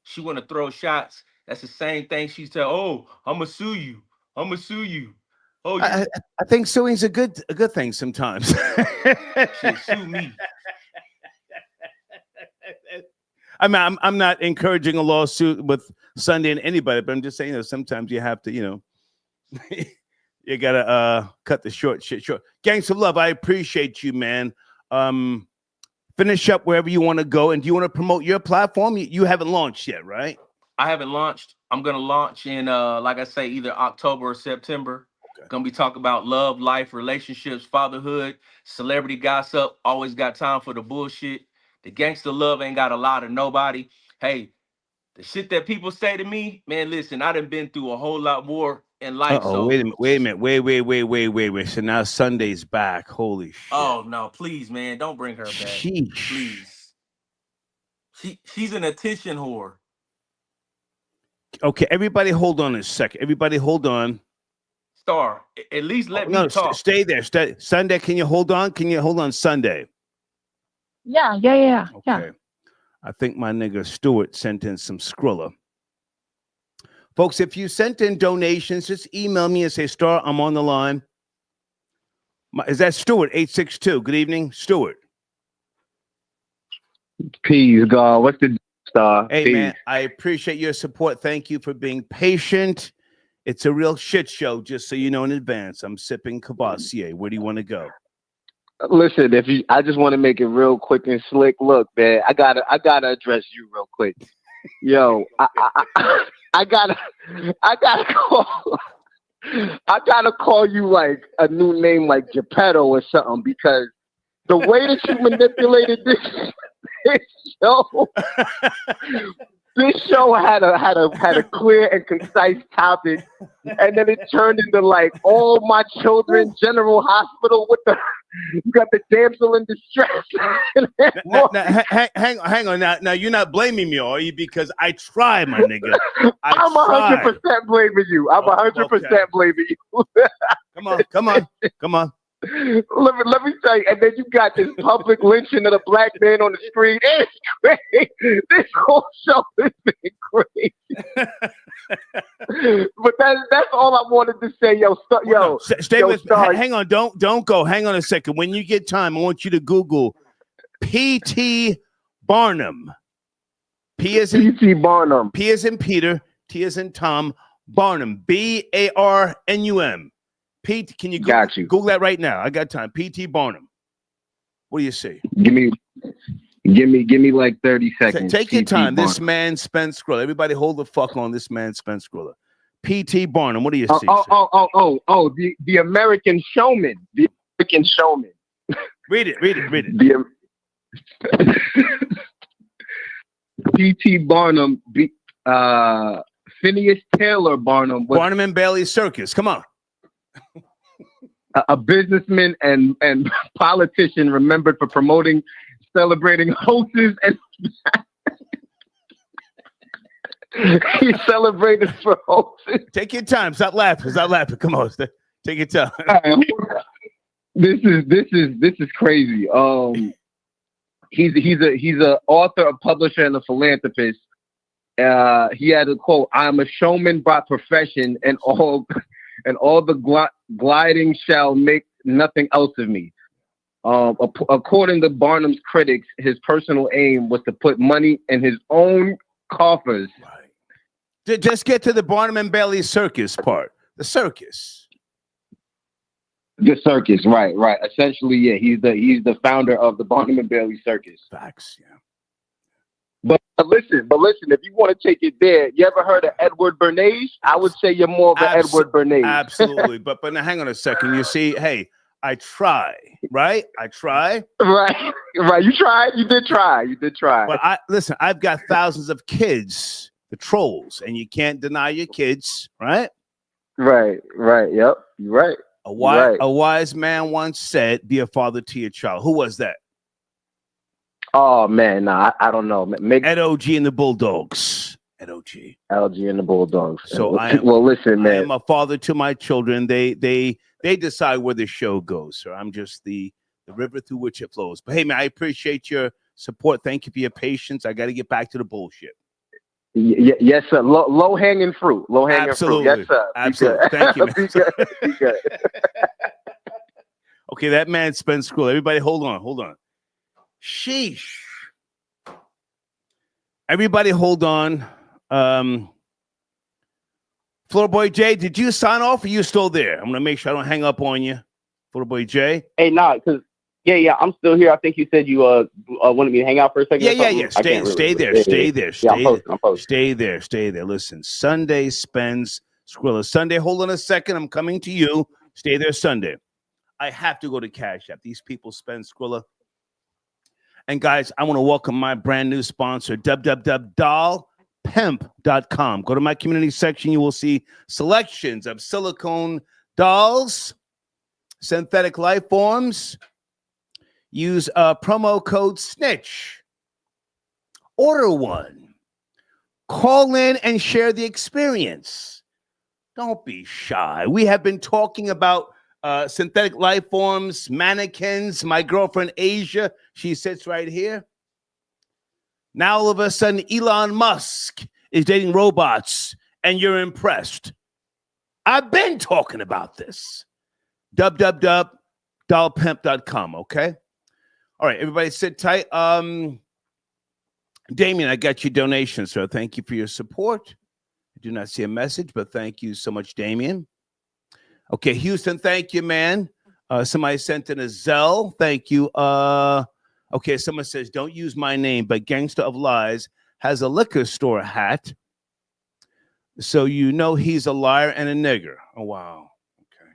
She want to throw shots. That's the same thing she said. Oh, I'm gonna sue you. I'm gonna sue you. Oh, I think suing's a good thing sometimes. Shit, sue me. I mean, I'm not encouraging a lawsuit with Sunday and anybody, but I'm just saying that sometimes you have to, you gotta cut the shit short. Gangs of Love, I appreciate you, man. Finish up wherever you want to go, and do you want to promote your platform? You haven't launched yet, right? I haven't launched. I'm gonna launch in like I say, either October or September. Okay. Gonna be talking about love, life, relationships, fatherhood, celebrity gossip. Always got time for the bullshit. The gangster love ain't got a lot of nobody. Hey, the shit that people say to me, man, listen, I done been through a whole lot more in life. So wait a minute. Wait. So now Sunday's back. Holy shit. Oh no, please, man, don't bring her back. Sheesh. Please. She's an attention whore. Okay, everybody hold on a second. Everybody hold on. Star, at least let me talk. Stay there. Sunday, can you hold on? Can you hold on Sunday? Yeah. Okay. I think my nigga Stuart sent in some Skrilla. Folks, if you sent in donations, just email me and say, Star, I'm on the line. Is that Stuart, 862? Good evening, Stuart. Peace, God. What's the Star? Hey, Peace. man, I appreciate your support. Thank you for being patient. It's a real shit show, just so you know in advance. I'm sipping Cavassier. Where do you want to go? Listen, I just want to make it real quick and slick. Look, man, I gotta address you real quick. Yo, I gotta call. I gotta call you like a new name, like Geppetto or something, because the way that you manipulated this show, this show had a clear and concise topic, and then it turned into like all my children, General Hospital with the you got the damsel in distress. Hang on. Now you're not blaming me, are you? Because I try, my nigga. I'm 100% blaming you. I'm 100% blaming you. Come on. Let me tell you, and then you got this public lynching of the black man on the screen. It's crazy. This whole show has been crazy. But that's all I wanted to say. Stay with me. Hang on, don't go. Hang on a second. When you get time, I want you to Google P.T. Barnum. P as in P.T. Barnum. P as in Peter. T as in Tom. Barnum. Barnum. Pete, can you Google that right now? I got time. P.T. Barnum. What do you see? Give me like 30 seconds. Take your time. Barnum. This man Spence Skrilla. Everybody hold the fuck on this man Spence Skrilla. P.T. Barnum. What do you see? The American Showman. The American Showman. Read it. P.T. Barnum. Phineas Taylor Barnum. Barnum and Bailey Circus. Come on. A businessman and politician remembered for celebrating hostess, and he celebrated for hostess. Take your time. Stop laughing. Come on. Take your time. This is crazy. He's a author, a publisher, and a philanthropist. He had a quote: "I'm a showman by profession, and all the gliding shall make nothing else of me." According to Barnum's critics, his personal aim was to put money in his own coffers. Right. Just get to the Barnum and Bailey circus part. The circus. The circus, right. Essentially, yeah, he's the founder of the Barnum and Bailey circus. Facts, yeah. But listen, if you want to take it there, you ever heard of Edward Bernays? I would say you're more of an Edward Bernays. Absolutely. But now hang on a second. You see, hey, I try, right? I try. Right. You tried. You did try. But listen, I've got thousands of kids, the trolls, and you can't deny your kids, right? Right. Yep. You're right. A wise man once said, "Be a father to your child." Who was that? Oh man, nah, I don't know. Ed O.G. and the Bulldogs. LG and the Bulldogs. So listen, man. I am a father to my children. They decide where the show goes. So I'm just the river through which it flows. But hey, man, I appreciate your support. Thank you for your patience. I got to get back to the bullshit. Yes, sir. Low hanging fruit. Fruit. Yes, sir. Absolutely. Thank you, man. Be good. Okay, that man Spence Skrilla. Everybody, hold on. Sheesh. Everybody hold on. Floor Boy Jay, did you sign off or are you still there? I'm going to make sure I don't hang up on you. Floor Boy Jay. Hey, because I'm still here. I think you said you wanted me to hang out for a second. Yeah. Stay there. Stay there. Listen, Sunday Spence Skrilla. Sunday, hold on a second. I'm coming to you. Stay there Sunday. I have to go to Cash App. These people Spence Skrilla. And guys, I want to welcome my brand new sponsor, www.dollpimp.com. Go to my community section. You will see selections of silicone dolls, synthetic life forms. Use promo code SNITCH. Order one. Call in and share the experience. Don't be shy. We have been talking about synthetic life forms, mannequins. My girlfriend Asia, she sits right here. Now all of a sudden, Elon Musk is dating robots, and you're impressed. I've been talking about this. www.dollpimp.com. Okay. All right, everybody, sit tight. Damien, I got your donation, sir. Thank you for your support. I do not see a message, but thank you so much, Damien. Okay, Houston, thank you, man. Somebody sent in a Zelle. Thank you. Okay, someone says, don't use my name, but Gangster of Lies has a liquor store hat. So you know he's a liar and a nigger. Oh, wow. Okay.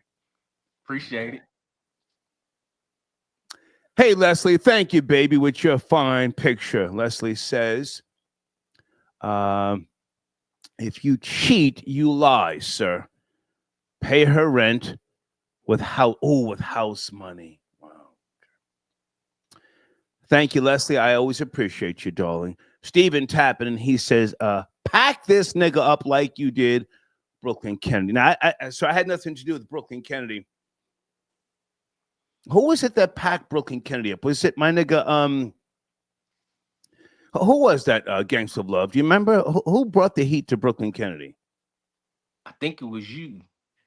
Appreciate it. Hey, Leslie, thank you, baby, with your fine picture. Leslie says, if you cheat, you lie, sir. Pay her rent with house money. Wow. Thank you, Leslie. I always appreciate you, darling. Steven tapping, and he says, pack this nigga up like you did Brooklyn Kennedy. Now, so I had nothing to do with Brooklyn Kennedy. Who was it that packed Brooklyn Kennedy up? Was it my nigga? Who was that? Gangsta of Love. Do you remember who brought the heat to Brooklyn Kennedy? I think it was you.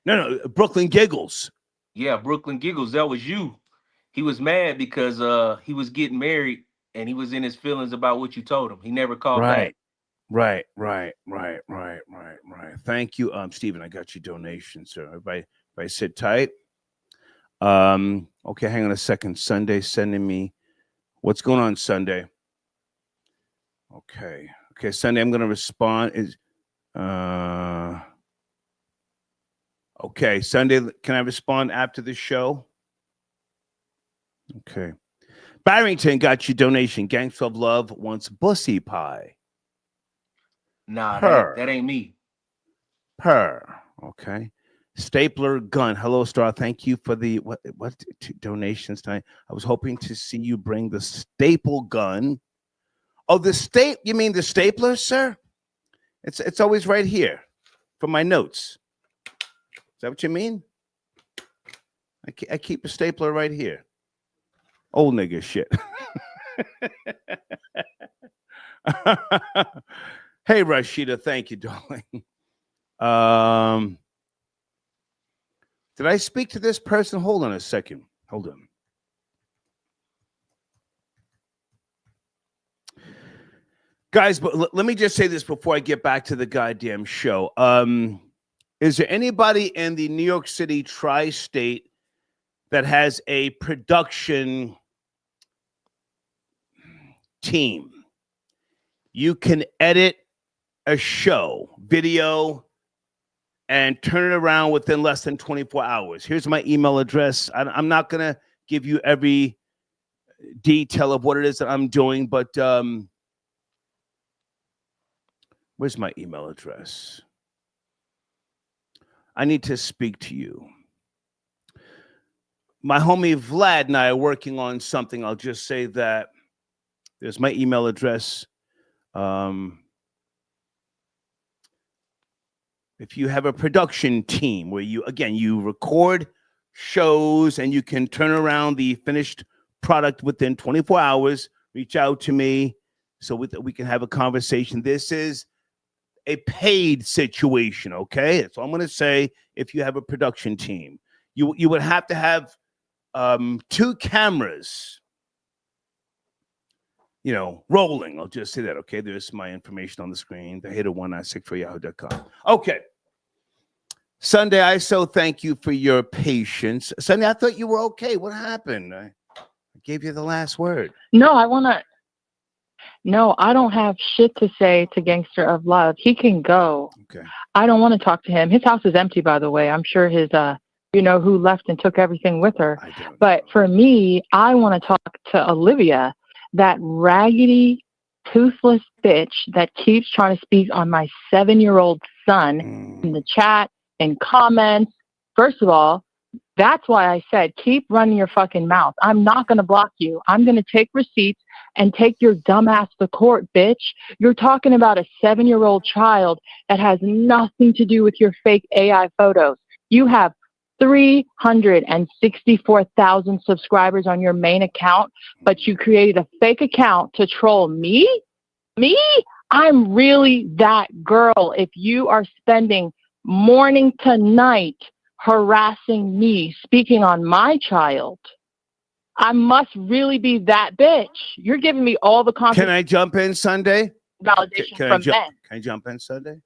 No, Brooklyn Giggles. Yeah, Brooklyn Giggles. That was you. He was mad because he was getting married and he was in his feelings about what you told him. He never called back. Right. Thank you, Stephen. I got your donation, sir. Everybody sit tight. Okay, hang on a second. Sunday sending me. What's going on, Sunday? Okay, Sunday. I'm gonna respond. Okay, Sunday. Can I respond after the show? Okay. Barrington got your donation. Gangsta of Love wants bussy pie. Nah, that ain't me. Okay. Stapler Gun. Hello, Star. Thank you for the what donations tonight. I was hoping to see you bring the staple gun. Oh, you mean the stapler, sir? It's always right here for my notes. Is that what you mean? I keep a stapler right here. Old nigga shit. Hey, Rashida, thank you, darling. Did I speak to this person? Hold on a second. Hold on. Guys, but let me just say this before I get back to the goddamn show. Is there anybody in the New York City tri-state that has a production team? You can edit a show, video, and turn it around within less than 24 hours. Here's my email address. I'm not going to give you every detail of what it is that I'm doing, but where's my email address? I need to speak to you. My homie Vlad and I are working on something. I'll just say that there's my email address. If you have a production team where you record shows and you can turn around the finished product within 24 hours, reach out to me so we can have a conversation. This is a paid situation, okay? That's all I'm going to say. If you have a production team, you would have to have 2 cameras, rolling. I'll just say that, okay? There's my information on the screen, thehater1964yahoo.com. Okay. Sunday, I thank you for your patience. Sunday, I thought you were okay. What happened? I gave you the last word. No, I don't have shit to say to Gangster of Love. He can go. Okay. I don't want to talk to him. His house is empty, by the way. I'm sure his, who left and took everything with her. But for me, I want to talk to Olivia, that raggedy, toothless bitch that keeps trying to speak on my 7-year-old son in the chat and comments. First of all, that's why I said, keep running your fucking mouth. I'm not going to block you. I'm going to take receipts and take your dumb ass to court, bitch. You're talking about a 7-year-old child that has nothing to do with your fake AI photos. You have 364,000 subscribers on your main account, but you created a fake account to troll me? Me? I'm really that girl. If you are spending morning to night harassing me, speaking on my child, I must really be that bitch. You're giving me all the confidence. Can I jump in Sunday? Validation from men. Can I jump in Sunday?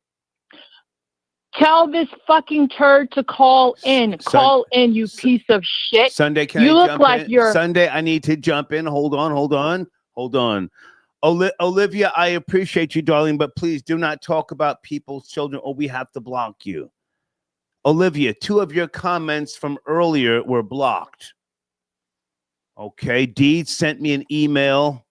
Tell this fucking turd to call in. Call in, you piece of shit. Sunday, you look like you're Sunday, I need to jump in. Hold on. Olivia, I appreciate you, darling, but please do not talk about people's children or we have to block you. Olivia, 2 of your comments from earlier were blocked. Okay, Dee sent me an email.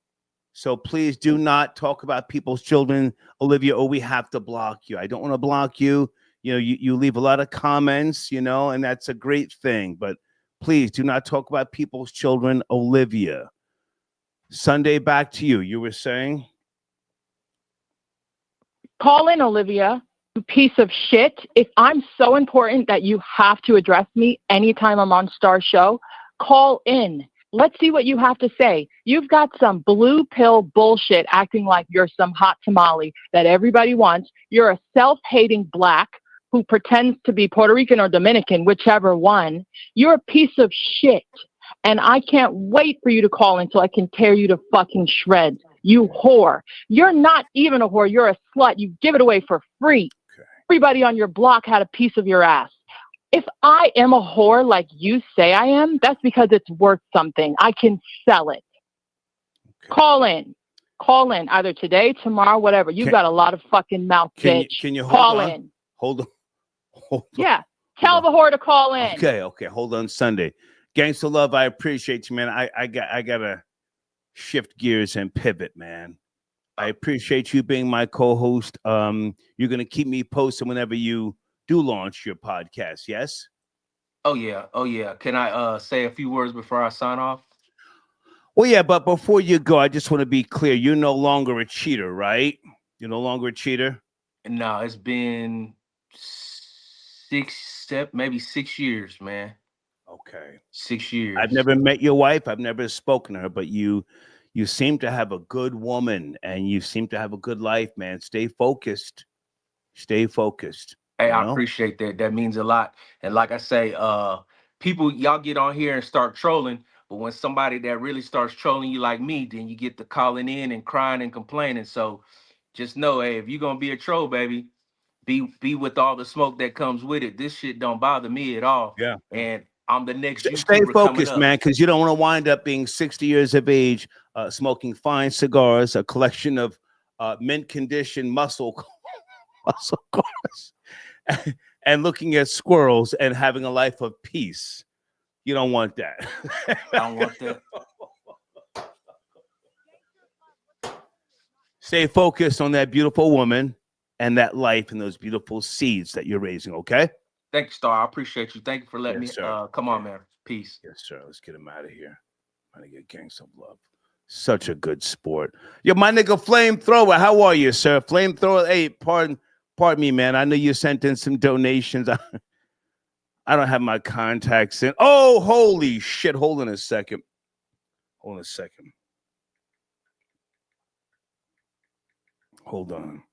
So please do not talk about people's children, Olivia, or we have to block you. I don't want to block you. You know, you leave a lot of comments, you know, and that's a great thing. But please do not talk about people's children, Olivia. Sunday, back to you. You were saying? Call in, Olivia, you piece of shit. If I'm so important that you have to address me anytime I'm on Star Show, call in. Let's see what you have to say. You've got some blue pill bullshit acting like you're some hot tamale that everybody wants. You're a self-hating black who pretends to be Puerto Rican or Dominican, whichever one. You're a piece of shit. And I can't wait for you to call until I can tear you to fucking shreds. You whore. You're not even a whore. You're a slut. You give it away for free. Okay. Everybody on your block had a piece of your ass. If I am a whore like you say I am, that's because it's worth something. I can sell it. Okay. Call in. Call in either today, tomorrow, whatever. You've got a lot of fucking mouth, bitch. Can you call in? Hold on. Yeah. Tell the whore to call in. Okay. Hold on, Sunday. Gangsta Love, I appreciate you, man. I gotta shift gears and pivot, man. I appreciate you being my co-host. You're gonna keep me posted whenever you do launch your podcast, yes? Oh yeah. Can I say a few words before I sign off? Well, yeah, but before you go, I just want to be clear. You're no longer a cheater, right? You're no longer a cheater? No, it's been maybe 6 years, man. Okay. 6 years. I've never met your wife. I've never spoken to her, but you seem to have a good woman and you seem to have a good life, man. Stay focused. Stay focused. Hey, I appreciate that. That means a lot. And like I say, people, y'all get on here and start trolling, but when somebody that really starts trolling you like me, then you get to calling in and crying and complaining. So just know, hey, if you're gonna be a troll, baby, be with all the smoke that comes with it. This shit don't bother me at all. Yeah. And I'm the next YouTuber Stay focused, coming up. man, because you don't want to wind up being 60 years of age, smoking fine cigars, a collection of mint condition muscle cars, and looking at squirrels and having a life of peace. You don't want that. I don't want that. Stay focused on that beautiful woman and that life and those beautiful seeds that you're raising, okay? Thank you, Star. I appreciate you. Thank you for letting me. Come on, man. Peace. Yes, sir. Let's get him out of here. I'm gonna get Gangsta Love. Such a good sport. Yo, my nigga Flamethrower, how are you, sir? Flamethrower, hey, pardon me, man. I know you sent in some donations. I don't have my contacts in. Oh, holy shit. Hold on a second. Hold on.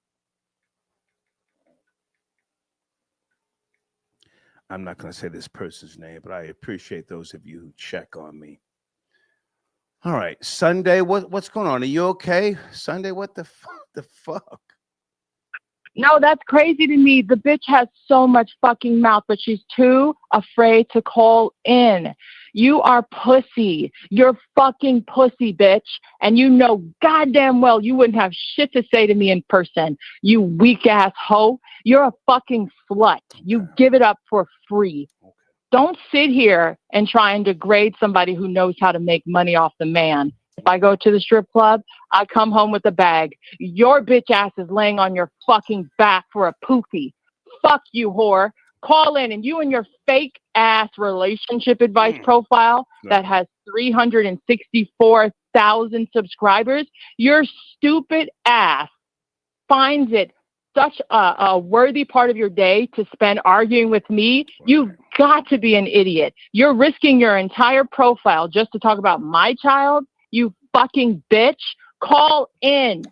I'm not going to say this person's name, but I appreciate those of you who check on me. All right, Sunday, what's going on? Are you okay? Sunday, what the fuck? No, that's crazy to me. The bitch has so much fucking mouth, but she's too afraid to call in. You are pussy. You're fucking pussy, bitch. And you know goddamn well you wouldn't have shit to say to me in person. You weak ass hoe. You're a fucking slut. You give it up for free. Don't sit here and try and degrade somebody who knows how to make money off the man. If I go to the strip club, I come home with a bag. Your bitch ass is laying on your fucking back for a poofy. Fuck you, whore. Call in, and you and your fake ass relationship advice profile that has 364,000 subscribers, your stupid ass finds it such a worthy part of your day to spend arguing with me. You've got to be an idiot. You're risking your entire profile just to talk about my child. You fucking bitch. Call in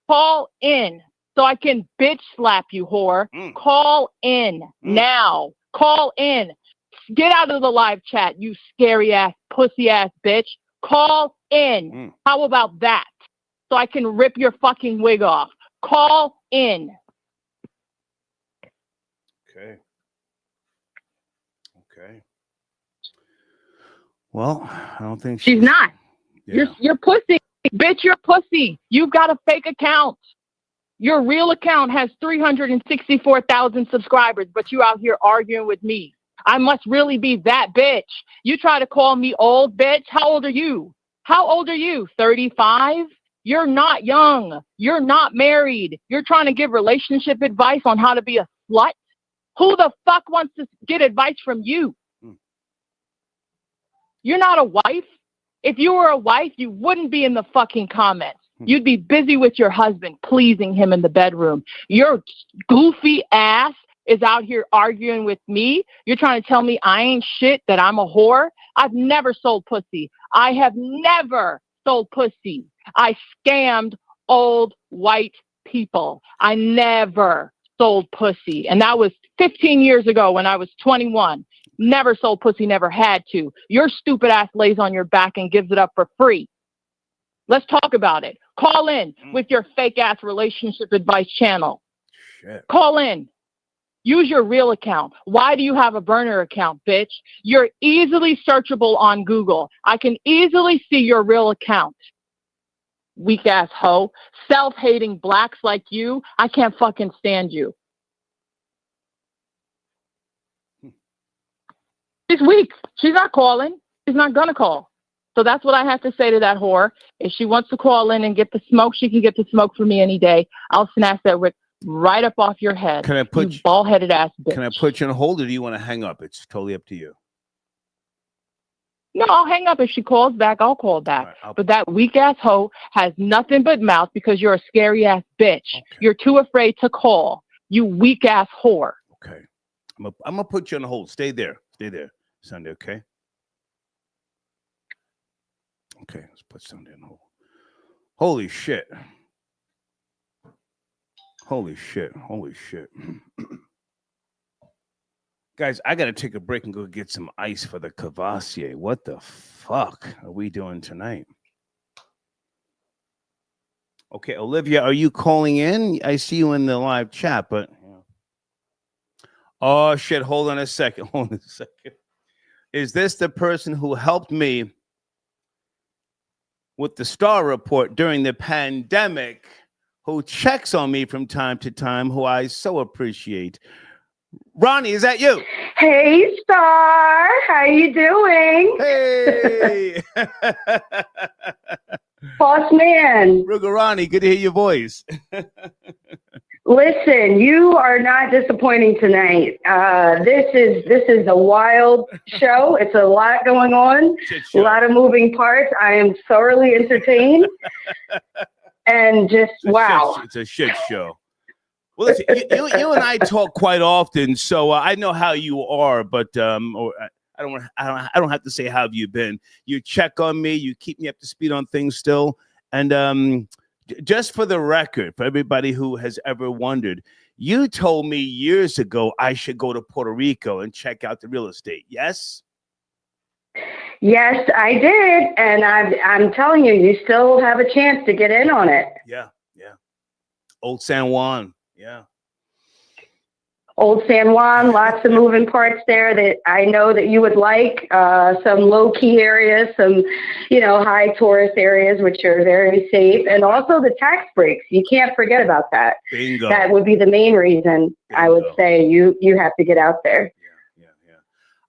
so I can bitch slap you, whore. Call in now. Call in. Get out of the live chat, you scary ass, pussy ass bitch. Call in. How about that? So I can rip your fucking wig off. Call in. Okay. Well, I don't think she's not. Yeah. You're pussy. Bitch, you're pussy. You've got a fake account. Your real account has 364,000 subscribers, but you out here arguing with me. I must really be that bitch. You try to call me old, bitch. How old are you? How old are you? 35? You're not young. You're not married. You're trying to give relationship advice on how to be a slut? Who the fuck wants to get advice from you? You're not a wife. If you were a wife, you wouldn't be in the fucking comments. You'd be busy with your husband, pleasing him in the bedroom. Your goofy ass is out here arguing with me. You're trying to tell me I ain't shit, that I'm a whore. I've never sold pussy. I have never sold pussy. I scammed old white people. I never sold pussy. And that was 15 years ago when I was 21. Never sold pussy, never had to. Your stupid ass lays on your back and gives it up for free. Let's talk about it. Call in with your fake ass relationship advice channel. Shit. Call in. Use your real account. Why do you have a burner account, bitch? You're easily searchable on Google. I can easily see your real account. Weak ass hoe. Self-hating blacks like you. I can't fucking stand you. She's weak. She's not calling. She's not gonna call. So that's what I have to say to that whore. If she wants to call in and get the smoke, she can get the smoke from me any day. I'll snatch that wick right up off your head. Can I put you bald-headed ass bitch? Can I put you on hold, or do you want to hang up? It's totally up to you. No, I'll hang up. If she calls back, I'll call back. Right, but that weak-ass hoe has nothing but mouth because you're a scary-ass bitch. Okay. You're too afraid to call. You weak-ass whore. Okay. I'm going to put you on hold. Stay there. Stay there, Sunday, okay? Okay, let's put Sunday on hold. Holy shit. Holy shit. Holy shit. Guys, I got to take a break and go get some ice for the Cavassier. What the fuck are we doing tonight? Okay, Olivia, are you calling in? I see you in the live chat, but... Oh, shit. Hold on a second. Hold on a second. Is this the person who helped me with the Star Report during the pandemic, who checks on me from time to time, who I so appreciate? Ronnie, is that you? Hey, Star. How you doing? Hey. Boss man. Ruger Ronnie, good to hear your voice. Listen, you are not disappointing tonight. This is a wild show. It's a lot going on, a lot of moving parts. I am thoroughly entertained, and just wow. It's a shit show. Well, listen, you and I talk quite often, so I know how you are, but I don't have to say how have you been. You check on me, you keep me up to speed on things still, and just for the record, for everybody who has ever wondered, you told me years ago I should go to Puerto Rico and check out the real estate. Yes? Yes, I did, and I'm telling you, you still have a chance to get in on it. Yeah, yeah. Old San Juan. Yeah. Old San Juan, lots of moving parts there that I know that you would like. Some low-key areas, some, high tourist areas, which are very safe. And also the tax breaks. You can't forget about that. Bingo. That would be the main reason I would say you have to get out there. Yeah.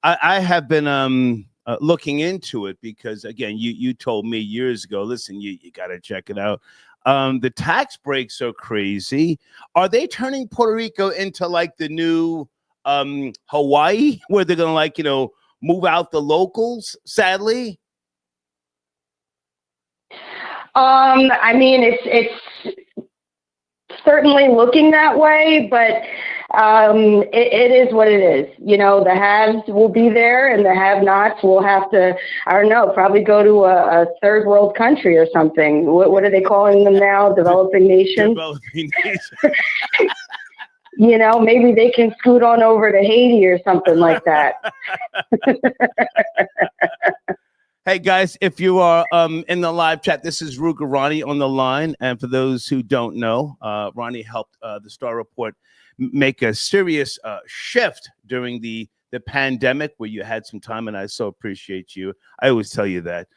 I have been looking into it because, again, you told me years ago, listen, you got to check it out. The tax breaks are crazy. Are they turning Puerto Rico into like the new Hawaii, where they're going to move out the locals, sadly? I mean, it's certainly looking that way, but it is what it is. The haves will be there and the have-nots will have to, I don't know, probably go to a third world country or something. What are they calling them now? Developing nations? Developing nations. Maybe they can scoot on over to Haiti or something like that. Hey, guys, if you are in the live chat, this is Ruger Ronnie on the line. And for those who don't know, Ronnie helped the Star Report make a serious shift during the pandemic where you had some time, and I so appreciate you. I always tell you that.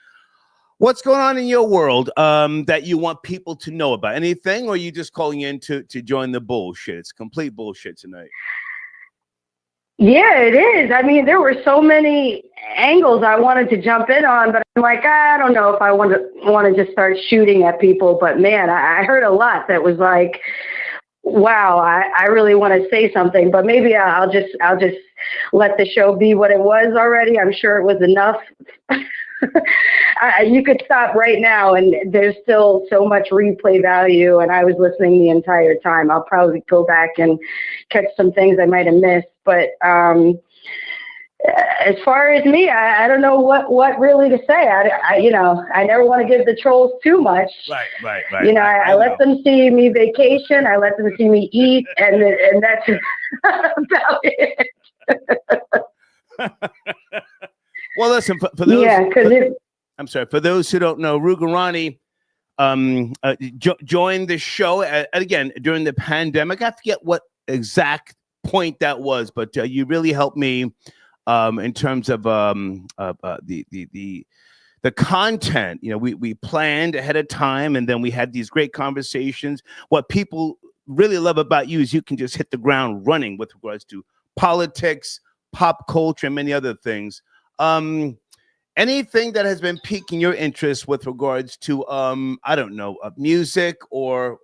What's going on in your world that you want people to know about? Anything, or are you just calling in to join the bullshit? It's complete bullshit tonight. Yeah, it is. I mean, there were so many angles I wanted to jump in on, but I'm like, I don't know if I want to just start shooting at people. But man, I heard a lot that was like, wow, I really want to say something, but maybe I'll just let the show be what it was already. I'm sure it was enough. You could stop right now, and there's still so much replay value, and I was listening the entire time. I'll probably go back and catch some things I might have missed. But as far as me, I don't know what really to say. I never want to give the trolls too much. Right. I let them see me vacation. I let them see me eat, and that's about it. Well, listen, for those, I'm sorry, for those who don't know, Rugarani joined the show again during the pandemic. I forget what exact point that was, but you really helped me in terms of the content. We planned ahead of time, and then we had these great conversations. What people really love about you is you can just hit the ground running with regards to politics, pop culture, and many other things. Anything that has been piquing your interest with regards to I don't know, music or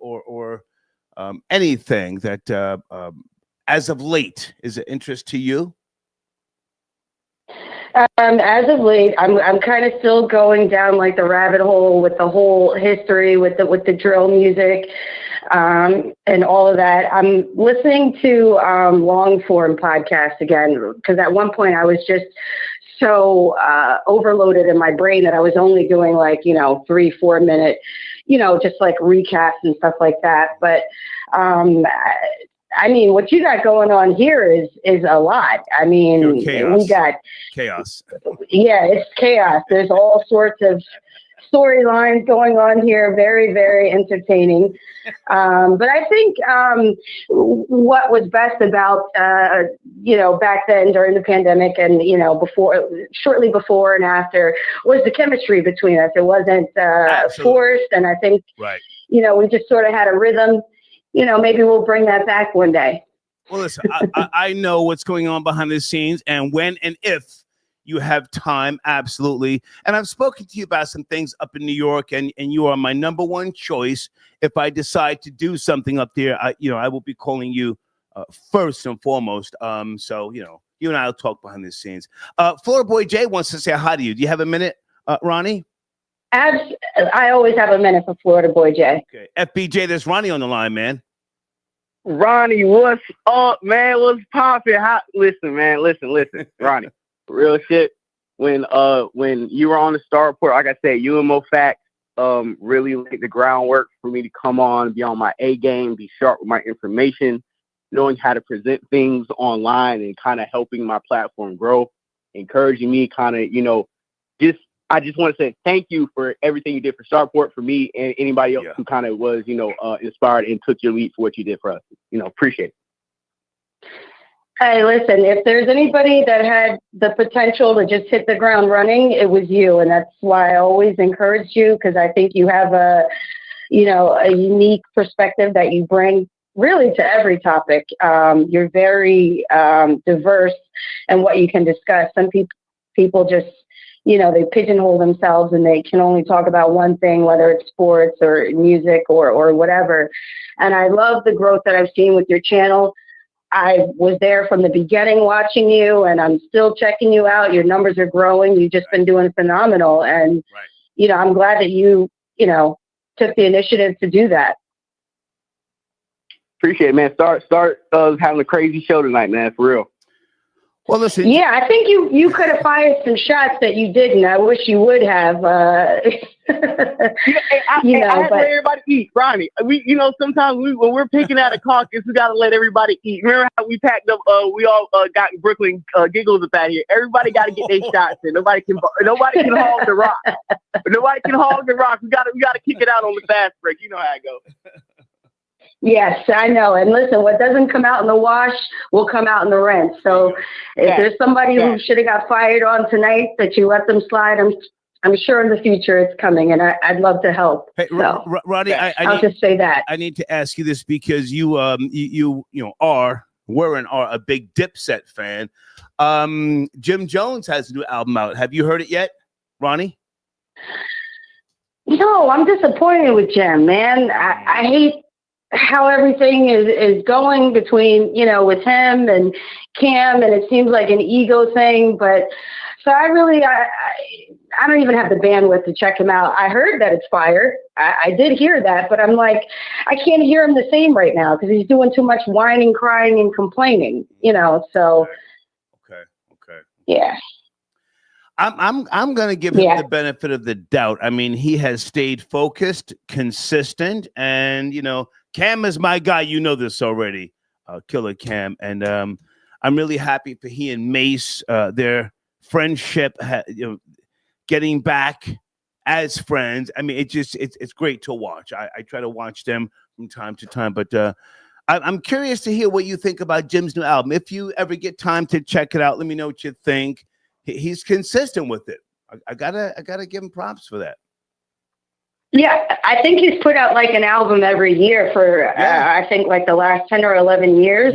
anything that as of late is of interest to you? As of late, I'm kind of still going down like the rabbit hole with the whole history with the drill music and all of that. I'm listening to long form podcasts again, because at one point I was just so overloaded in my brain that I was only doing 3-4 minute, just like recaps and stuff like that. But I mean, what you got going on here is a lot. I mean, we got chaos. Yeah, it's chaos. There's all sorts of storylines going on here. Very, very entertaining. But I think what was best about, back then during the pandemic and, shortly before and after was the chemistry between us. It wasn't forced. And I think, we just sort of had a rhythm. Maybe we'll bring that back one day. Well, listen, I know what's going on behind the scenes, and when and if you have time, absolutely. And I've spoken to you about some things up in New York, and you are my number one choice. If I decide to do something up there, I will be calling you first and foremost. So, you and I will talk behind the scenes. Florida Boy Jay wants to say hi to you. Do you have a minute, Ronnie? I always have a minute for Florida Boy Jay. Okay. FBJ, there's Ronnie on the line, man. Ronnie, what's up, man? What's poppin'? Listen, man. Listen. Ronnie, real shit. When you were on the Star Report, like I said, you and Mo Facts really laid the groundwork for me to come on, be on my A game, be sharp with my information, knowing how to present things online and kind of helping my platform grow, encouraging me I just want to say thank you for everything you did for Starport, for me, and anybody else who kind of was, inspired and took your lead for what you did for us. Appreciate it. Hey, listen, if there's anybody that had the potential to just hit the ground running, it was you. And that's why I always encouraged you, because I think you have a unique perspective that you bring really to every topic. You're very diverse in what you can discuss. Some people just, they pigeonhole themselves and they can only talk about one thing, whether it's sports or music or whatever. And I love the growth that I've seen with your channel. I was there from the beginning watching you, and I'm still checking you out. Your numbers are growing. You've just been doing phenomenal. And, I'm glad that you, took the initiative to do that. Appreciate it, man. Start having a crazy show tonight, man, for real. Well, listen. Yeah, I think you could have fired some shots that you didn't. I wish you would have. I had to let everybody eat, Ronnie. Sometimes when we're picking at a caucus, we got to let everybody eat. Remember how we packed up? We all got Brooklyn giggles up out here. Everybody got to get their shots in. Nobody can hog the rock. Nobody can hog the rock. We got to kick it out on the fast break. You know how it goes. Yes, I know. And listen, what doesn't come out in the wash will come out in the rinse. So if there's somebody who should have got fired on tonight that you let them slide, I'm I'm sure in the future it's coming, and I'd love to help. Hey, So, Ronnie, I'll just say that. I need to ask you this because you were and are a big Dipset fan. Jim Jones has a new album out. Have you heard it yet, Ronnie? No, I'm disappointed with Jim, man. I hate how everything is going between, with him and Cam, and it seems like an ego thing. But so I don't even have the bandwidth to check him out. I heard that it's fire. I did hear that, but I'm like, I can't hear him the same right now because he's doing too much whining, crying, and complaining. So. Okay. Yeah. I'm going to give him the benefit of the doubt. I mean, he has stayed focused, consistent, and Cam is my guy. You know this already, Killer Cam, and I'm really happy for he and Mace, their friendship, getting back as friends. I mean, it's great to watch. I try to watch them from time to time, but I'm curious to hear what you think about Jim's new album. If you ever get time to check it out, let me know what you think. He's consistent with it. I gotta give him props for that. Yeah, I think he's put out like an album every year for I think like the last 10 or 11 years.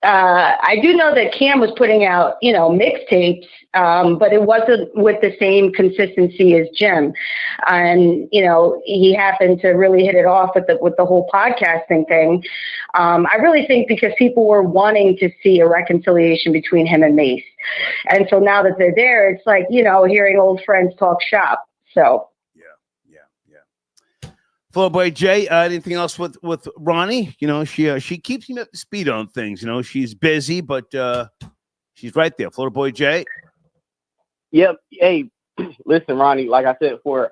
I do know that Cam was putting out, mixtapes, but it wasn't with the same consistency as Jim. And, he happened to really hit it off with the whole podcasting thing. I really think because people were wanting to see a reconciliation between him and Mace. And so now that they're there, it's like, hearing old friends talk shop. So. Floor Boy Jay, anything else with Ronnie? She keeps me up to speed on things. She's busy, but she's right there. Floor Boy Jay. Yep. Hey, listen, Ronnie. Like I said before,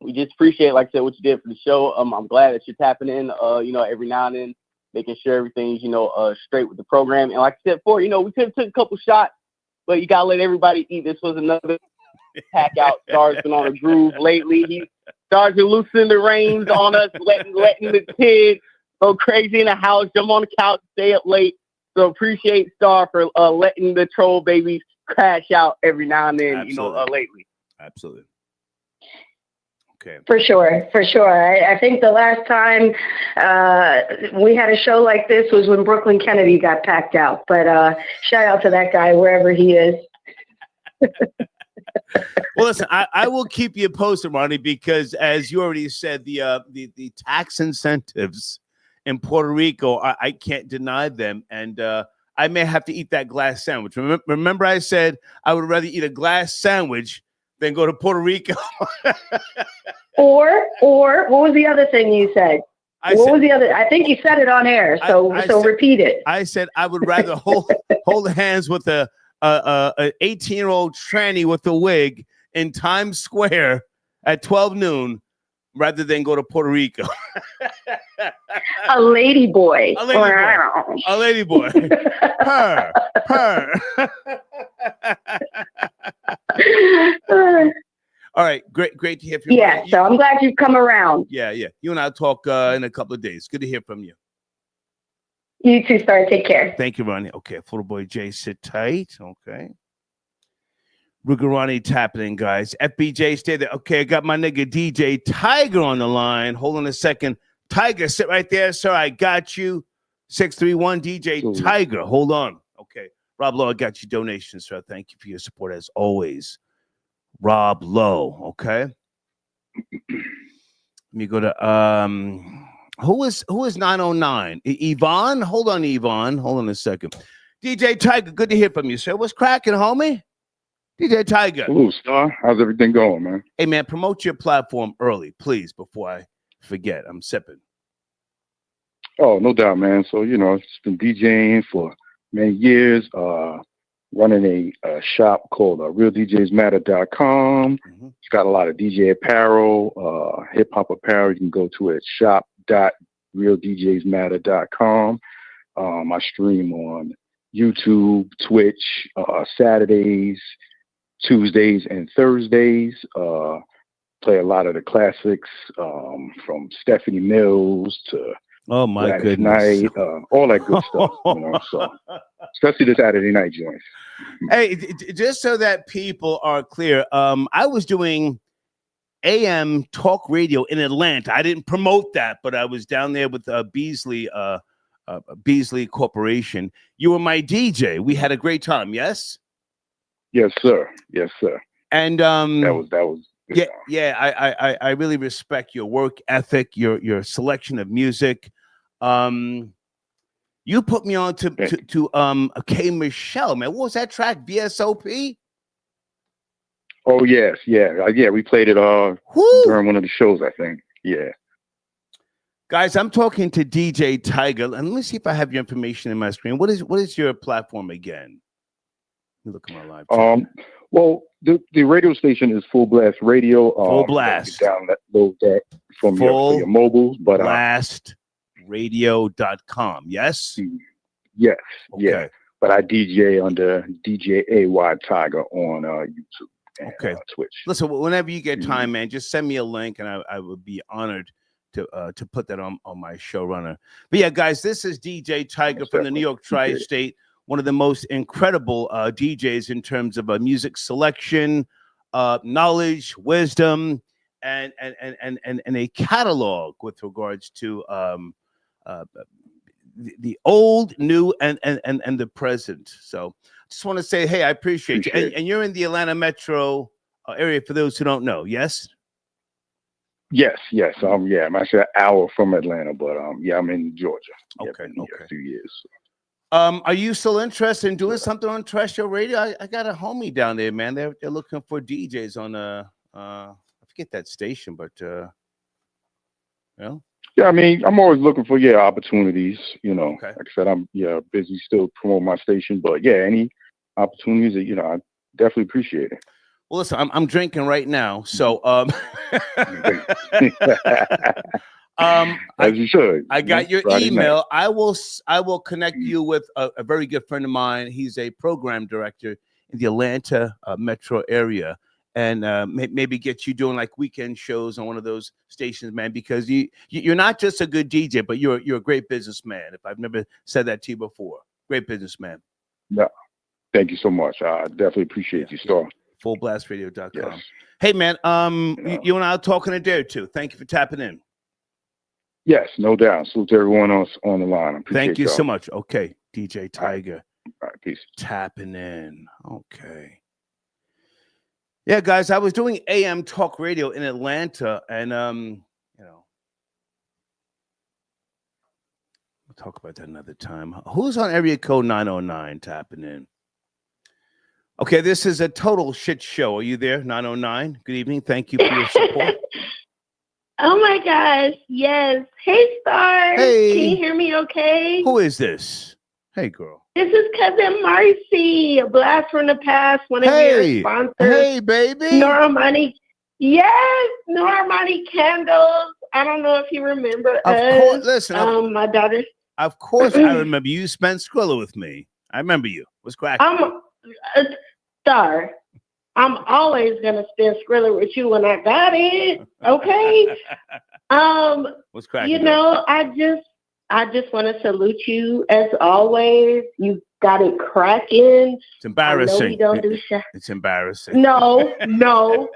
we just appreciate, like I said, what you did for the show. I'm glad that you're tapping in, every now and then, making sure everything's, straight with the program. And like I said before, we could have took a couple shots, but you gotta let everybody eat. This was another pack out. Star's been on a groove lately. He started to loosen the reins on us, letting the kids go crazy in the house, jump on the couch, stay up late. So appreciate Star for letting the troll babies crash out every now and then, lately. Absolutely. Okay. For sure. I think the last time we had a show like this was when Brooklyn Kennedy got packed out. But shout out to that guy wherever he is. Well, listen, I will keep you posted, Ronnie, because as you already said, the tax incentives in Puerto Rico, I can't deny them, and I may have to eat that glass sandwich. Remember, I said I would rather eat a glass sandwich than go to Puerto Rico. or what was the other thing you said? Was the other? I think you said it on air, so repeat it. I said I would rather hold hands with a 18-year-old tranny with a wig in Times Square at 12 noon rather than go to Puerto Rico. A lady boy. A lady boy. Her. All right, great to hear from you. Yeah, so I'm glad you've come around. Yeah. You and I'll talk in a couple of days. Good to hear from you. You too, Star. Take care. Thank you, Ronnie. Okay, Floor Boy Jay, sit tight. Okay. Rugerani tapping in, guys. FBJ, stay there. Okay, I got my nigga DJ Tiger on the line. Hold on a second. Tiger, sit right there, sir. I got you. 631 DJ Tiger. Hold on. Okay. Rob Lowe, I got you donations, sir. Thank you for your support as always. Rob Lowe, okay? Let me go to who is 909? Yvonne? Hold on, Yvonne. Hold on a second. DJ Tiger, good to hear from you, sir. What's cracking, homie? DJ Tiger. Hello, Star. How's everything going, man? Hey, man, promote your platform early, please, before I forget. I'm sipping. Oh, no doubt, man. So, it's been DJing for many years, running a shop called RealDJsMatter.com. Mm-hmm. It's got a lot of DJ apparel, hip-hop apparel. You can go to it, shop.RealDJsMatter.com. I stream on YouTube, Twitch, Saturdays, Tuesdays, and Thursdays. Play a lot of the classics from Stephanie Mills to my Gladys goodness, Knight, all that good stuff. So especially the Saturday night joints. Hey, just so that people are clear, I was doing AM talk radio in Atlanta. I didn't promote that, but I was down there with Beasley Corporation. You were my DJ. We had a great time. Yes. Yes, sir. Yes, sir. And that was yeah, yeah. I really respect your work ethic, your selection of music. You put me on to K Michelle, man. What was that track? VSOP? Oh yes, yeah. We played it during one of the shows, I think. Yeah. Guys, I'm talking to DJ Tiger. And let me see if I have your information in my screen. What is your platform again? Let me look at my live chat. Well, the radio station is Full Blast Radio. Full Blast. Download that from your mobiles, but blastradio.com. Yes? Yes. Okay. Yeah. But I DJ under DJ AY Tiger on YouTube and Twitch. Listen, whenever you get time, man, just send me a link and I would be honored to put that on my showrunner. But yeah, guys, this is DJ Tiger from the New York Tri-State, one of the most incredible DJs in terms of music selection, knowledge, wisdom, and a catalog with regards to the old, new, and the present. So just want to say, hey, I appreciate you. And you're in the Atlanta metro area for those who don't know, yes? Yes. I'm actually an hour from Atlanta, but I'm in Georgia. Okay. A few years. Are you still interested in doing something on terrestrial radio? I got a homie down there, man. They're looking for DJs on I forget that station, but Yeah, I mean, I'm always looking for opportunities. Like I said, I'm busy still promoting my station, but any opportunities that I definitely appreciate it. Well, listen, I'm drinking right now, so as you should. I got your Friday email. night. I will connect you with a very good friend of mine. He's a program director in the Atlanta metro area, and maybe get you doing like weekend shows on one of those stations, man. Because you're not just a good DJ, but you're a great businessman. If I've never said that to you before, great businessman. No, thank you so much. I definitely appreciate you, Star. FullBlastRadio.com. Yes. Hey, man, you and I are talking a day or two. Thank you for tapping in. Yes, no doubt. Salute to everyone else on the line. I appreciate Thank you y'all. so much. Okay, DJ Tiger. All right, peace. Tapping in. Okay. Yeah, guys, I was doing AM talk radio in Atlanta, and we'll talk about that another time. Who's on area code 909 tapping in? Okay, this is a total shit show. Are you there, 909? Good evening. Thank you for your support. Oh my gosh, yes. Hey, Star. Hey. Can you hear me okay? Who is this? Hey, girl. This is Cousin Marcy, a blast from the past, one of your sponsors. Hey, baby. Nora Money. Yes, Nora Money Candles. I don't know if you remember Of us. course, listen. My daughter. Of course, I remember you spent Skrilla with me. I remember you. What's cracking? I'm a Star. I'm always gonna spend Skrilla with you when I got it. Okay. What's cracking? I just want to salute you as always. You got it cracking. It's embarrassing. I know we don't do shit. It's embarrassing. No. Don't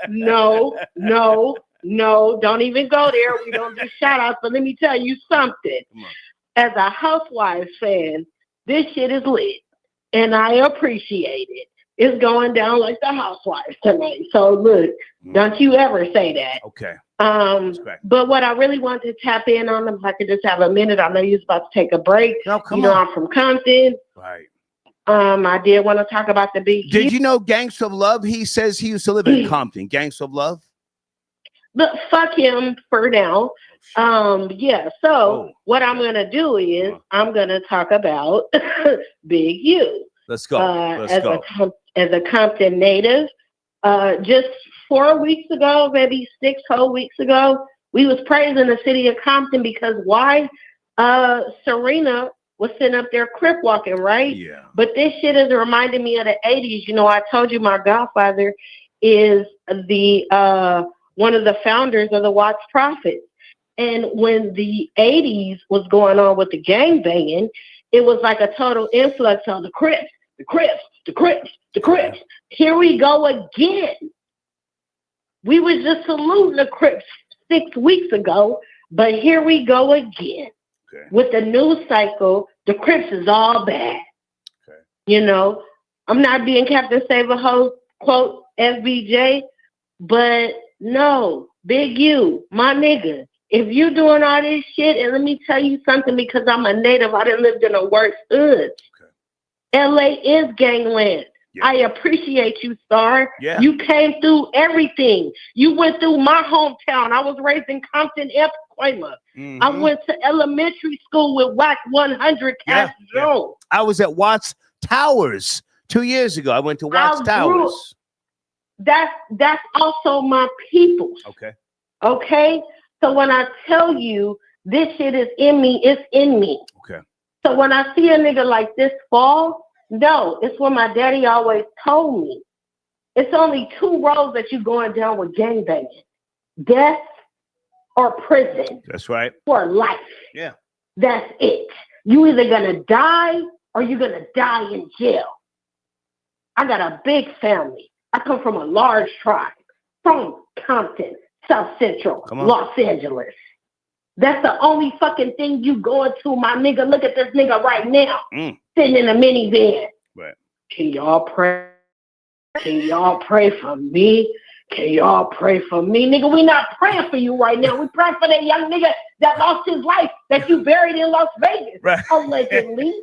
even go there. We don't do shout outs. But let me tell you something. As a Housewives fan, this shit is lit. And I appreciate it. It's going down like the Housewives tonight. So look, don't you ever say that. Okay. But what I really want to tap in on, if I could just have a minute, I know you're about to take a break. No, come on. I'm from Compton. Right. I did want to talk about the big. Did you know Gangsta of Love? He says he used to live in Compton. Gangsta of Love? But fuck him for now. So what I'm gonna do is I'm gonna talk about Big U. Let's go. As a Compton native, just 4 weeks ago, maybe 6 whole weeks ago, we was praising the city of Compton because why? Serena was sitting up there crip walking, right? Yeah. But this shit is reminding me of the 80s. You know, I told you my godfather is the one of the founders of the Watts Prophets. And when the 80s was going on with the gang banging, it was like a total influx on the Crips, the Crips, the Crips. Here we go again. We was just saluting the Crips 6 weeks ago, but here we go again. Okay. With the news cycle, the Crips is all bad. Okay. You know, I'm not being Captain Save-A-Ho, quote, FBJ, but no, Big U, my nigga, if you doing all this shit, and let me tell you something, because I'm a native, I done lived in the worst hoods. Okay. LA is gangland. Yeah. I appreciate you, Star. Yeah. You came through everything. You went through my hometown. I was raised in Compton, Pacoima. I went to elementary school with WAC 100 Cash Jones. I was at Watts Towers 2 years ago. I went to Watts Towers. That's also my people. Okay. Okay? So when I tell you this shit is in me, it's in me. Okay. So when I see a nigga like this fall, no, it's what my daddy always told me. It's only 2 roads that you're going down with gangbanging. Death or prison. That's right. For life. Yeah. That's it. You either gonna die or you're gonna die in jail. I got a big family. I come from a large tribe. From Compton, South Central, Los Angeles. That's the only fucking thing you going to, my nigga. Look at this nigga right now. Sitting in a minivan. Right. Can y'all pray? Can y'all pray for me? Can y'all pray for me? Nigga, we not praying for you right now. We praying for that young nigga that lost his life that you buried in Las Vegas. Right. Allegedly.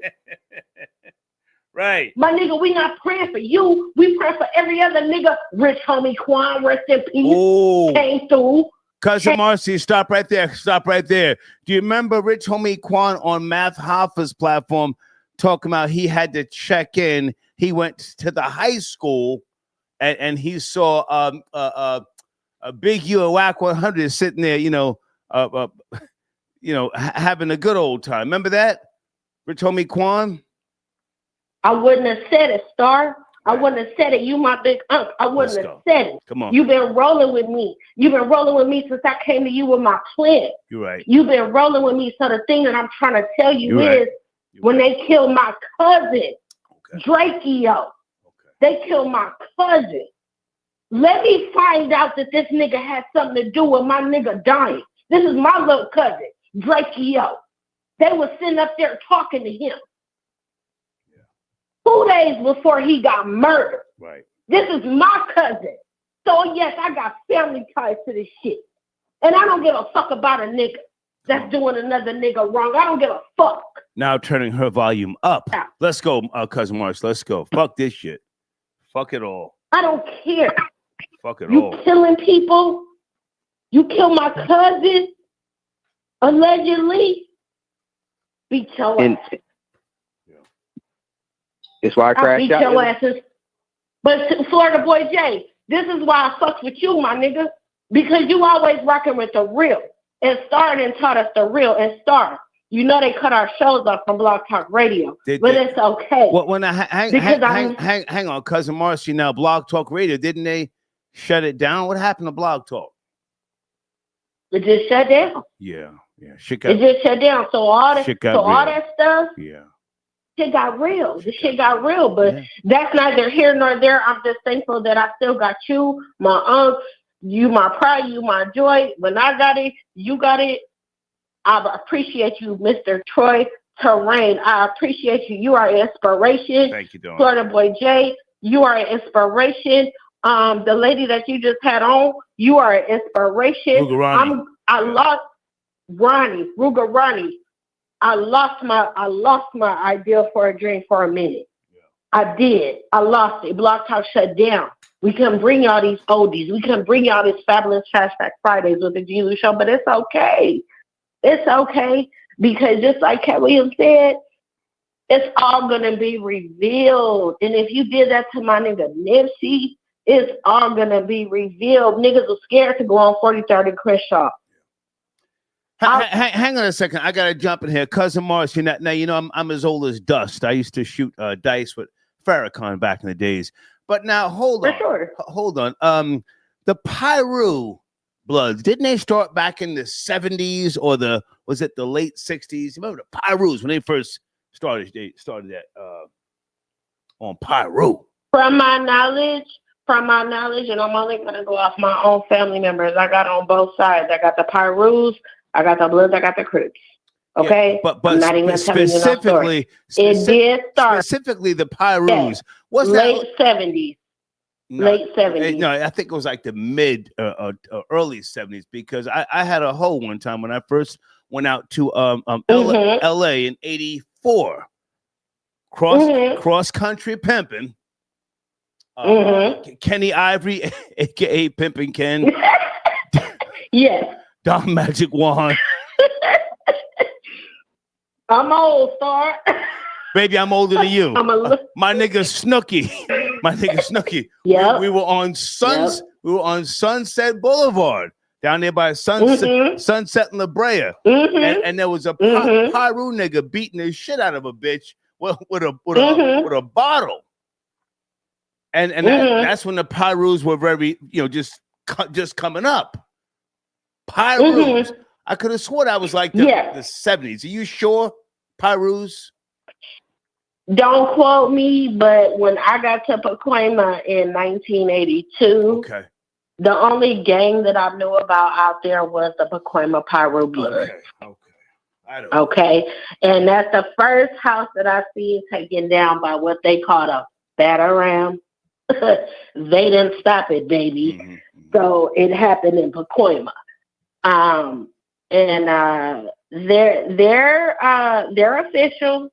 Right. My nigga, we not praying for you. We pray for every other nigga. Rich homie Quan, rest in peace. Ooh. Came through. Cousin Marcy, stop right there. Stop right there. Do you remember Rich Homie Quan on Math Hoffa's platform talking about he had to check in? He went to the high school and he saw a Big U and WAC 100 sitting there, having a good old time. Remember that? Rich Homie Quan? I wouldn't have said it, Star. I wouldn't have said it. You my big unk. I wouldn't have said it. Come on. You've been rolling with me. You've been rolling with me since I came to you with my plan. You're right. You've been rolling with me. So the thing that I'm trying to tell you is when they killed my cousin, Drakeo, they killed my cousin. Let me find out that this nigga had something to do with my nigga dying. This is my little cousin, Drakeo. They were sitting up there talking to him. 2 days before he got murdered. Right. This is my cousin. So yes, I got family ties to this shit. And I don't give a fuck about a nigga that's doing another nigga wrong. I don't give a fuck. Now turning her volume up. Let's go, Cousin Marsh. Let's go. Fuck this shit. Fuck it all. I don't care. Fuck it you all. Killing people. You kill my cousin. Allegedly. Beat your ass. It's why I crashed out. Your asses. But Florida Boy J, this is why I fucks with you, my nigga. Because you always rocking with the real. And Star done taught us the real. And Star, you know they cut our shows off from Blog Talk Radio. But it's okay. Well, when I hang on, Cousin Marcy, now Blog Talk Radio, didn't they shut it down? What happened to Blog Talk? It just shut down. Yeah. It just shut down. So all that stuff. Yeah. Shit got real. The shit got real, but that's neither here nor there. I'm just thankful that I still got you, my aunt, you my pride, you my joy. When I got it, you got it. I appreciate you, Mr. Troy Terrain. I appreciate you. You are an inspiration. Thank you, Dawn. Florida Boy J, you are an inspiration. The lady that you just had on, you are an inspiration. I lost Ruga Ronnie. I lost my idea for a dream for a minute. I did. I lost it. Blog Talk shut down. We couldn't bring y'all these oldies. We couldn't bring y'all this fabulous Flashback Fridays with the G. Lou Show, but it's okay. It's okay because just like Cat Williams said, it's all gonna be revealed. And if you did that to my nigga Nipsey, it's all gonna be revealed. Niggas are scared to go on 43rd and Crenshaw. Hang on a second. I gotta jump in here, Cousin Marcy. Now you know I'm as old as dust. I used to shoot dice with Farrakhan back in the days. But now hold on, hold on. The Pyru Bloods, didn't they start back in the 70s or was it the late 60s? Remember the Pyrus when they first started? They started that. on Pyru. From my knowledge, and I'm only going to go off my own family members. I got on both sides. I got the Pyrus, I got the Bloods, I got the Crips. Okay, but I'm not even telling you no story. It did start specifically the Pyrus. Yes, late 70s. No, late 70s. No, I think it was like the mid early 70s because I had a hoe one time when I first went out to LA in '84. Cross country pimping. Kenny Ivory, aka Pimpin' Ken. Yes. Don Magic Wand. I'm old, Star. Baby, I'm older than you. My nigga Snooky. Yeah. We were on Sunset Boulevard down there by Sunset and La Brea. And there was a Pyru nigga beating the shit out of a bitch with a bottle. And that's when the Pyrus were very, just coming up. Pyrus. I could have swore that was like the 70s. Are you sure? Pyrus? Don't quote me, but when I got to Pacoima in 1982, the only gang that I knew about out there was the Pacoima Pyru Blood. Okay. And that's the first house that I seen taken down by what they called a batarang. They didn't stop it, baby. So it happened in Pacoima. They're official.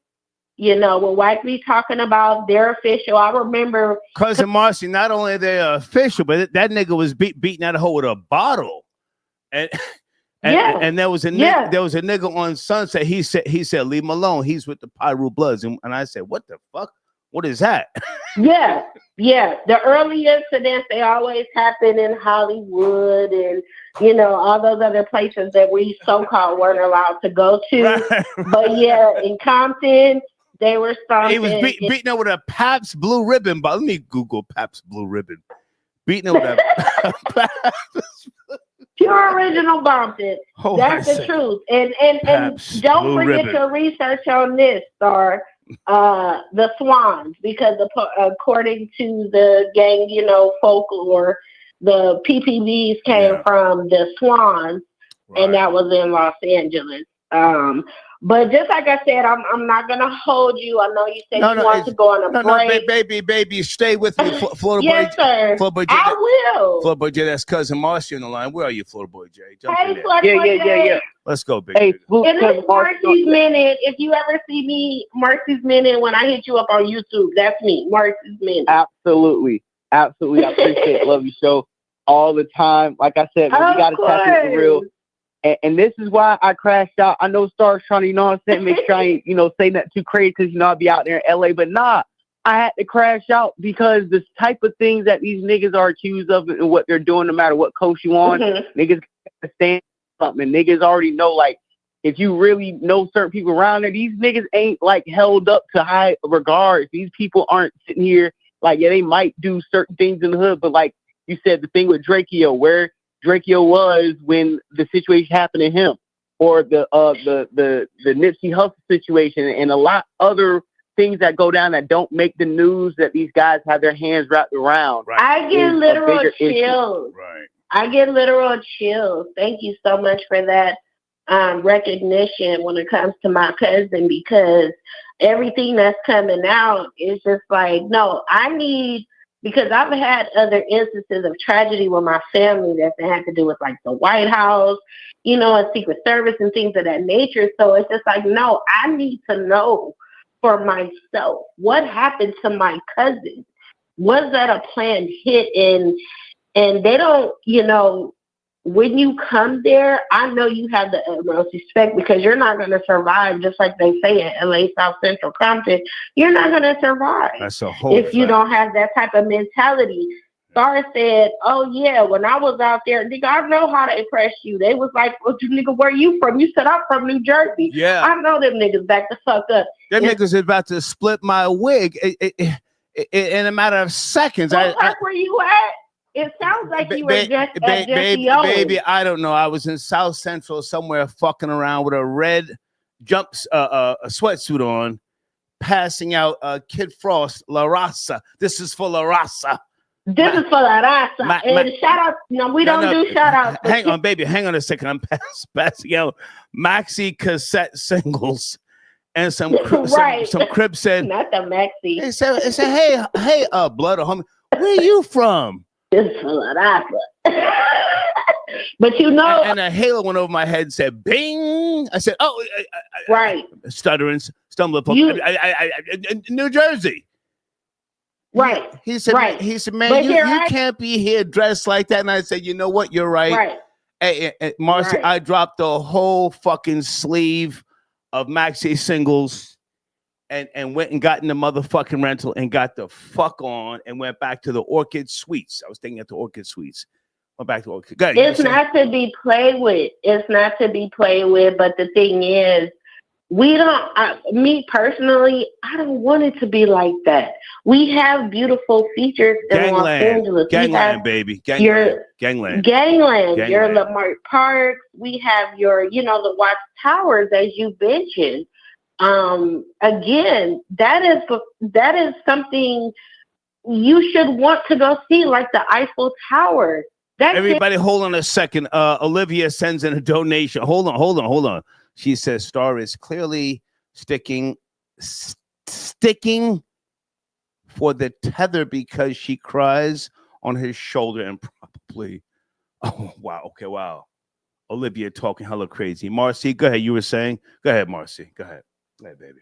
What White be talking about, they're official. I remember Cousin Marcy, not only are they official, but that nigga was beating that hoe with a bottle. And there was a nigga on Sunset. He said, leave him alone. He's with the Pyru Bloods. And I said, what the fuck? What is that? Yeah. The early incidents, they always happen in Hollywood and, all those other places that we so-called weren't allowed to go to. Right. But yeah, in Compton, they were stomping. He was beating up with a Pabst Blue Ribbon. But let me Google Pabst Blue Ribbon. Beating up with a pure original Bompton. That's the truth. And don't forget your research on this, Star. The Swans, because according to the gang, folklore, the PPVs came from the Swans, and that was in Los Angeles. But just like I said, I'm not gonna hold you. I know you said you want to go on a break. Baby, stay with me, Florida yes, Boy. Sir. Florida Boy J. I will. Florida Boy J. That's cousin Marcy on the line. Where are you, Florida Boy J? Jump in there. Yeah. Let's go, baby. Hey, and this is Marcy's Minute. If you ever see me, Marcy's Minute, when I hit you up on YouTube, that's me, Marcy's Minute. Absolutely. I appreciate Love You Show all the time. Like I said, man, you got to tap into real. And this is why I crashed out. I know Star's trying to, make sure I ain't, say nothing too crazy because, I'll be out there in LA. But nah, I had to crash out because the type of things that these niggas are accused of and what they're doing, no matter what coast you on, niggas stand something. Niggas already know, like, if you really know certain people around there, these niggas ain't, like, held up to high regard. These people aren't sitting here, like, they might do certain things in the hood, but like you said, the thing with Drakeo, where Drakeo was when the situation happened to him, or the Nipsey Hussle situation, and a lot other things that go down that don't make the news that these guys have their hands wrapped around. Right. I get literal chills. Right. I get literal chills. Thank you so much for that recognition when it comes to my cousin, because everything that's coming out is just like, no, I need. Because I've had other instances of tragedy with my family that had to do with like the White House, and Secret Service and things of that nature. So it's just like, no, I need to know for myself what happened to my cousin. Was that a planned hit? And they don't, when you come there, I know you have the utmost respect because you're not going to survive, just like they say in LA, South Central, Compton. You're not going to survive. That's a whole if you don't have that type of mentality. Star said, oh, yeah, when I was out there, nigga, I know how to impress you. They was like, well, nigga, where you from? You said, I'm from New Jersey. Yeah. I know them niggas back the fuck up. Them niggas is about to split my wig in a matter of seconds. What park were you at? It sounds like you were just at Jesse Owens. Baby, I don't know. I was in South Central somewhere fucking around with a red a sweatsuit on, passing out Kid Frost, La Raza. This is for La Raza. This is for La Raza. And shout out. No, we don't do shout outs. Hang on, baby. Hang on a second. I'm passing out maxi cassette singles. And some crib said, not the maxi. They said, hey, blood or homie, where you from? This is for La Raza. But you know, and a halo went over my head and said, "Bing!" I said, "Oh, right." Stuttering, stumbling. New Jersey. Right. He said, right. He said, man, you can't be here dressed like that. And I said, you know what? You're right. Right. Hey, Marcy, right. I dropped the whole fucking sleeve of maxi singles and went and got in the motherfucking rental and got the fuck on and went back to the Orchid Suites. I was staying at the Orchid Suites. Went back to Orchid. Ahead, it's not to be played with. It's not to be played with. But the thing is, me personally, I don't want it to be like that. We have beautiful features in Los Angeles. Gangland, baby. Gangland. Gangland. Your Lamar Parks. We have your, the Watts Towers, as you mentioned. Again, that is something you should want to go see, like the Eiffel Tower. Everybody, hold on a second. Olivia sends in a donation. Hold on. She says Star is clearly sticking for the tether because she cries on his shoulder and probably. Oh, wow. Okay, wow. Olivia talking hella crazy. Marcy, go ahead. You were saying? Go ahead, Marcy. Go ahead. Go ahead, baby.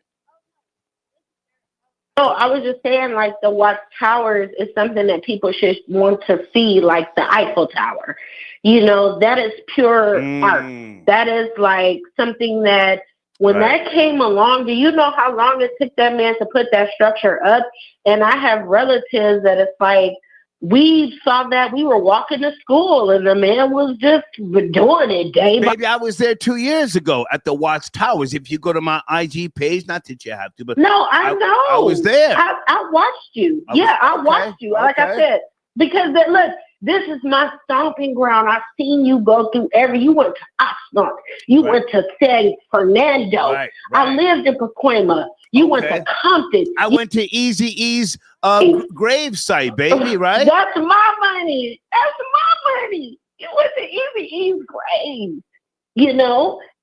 Oh, I was just saying, like, the Watts Towers is something that people should want to see, like the Eiffel Tower. That is pure art. That is like something that when that came along, do you know how long it took that man to put that structure up? And I have relatives that it's like, we saw that we were walking to school and the man was just doing it day by day. Maybe I was there 2 years ago at the Watts Towers. If you go to my IG page, not that you have to, but no, I know. I was there. I watched you. I watched you. Like I said, because look, this is my stomping ground. I've seen you go through you went to Oxnard. You went to San Fernando. I lived in Pacoima. You went to Compton. I went to Eazy-E's grave site, baby, right? That's my money. You went to Eazy-E's grave,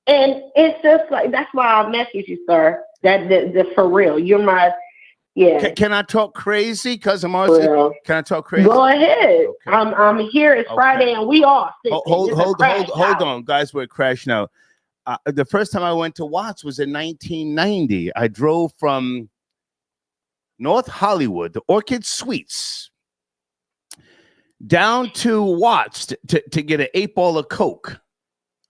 and it's just like, that's why I messaged you, sir. That for real. You're my, yeah. Can I talk crazy? Cousin Marcy? Can I talk crazy? Go ahead. Okay. I'm here. It's Friday, and we all hold on, guys. We're crashing out. The first time I went to Watts was in 1990. I drove from North Hollywood, the Orchid Suites, down to Watts to get an 8-ball of Coke.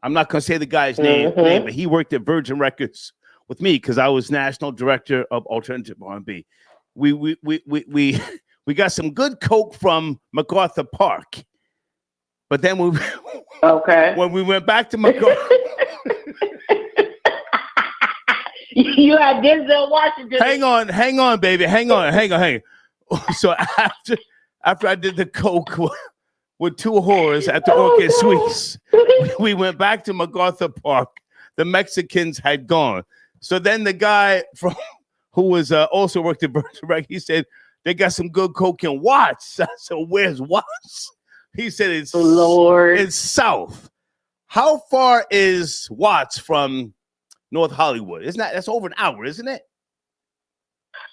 I'm not going to say the guy's name, but he worked at Virgin Records with me because I was national director of alternative R&B. We got some good Coke from MacArthur Park, but then when we went back to MacArthur. You had Denzel Washington. Hang on, baby. Hang on. So after I did the Coke with two whores at the Orchid Suites, we went back to MacArthur Park. The Mexicans had gone. So then the guy who was also worked at Virgin Records, he said, they got some good Coke in Watts. I said, where's Watts? He said, it's south. How far is Watts from North Hollywood? That's over an hour, isn't it?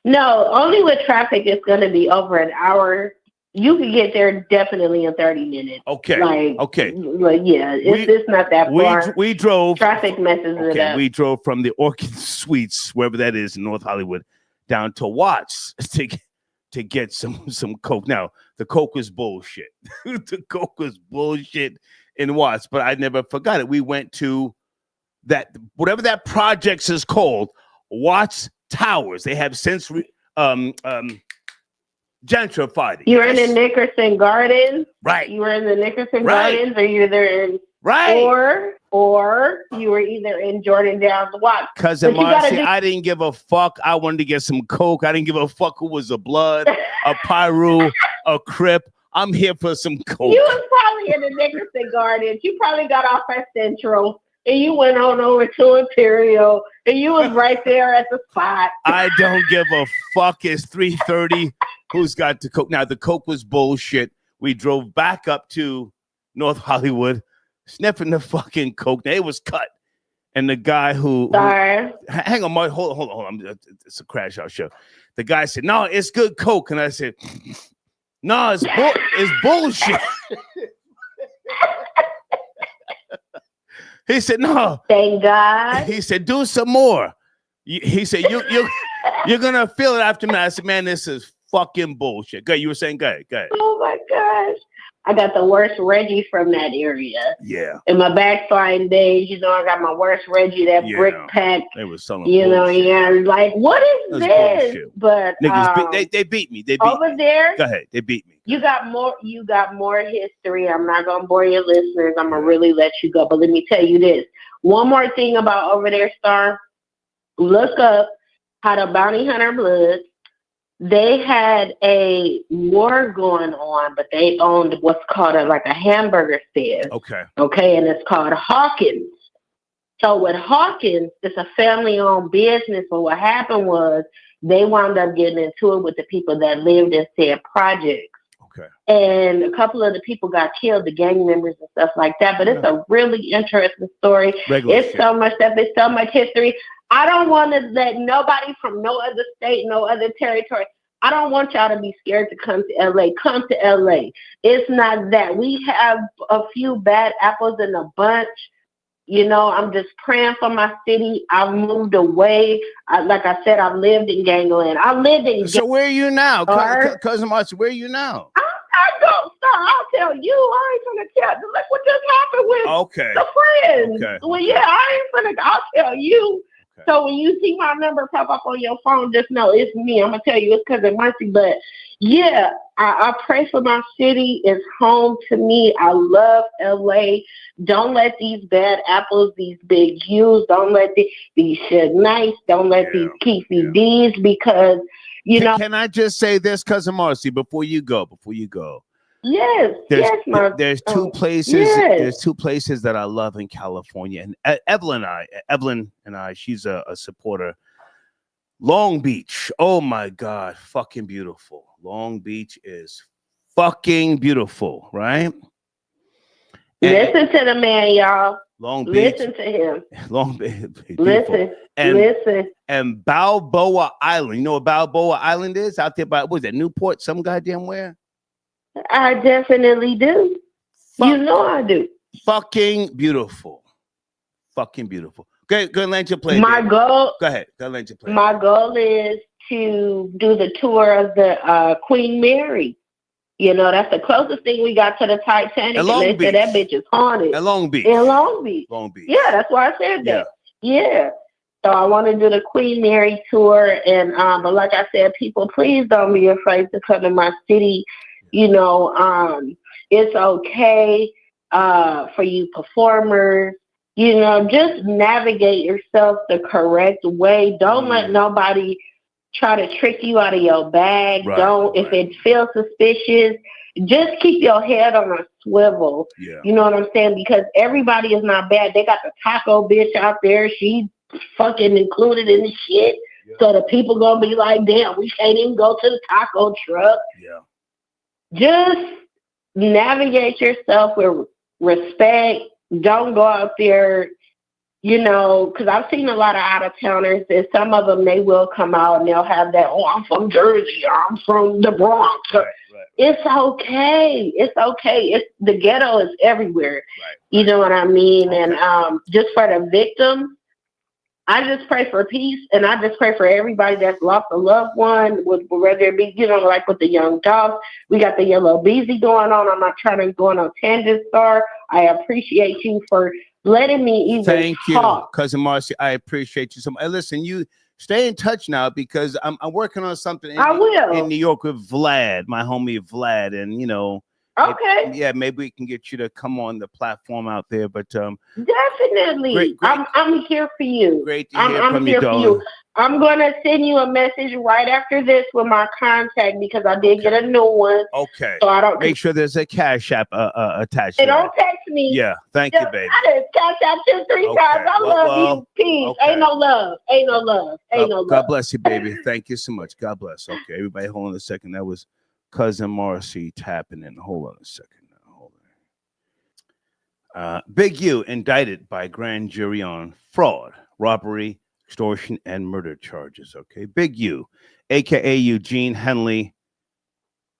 No, only with traffic it's going to be over an hour. You can get there definitely in 30 minutes. Okay. It's not that far. We drove. Traffic messes it up. We drove from the Orchid Suites, wherever that is in North Hollywood, down to Watts to get some Coke. Now, the Coke was bullshit. The Coke was bullshit in Watts, but I never forgot it. We went to that, whatever that project is called, Watts Towers. They have since gentrified it. You were in the Nickerson Gardens, right? You were in the Nickerson Gardens, or you were there in or you were either in Jordan Downs Watts. Cousin Marcy, I didn't give a fuck. I wanted to get some Coke. I didn't give a fuck who was a Blood, a Pyru, a Crip. I'm here for some Coke. You was probably in the Nickerson Gardens. You probably got off at Central. and you went on over to Imperial, and you was right there at the spot. I don't give a fuck. It's 3:30. Who's got the coke? Now, the coke was bullshit. We drove back up to North Hollywood, sniffing the fucking coke. Now, it was cut. And the guy who hang on, Mark, hold on. It's a crash out show. The guy said, "No, it's good coke." And I said, "No, it's bullshit." He said, "No." Thank God. He said, "Do some more." He said, "You're gonna feel it after me." I said, "Man, this is fucking bullshit." Go ahead. You were saying, go ahead. Oh my gosh. I got the worst Reggie from that area. Yeah. In my backsliding days, you know, I got my worst Reggie, that brick pack. They were selling bullshit. Like, what is this? Bullshit. But niggas, they beat me. They beat over me. there. Go ahead. They beat me. You got more history. I'm not gonna bore your listeners. I'm gonna really let you go. But let me tell you this. One more thing about over there, Star. Look up how the Bounty Hunter Bloods. They had a war going on, but they owned what's called a hamburger stand. Okay, and it's called Hawkins. So with Hawkins, it's a family-owned business, but what happened was they wound up getting into it with the people that lived in said projects. And a couple of the people got killed, the gang members and stuff like that. But it's a really interesting story. It's so much stuff. It's so much history. I don't want to let nobody from no other state, no other territory. I don't want y'all to be scared to come to LA. Come to LA. It's not that. We have a few bad apples in a bunch. You know, I'm just praying for my city. I've moved away. Like I said, I've lived in gangland. I lived in. So where are you now, Cousin Marcy? Where are you now? I don't stop. I'll tell you. I ain't gonna tell. Look what just happened with the friends. Okay. Well, yeah, I ain't gonna. I'll tell you. Okay. So when you see my number pop up on your phone, just know it's me. I'm gonna tell you it's Cousin Marcy. But yeah, I pray for my city. It's home to me. I love LA. Don't let these bad apples, these big U's, don't let these Suge Knights, don't let these Keefy D's, because you know. Can I just say this, Cousin Marcy, before you go? Yes, there's two places. Yes. There's two places that I love in California, and Evelyn and I, she's a supporter. Long Beach, oh my God, fucking beautiful. Long Beach is fucking beautiful, right? Listen to the man, y'all. Long Beach. Listen to him. Long Beach. Listen. And Balboa Island. You know what Balboa Island is? Out there by, what is that, Newport? Some goddamn where? I definitely do. You know I do. Fucking beautiful. Fucking beautiful. Go land your plane. My goal. Go ahead. Go land your plane. My goal is to do the tour of the Queen Mary. You know, that's the closest thing we got to the Titanic. And they said that bitch is haunted. In Long Beach. Long Beach. Yeah, that's why I said that. Yeah. So I want to do the Queen Mary tour. And but like I said, people, please don't be afraid to come to my city. You know, it's okay for you performers. You know, just navigate yourself the correct way. Don't let nobody try to trick you out of your bag. If it feels suspicious, just keep your head on a swivel. You know what I'm saying? Because everybody is not bad. They got the taco bitch out there. She fucking included in the shit. So the people gonna be like, damn, we can't even go to the taco truck. Just navigate yourself with respect. Don't go out there, you know, because I've seen a lot of out-of-towners, and some of them, they will come out and they'll have that, oh, I'm from Jersey, I'm from the Bronx. It's okay. It's okay. The ghetto is everywhere. You know what I mean? And just for the victims, I just pray for peace, and I just pray for everybody that's lost a loved one, whether it be, you know, like with the young dogs. We got the yellow beezy going on. I'm not trying to go on a tangent, Star. I appreciate you for letting me even Thank talk. you, Cousin Marcy. I appreciate you so much. Listen, you stay in touch now, because I'm working on something in New York with Vlad, my homie Vlad, and, you know, maybe we can get you to come on the platform out there. But definitely, great. I'm here for you. Great to hear from you, darling. I'm gonna send you a message right after this with my contact because I did get a new one. Okay. So I don't make sure there's a Cash App attached. Hey, to don't that. text me. Yeah, thank you, baby. I done Cash App 2, 3 times. I love you. Peace. Okay. Ain't no love. Ain't no love. Ain't no love. God bless you, baby. Thank you so much. God bless. Okay, everybody, hold on a second. That was Cousin Marcy tapping in. Hold on a second. Hold on. Big U indicted by grand jury on fraud, robbery, extortion, and murder charges. Okay, Big U, aka Eugene Henley,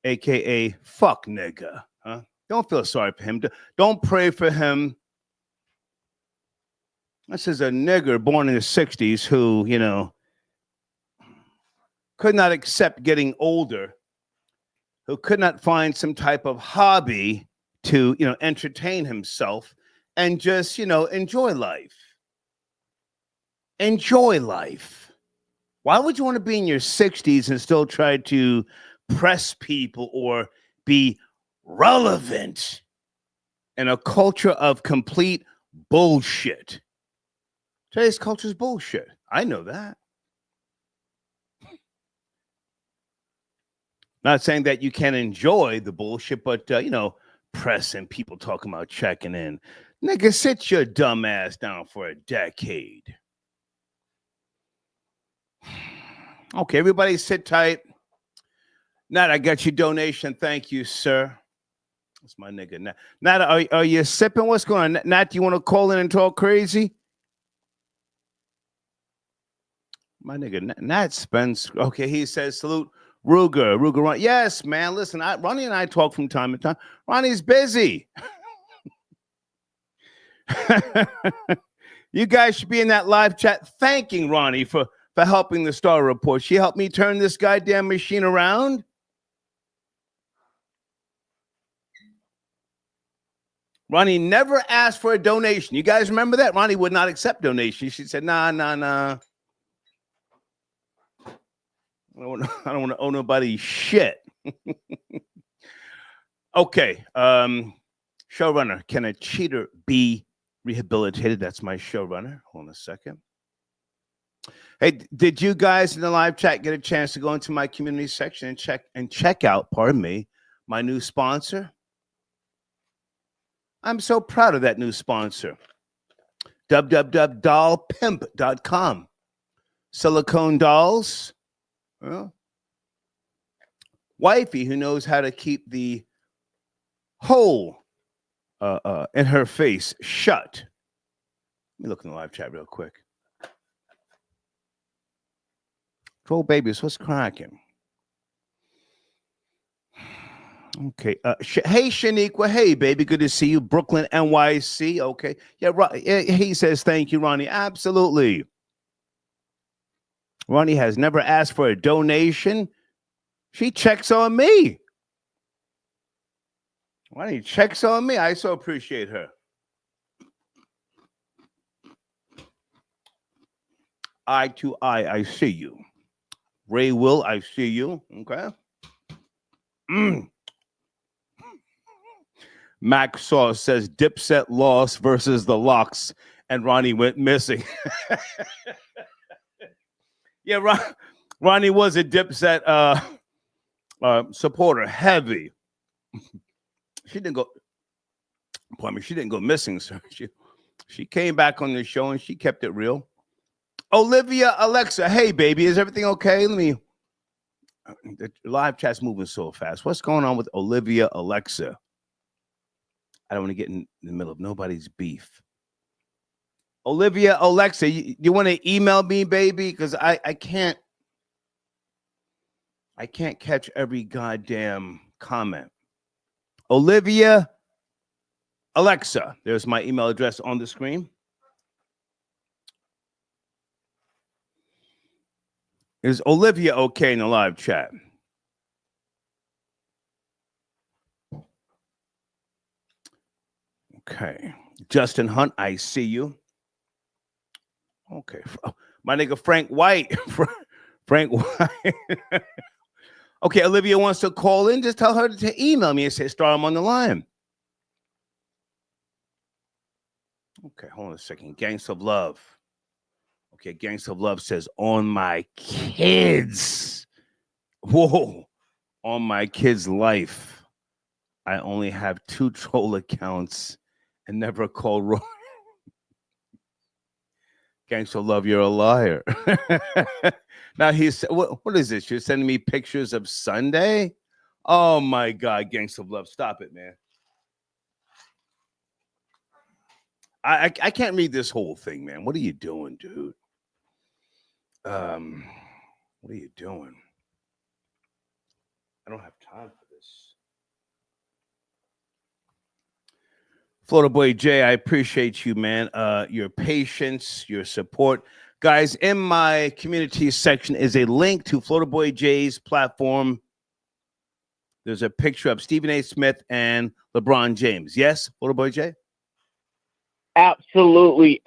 aka fuck nigga. Huh? Don't feel sorry for him. Don't pray for him. This is a nigger born in the 60s who, you know, could not accept getting older, who could not find some type of hobby to, you know, entertain himself and just, you know, enjoy life. Enjoy life. Why would you want to be in your 60s and still try to press people or be relevant in a culture of complete bullshit? Today's culture is bullshit. I know that. Not saying that you can't enjoy the bullshit, but, you know, pressing people talking about checking in. Nigga, sit your dumb ass down for a decade. Okay, everybody sit tight. Nat, I got your donation. Thank you, sir. That's my nigga. Nat, are you sipping? What's going on? Nat, do you want to call in and talk crazy? My nigga, Nat Spence. Okay, he says, salute Ruger. Yes, man. Listen, Ronnie and I talk from time to time. Ronnie's busy. You guys should be in that live chat thanking Ronnie for helping the Star Report. She helped me turn this goddamn machine around. Ronnie never asked for a donation. You guys remember that? Ronnie would not accept donations. She said, nah. I don't want to owe nobody shit. Okay. Showrunner, can a cheater be rehabilitated? That's my showrunner. Hold on a second. Hey, did you guys in the live chat get a chance to go into my community section and check out, pardon me, my new sponsor? I'm so proud of that new sponsor. www.dollpimp.com. Silicone dolls. Well, wifey who knows how to keep the hole in her face shut. Let me look in the live chat real quick. Troll babies, what's cracking? Okay. Hey, Shaniqua. Hey, baby. Good to see you. Brooklyn, NYC. Okay. Yeah, he says, thank you, Ronnie. Absolutely. Ronnie has never asked for a donation. She checks on me. Ronnie checks on me. I so appreciate her. Eye to eye, I see you. Ray Will, I see you. Okay. Max Sauce says Dipset lost versus the Locks, and Ronnie went missing. Yeah, Ronnie was a Dipset supporter, heavy. She didn't go. Pardon me, she didn't go missing, sir. She came back on the show and she kept it real. Olivia Alexa, hey baby, is everything okay? The live chat's moving so fast. What's going on with Olivia Alexa? I don't want to get in the middle of nobody's beef. Olivia Alexa, you want to email me, baby? Because I can't catch every goddamn comment. Olivia Alexa, there's my email address on the screen. Is Olivia okay in the live chat? Okay. Justin Hunt, I see you. Okay. My nigga Frank White. Frank White. Okay, Olivia wants to call in. Just tell her to email me and say, Star, I'm on the line. Okay, hold on a second. Gangs of Love. Okay, Gangsta of Love says, on my kids. Whoa. On my kids' life. I only have 2 troll accounts and never call Roy. Gangsta of Love, you're a liar. Now he's what is this? You're sending me pictures of Sunday? Oh my God, Gangsta of Love, stop it, man. I can't read this whole thing, man. What are you doing, dude? What are you doing? I don't have time for this. Florida Boy Jay, I appreciate you, man. Your patience, your support. Guys, in my community section is a link to Florida Boy Jay's platform. There's a picture of Stephen A. Smith and LeBron James. Yes, Florida Boy Jay? Absolutely,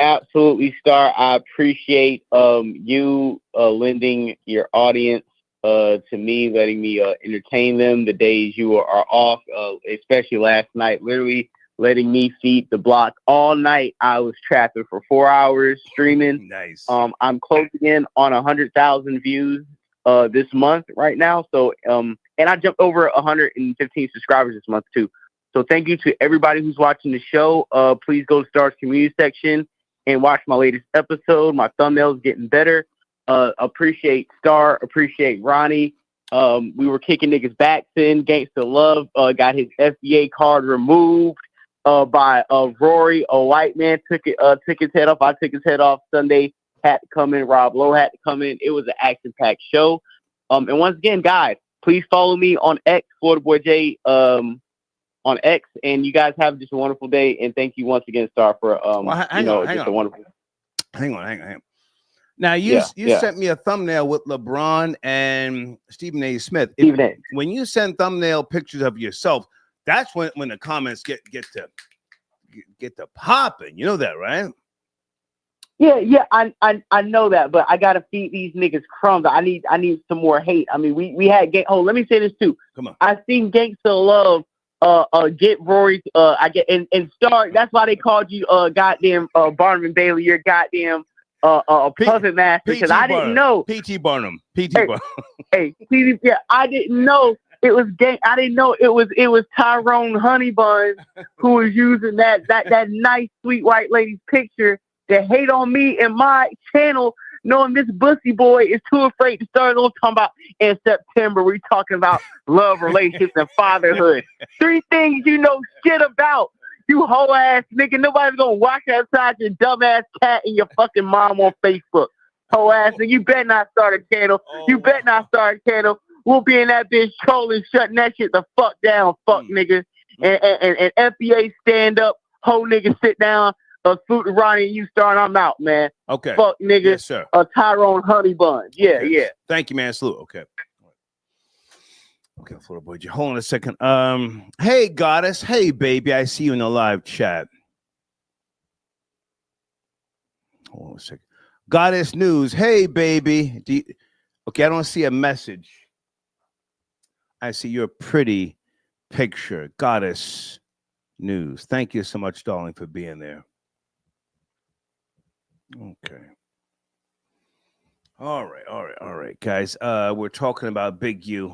Star. I appreciate you lending your audience to me, letting me entertain them the days you are off, especially last night, literally letting me feed the block all night. I was trapping for 4 hours streaming. Nice. I'm closing in on 100,000 views this month right now. So, and I jumped over 115 subscribers this month too. So thank you to everybody who's watching the show. Please go to Star's community section and watch my latest episode. My thumbnail's getting better. Appreciate Star. Appreciate Ronnie. We were kicking niggas back then. Gangsta Love got his FBA card removed by Rory. A white man took his head off. I took his head off Sunday. Had to come in. Rob Lowe had to come in. It was an action-packed show. And once again, guys, please follow me on X, Florida Boy J, on X, and you guys have just a wonderful day. And thank you once again, Star, for hang on. a wonderful. Hang on. Now you sent me a thumbnail with LeBron and Stephen A. Smith. When you send thumbnail pictures of yourself, that's when the comments get to popping. You know that, right? Yeah, I know that, but I gotta feed these niggas crumbs. I need some more hate. I mean, we had let me say this too. Come on. I seen Gangsta Love get Rory and Star. That's why they called you goddamn Barnum and Bailey. You're goddamn puppet master, because I didn't know P.T. Barnum. Hey, yeah, I didn't know it was gang. I didn't know it was Tyrone Honeybun who was using that nice sweet white lady's picture to hate on me and my channel, knowing this bussy boy is too afraid to start on talking about in September. We're talking about love, relationships, and fatherhood. 3 things you know shit about. You whole ass nigga. Nobody's gonna watch outside your dumb ass cat and your fucking mom on Facebook. Whole ass nigga. You better not start a channel. You better not start a channel. We'll be in that bitch trolling, shutting that shit the fuck down, fuck nigga. And FBA stand up, whole nigga sit down. Salute to Ronnie and you, Star, and I'm out, man. Okay. Fuck nigga. Yes, sir. Tyrone Honeybun. Yeah, Okay. yeah. Thank you, man. Salute. Okay. Okay, Florida Boy. Hold on a second. Hey, Goddess. Hey, baby. I see you in the live chat. Hold on a second. Goddess News. Hey, baby. Okay, I don't see a message. I see your pretty picture. Goddess News. Thank you so much, darling, for being there. Okay. All right, guys. We're talking about Big U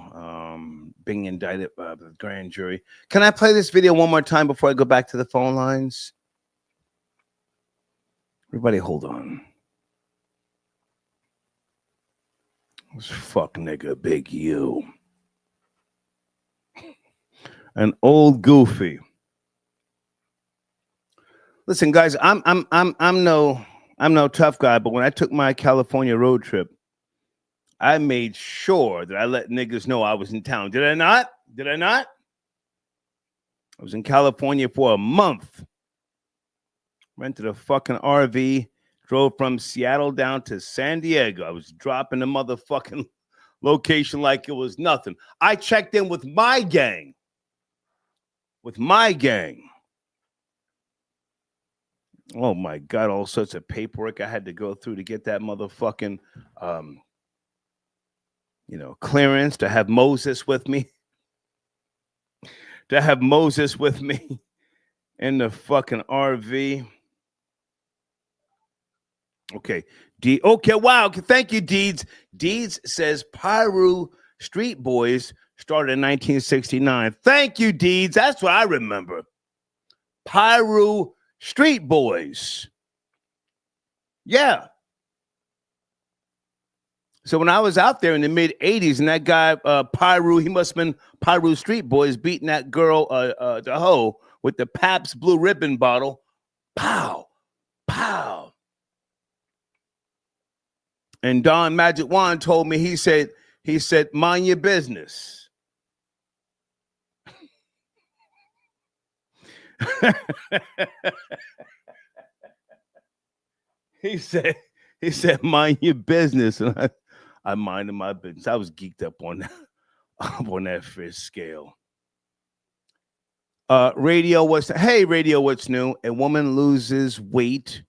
being indicted by the grand jury. Can I play this video one more time before I go back to the phone lines? Everybody, hold on. This fuck nigga Big U. An old goofy. Listen, guys, I'm no tough guy, but when I took my California road trip, I made sure that I let niggas know I was in town. Did I not? I was in California for a month. Rented a fucking RV, drove from Seattle down to San Diego. I was dropping the motherfucking location like it was nothing. I checked in with my gang. Oh my God, all sorts of paperwork I had to go through to get that motherfucking clearance to have Moses with me. In the fucking RV. Okay. Okay, wow. Thank you, Deeds. Deeds says Piru Street Boys started in 1969. Thank you, Deeds. That's what I remember. Piru Street Boys. Yeah. So when I was out there in the mid 80s, and that guy Piru, he must have been Piru Street Boys beating that girl, the hoe, with the Pabst Blue Ribbon bottle. Pow, pow. And Don Magic Wand told me, he said, mind your business. He said, mind your business. And I minded my business. I was geeked up on that fish scale. Radio, what's new? A woman loses weight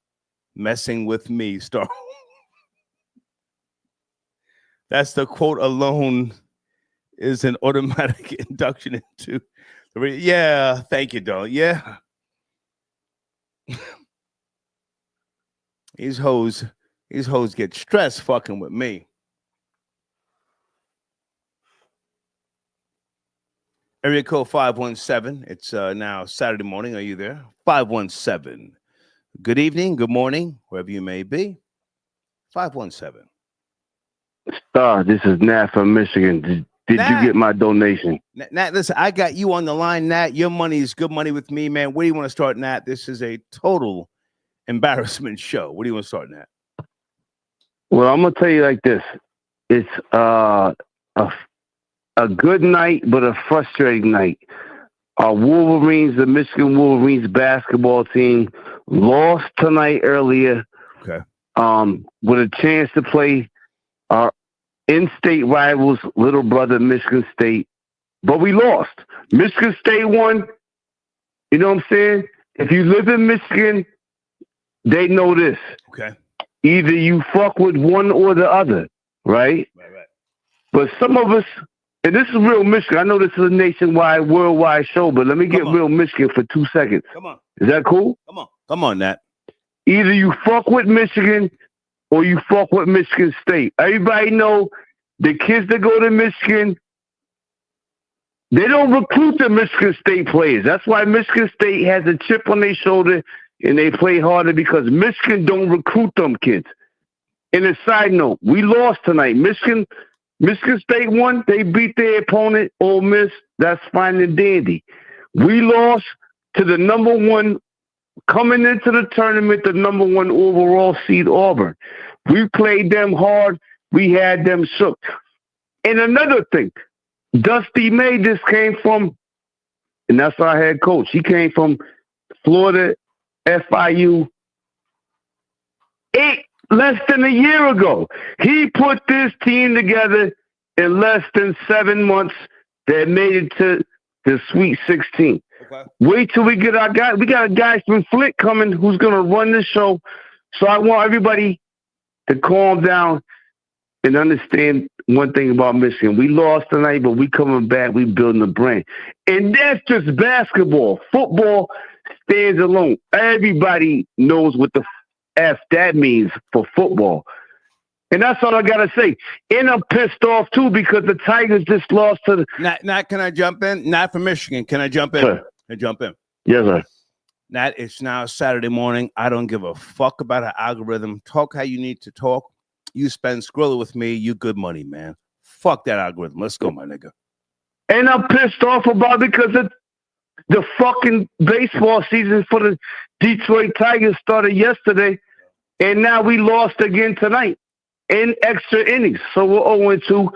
messing with me. Star. That's the quote alone is an automatic induction into the radio. Yeah, thank you, Don. Yeah. These hoes get stressed fucking with me. Area code 517. It's now Saturday morning. Are you there? 517. Good evening, good morning, wherever you may be. 517. Star, this is Nat from Michigan. Did Nat, you get my donation? Nat, listen, I got you on the line, Nat. Your money is good money with me, man. Where do you want to start, Nat? This is a total embarrassment show. What do you want to start, Nat? Well, I'm gonna tell you like this. It's a good night, but a frustrating night. Our Wolverines, the Michigan Wolverines basketball team, lost tonight earlier. Okay. With a chance to play our in-state rivals, little brother Michigan State, but we lost. Michigan State won. You know what I'm saying? If you live in Michigan, they know this. Okay. Either you fuck with one or the other, right? Right. But some of us, and this is real Michigan. I know this is a nationwide, worldwide show, but let me get real Michigan for 2 seconds. Come on. Is that cool? Come on, Nat. Either you fuck with Michigan or you fuck with Michigan State. Everybody know the kids that go to Michigan, they don't recruit the Michigan State players. That's why Michigan State has a chip on their shoulder and they play harder because Michigan don't recruit them kids. And a side note, we lost tonight. Michigan State won. They beat their opponent, Ole Miss. That's fine and dandy. We lost to the number one, coming into the tournament, the number one overall seed, Auburn. We played them hard. We had them shook. And another thing, Dusty May just came from, and that's our head coach. He came from Florida, FIU, less than a year ago. He put this team together in less than 7 months that made it to the Sweet 16. Okay. Wait till we get our guy. We got a guy from Flick coming who's going to run the show. So I want everybody to calm down and understand one thing about Michigan. We lost tonight, but we coming back. We building a brand. And that's just basketball. Football stands alone. Everybody knows what the F that means for football. And that's all I got to say. And I'm pissed off, too, because the Tigers just lost to the... Nat, can I jump in? Nat from Michigan. Can I jump in? Sir. Can I jump in? Yes, sir. Nat, it's now Saturday morning. I don't give a fuck about an algorithm. Talk how you need to talk. You spend Skrilla with me. You good money, man. Fuck that algorithm. Let's go, my nigga. And I'm pissed off about it because the fucking baseball season for the Detroit Tigers started yesterday, and now we lost again tonight in extra innings. So we're 0-2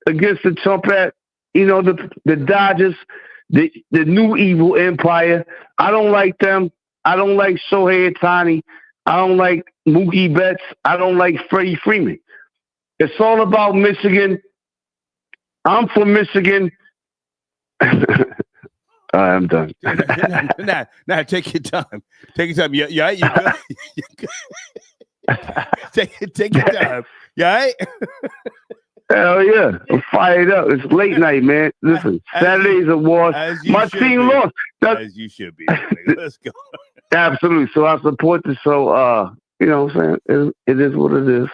against the Trumpet, the Dodgers, the new evil empire. I don't like them. I don't like Shohei Ohtani. I don't like Mookie Betts. I don't like Freddie Freeman. It's all about Michigan. I'm from Michigan. I'm done. Now, take your time. Take your time. Yeah, you good? Take your time. You all right? Hell yeah. I'm fired up. It's late night, man. Listen, Saturdays are wars. My team lost. As you should be. Let's go. Absolutely. So I support the show. You know what I'm saying? It is what it is.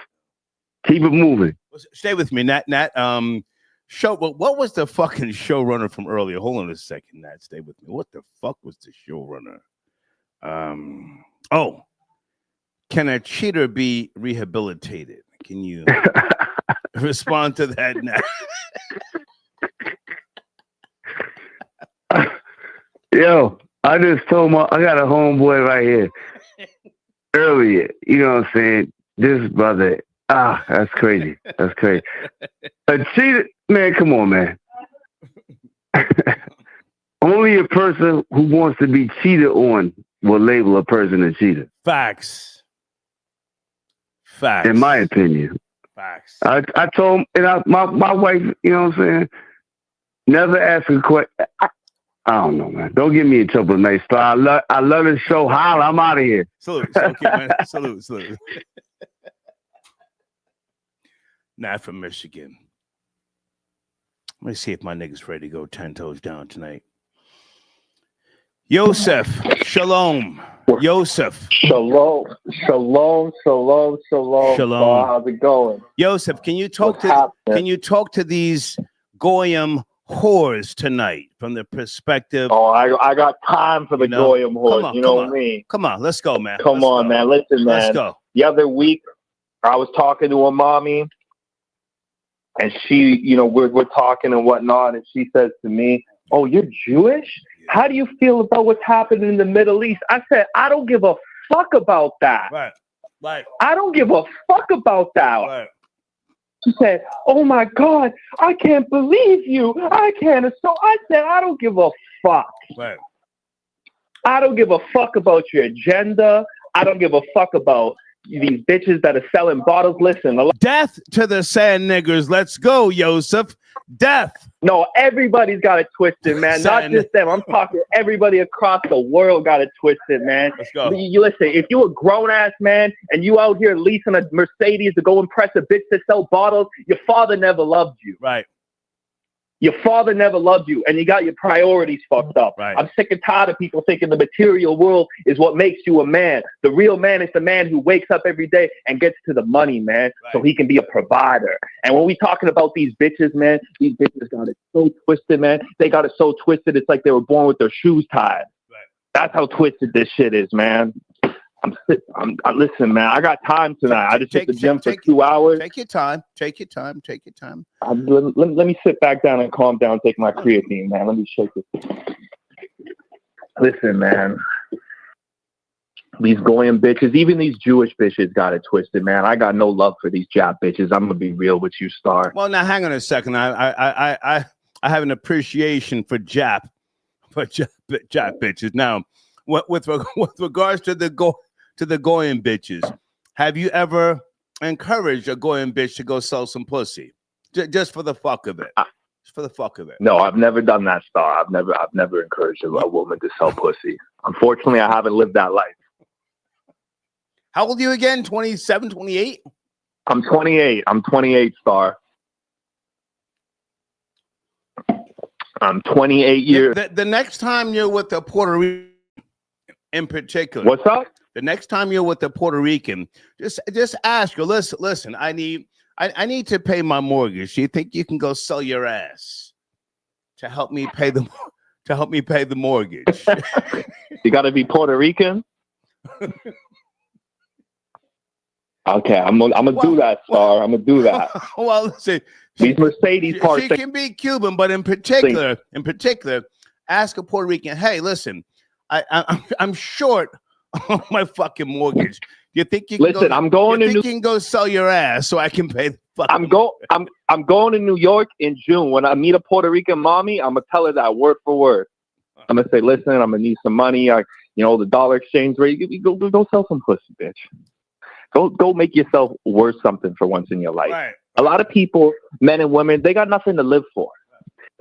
Keep it moving. Stay with me, Nat. Show. Well, what was the fucking showrunner from earlier? Hold on a second, Nat. Stay with me. What the fuck was the showrunner? Oh, can a cheater be rehabilitated? Can you respond to that, Nat? Yo, I just told I got a homeboy right here earlier. You know what I'm saying? This brother, that's crazy. That's crazy. A cheater, man, come on, man. Only a person who wants to be cheated on will label a person a cheater. Facts. In my opinion. Facts. I told him, and my wife, you know what I'm saying? Never ask a question. I don't know, man. Don't get me in trouble tonight, Star. I love this show. Holla, I'm out of here. Salute. Okay, man. Salute. Not from Michigan. Let me see if my nigga's ready to go 10 toes down tonight. Yosef, shalom. Yosef. Shalom. How's it going? Yosef, can you talk to these goyim whores tonight from the perspective? Oh, I got time for the goyim whores. You know what I mean? Come on, let's go, man. Come on, man. Listen, man. Let's go. The other week, I was talking to a mommy, and she, we're talking and whatnot, and she says to me, "Oh, you're Jewish? How do you feel about what's happening in the Middle East?" I said, "I don't give a fuck about that. Right. I don't give a fuck about that." Right. She said, "Oh my God, I can't believe you. I can't." So I said, "I don't give a fuck. Right. I don't give a fuck about your agenda. I don't give a fuck about these bitches that are selling bottles." Listen, death to the sand niggers. Let's go, Yosef. Death. No, everybody's got it twisted, man. Not just them. I'm talking everybody across the world got it twisted, man. Let's go. You listen, if you a grown-ass man and you out here leasing a Mercedes to go impress a bitch to sell bottles, your father never loved you. Right. Your father never loved you, and you got your priorities fucked up. Right. I'm sick and tired of people thinking the material world is what makes you a man. The real man is the man who wakes up every day and gets to the money, man, so he can be a provider. And when we talking about these bitches, man, these bitches got it so twisted, man. They got it so twisted, it's like they were born with their shoes tied. Right. That's how twisted this shit is, man. Listen, man, I got time tonight. I just hit the gym for 2 hours. Take your time. Let me sit back down and calm down, take my creatine, man. Let me shake it. Listen, man. These goyim bitches, even these Jewish bitches got it twisted, man. I got no love for these Jap bitches. I'm gonna be real with you, Star. Well, now hang on a second. I have an appreciation for Jap bitches. Now, with regards to the goyim bitches, have you ever encouraged a goyim bitch to go sell some pussy, just for the fuck of it? Just for the fuck of it. No, I've never done that, Star. I've never encouraged a woman to sell pussy. Unfortunately, I haven't lived that life. How old are you again? 27, 28? I'm 28. I'm 28, Star. I'm 28 years. The next time you're with a Puerto Rican in particular. What's up? The next time you're with a Puerto Rican, just ask her, listen, I need to pay my mortgage. Do you think you can go sell your ass to help me pay the mortgage? You got to be Puerto Rican? Okay, I'm gonna do that, Star. I'm gonna do that. Well, listen, these Mercedes parts. She can be Cuban, but in particular, ask a Puerto Rican. Hey, listen, I'm short on my fucking mortgage. Do you think you can listen? I'm going to. You can go sell your ass so I can pay the fucking. I'm going to New York in June. When I meet a Puerto Rican mommy, I'm gonna tell her that word for word. I'm gonna say, listen, I'm gonna need some money. The dollar exchange rate. Go sell some pussy, bitch. Go make yourself worth something for once in your life. Right. A lot of people, men and women, they got nothing to live for,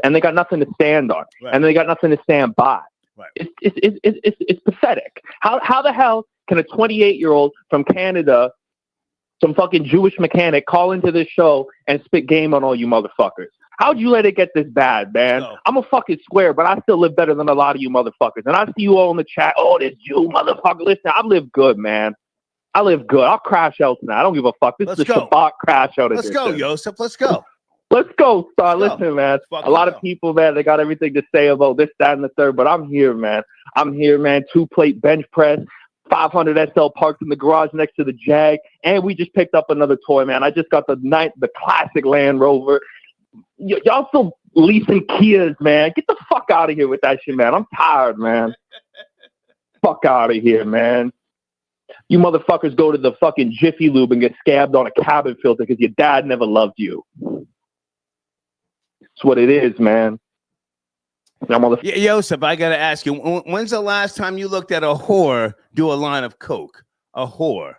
and they got nothing to stand on, and they got nothing to stand by. Right. It's pathetic. How the hell can a 28-year-old from Canada, some fucking Jewish mechanic, call into this show and spit game on all you motherfuckers? How'd you let it get this bad, man? No. I'm a fucking square, but I still live better than a lot of you motherfuckers. And I see you all in the chat. Oh, this Jew motherfucker. Listen, I live good, man. I live good. I'll crash out tonight. I don't give a fuck. This is the Shabbat crash out Let's edition. go, Joseph. Let's go. Let's go, son. Let's Listen, man. Fucking A lot go. of people, man, they got everything to say about this, that, and the third, but I'm here, man. I'm here, man. 2-plate bench press, 500 SL parked in the garage next to the Jag, and we just picked up another toy, man. I just got the classic Land Rover. Y'all still leasing Kias, man. Get the fuck out of here with that shit, man. I'm tired, man. Fuck out of here, man. You motherfuckers go to the fucking Jiffy Lube and get scabbed on a cabin filter because your dad never loved you. That's what it is, man. Joseph, I got to ask you, when's the last time you looked at a whore do a line of coke? A whore.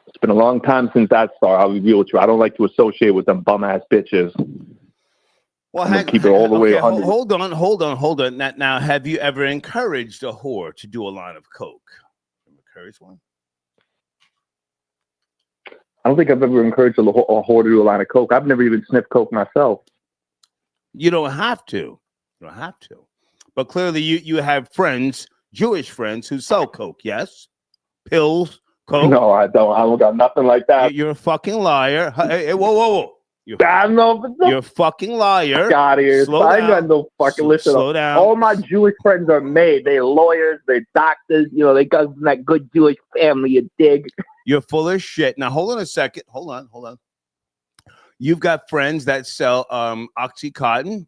It's been a long time since that star. I'll be real with you. I don't like to associate with them bum-ass bitches. Well, keep it all the way 100. Hold on. Now, have you ever encouraged a whore to do a line of coke? Encouraged one? I don't think I've ever encouraged a whore to do a line of coke. I've never even sniffed coke myself. You don't have to. You don't have to. But clearly, you have friends, Jewish friends, who sell coke. Yes, pills, coke. No, I don't. I don't got nothing like that. You're a fucking liar. Hey, whoa. You're a fucking liar. Fuck out of here. I ain't got no fucking listen. Slow down. All my Jewish friends are made. They're lawyers. They're doctors. You know, they got from that good Jewish family. You dig? You're full of shit. Now, hold on a second. Hold on. You've got friends that sell Oxycontin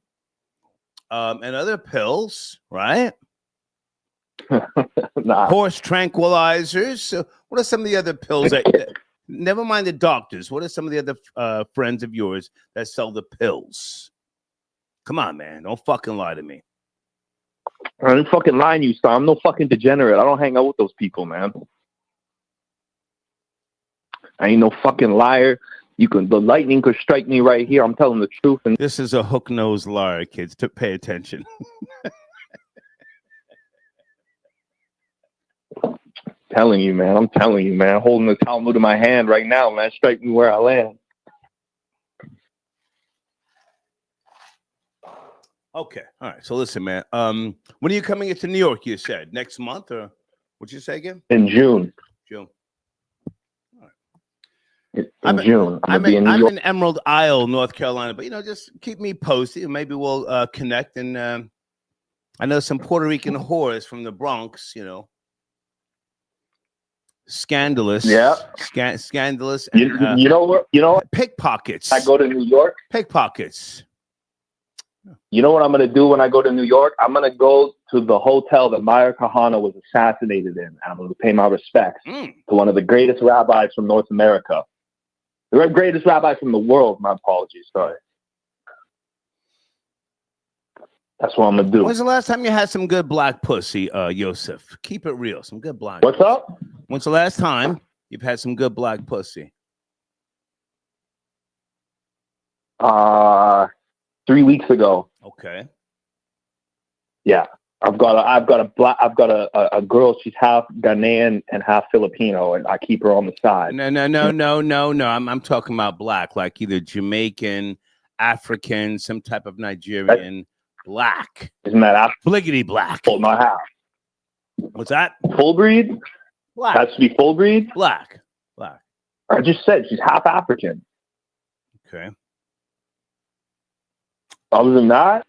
and other pills, right? Nah. Horse tranquilizers. So what are some of the other pills that never mind the doctors. What are some of the other friends of yours that sell the pills? Come on, man. Don't fucking lie to me. I ain't fucking lying to you, son. I'm no fucking degenerate. I don't hang out with those people, man. I ain't no fucking liar. The lightning could strike me right here. I'm telling the truth. And this is a hook-nosed liar, kids. To pay attention. Telling you, man. I'm telling you, man. Holding the Talmud in my hand right now, man. Strike me where I land. Okay. All right. So listen, man. When are you coming into New York, you said? Next month or what'd you say again? In June. June. In June. I'm in Emerald Isle, North Carolina, but just keep me posted. Maybe we'll connect. And I know some Puerto Rican whores from the Bronx, scandalous. Yeah. Scandalous. And, you know what? Pickpockets. I go to New York. Pickpockets. You know what I'm going to do when I go to New York? I'm going to go to the hotel that Meir Kahane was assassinated in. I'm going to pay my respects to one of the greatest rabbis from North America. The greatest rabbi from the world. My apologies. Sorry. That's what I'm going to do. When's the last time you had some good black pussy, Joseph? Keep it real. Some good black What's pussy. up? When's the last time you've had some good black pussy? 3 weeks ago. Okay. Yeah. I've got a girl. She's half Ghanaian and half Filipino, and I keep her on the side. No. I'm talking about black, like either Jamaican, African, some type of Nigerian. Black. Isn't that Bliggity black? Well, not half. What's that? Full breed? Black. Has to be full breed? Black. I just said she's half African. Okay. Other than that,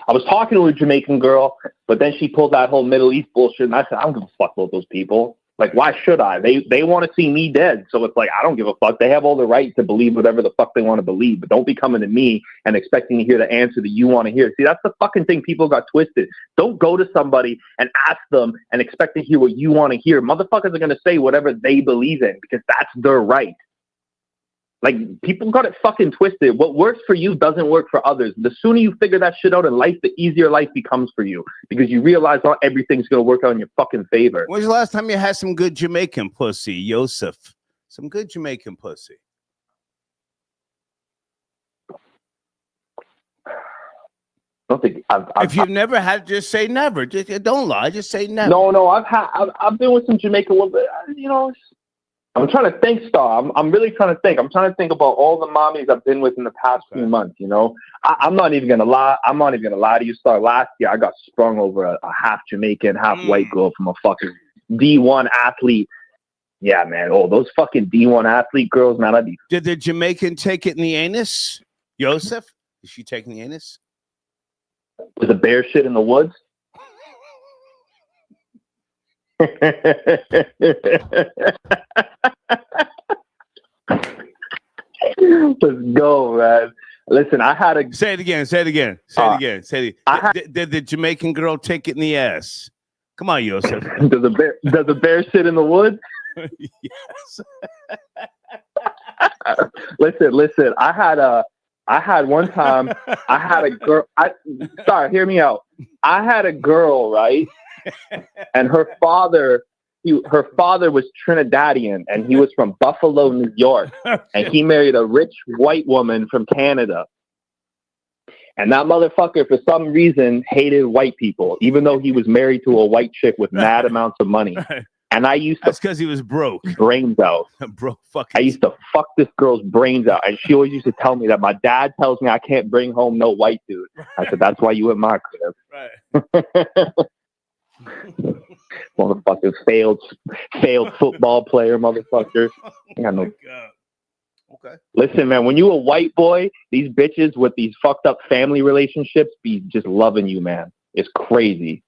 I was talking to a Jamaican girl, but then she pulled that whole Middle East bullshit, and I said, I don't give a fuck about those people. Like, why should I? They want to see me dead, so it's like, I don't give a fuck. They have all the right to believe whatever the fuck they want to believe, but don't be coming to me and expecting to hear the answer that you want to hear. See, that's the fucking thing people got twisted. Don't go to somebody and ask them and expect to hear what you want to hear. Motherfuckers are going to say whatever they believe in because that's their right. Like, people got it fucking twisted. What works for you doesn't work for others. The sooner you figure that shit out in life, the easier life becomes for you because you realize not everything's going to work out in your fucking favor. When's the last time you had some good Jamaican pussy, Joseph? Some good Jamaican pussy. I don't think if you've never had, just say never. Just don't lie. Just say never. No. I've been with some Jamaican women. I'm trying to think, Star. I'm really trying to think. I'm trying to think about all the mommies I've been with in the past few months. You know, I'm not even gonna lie. I'm not even gonna lie to you, Star. Last year, I got sprung over a half Jamaican, half white girl from a fucking D1 athlete. Yeah, man. Oh, those fucking D1 athlete girls, man. Did the Jamaican take it in the anus? Joseph? Did she take it in the anus? Was the bear shit in the woods? Let's go, man. Listen, I had a say it again. Say it again. Say it again. Say it. Did the Jamaican girl take it in the ass? Come on, Joseph. Does the bear shit in the woods? Yes. Listen. I had one time. I had a girl. Sorry, hear me out. I had a girl, right? And her father was Trinidadian, and he was from Buffalo, New York, and he married a rich white woman from Canada. And that motherfucker, for some reason, hated white people, even though he was married to a white chick with mad amounts of money. And I used to— That's because he was broke. Brains out. Broke fucking. I used to fuck this girl's brains out. And she always used to tell me that my dad tells me I can't bring home no white dude. I said, that's why you in my crib. Right. Motherfucker, failed football player, motherfucker. I got no. Okay. Listen, man, when you a white boy, these bitches with these fucked up family relationships be just loving you, man. It's crazy.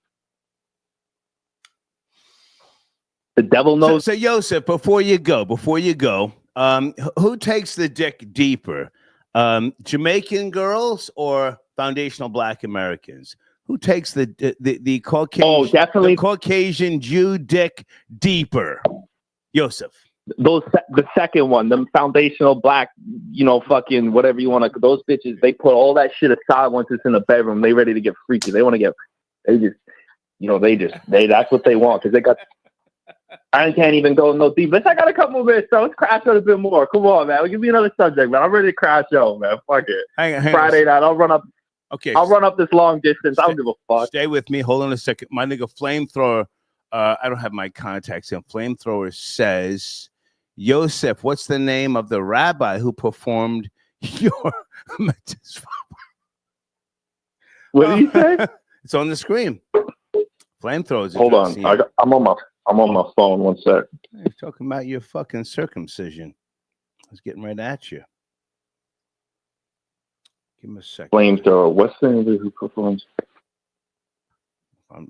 The devil knows. So Joseph, before you go, who takes the dick deeper? Jamaican girls or foundational Black Americans? Who takes the Caucasian? Oh, definitely the Caucasian Jew dick deeper. Joseph. The second one, them foundational Black, fucking whatever you want to. Those bitches, they put all that shit aside once it's in the bedroom. They ready to get freaky. They want to get. That's what they want because they got. I can't even go no deep. I got a couple of minutes, so let's crash out a bit more. Come on, man. Give me another subject, man. I'm ready to crash out, man. Fuck it. Hang Friday night, I'll run up. Okay, I'll run up this long distance. I don't give a fuck. Stay with me. Hold on a second. My nigga Flamethrower. I don't have my contacts in. Flamethrower says, Yosef, what's the name of the rabbi who performed your mitzvah? What did you say? It's on the screen. Flamethrowers. Hold on. I'm on my phone. 1 sec. You're talking about your fucking circumcision. I was getting right at you. Give me a second. Flamethrower. What's the name of who performs?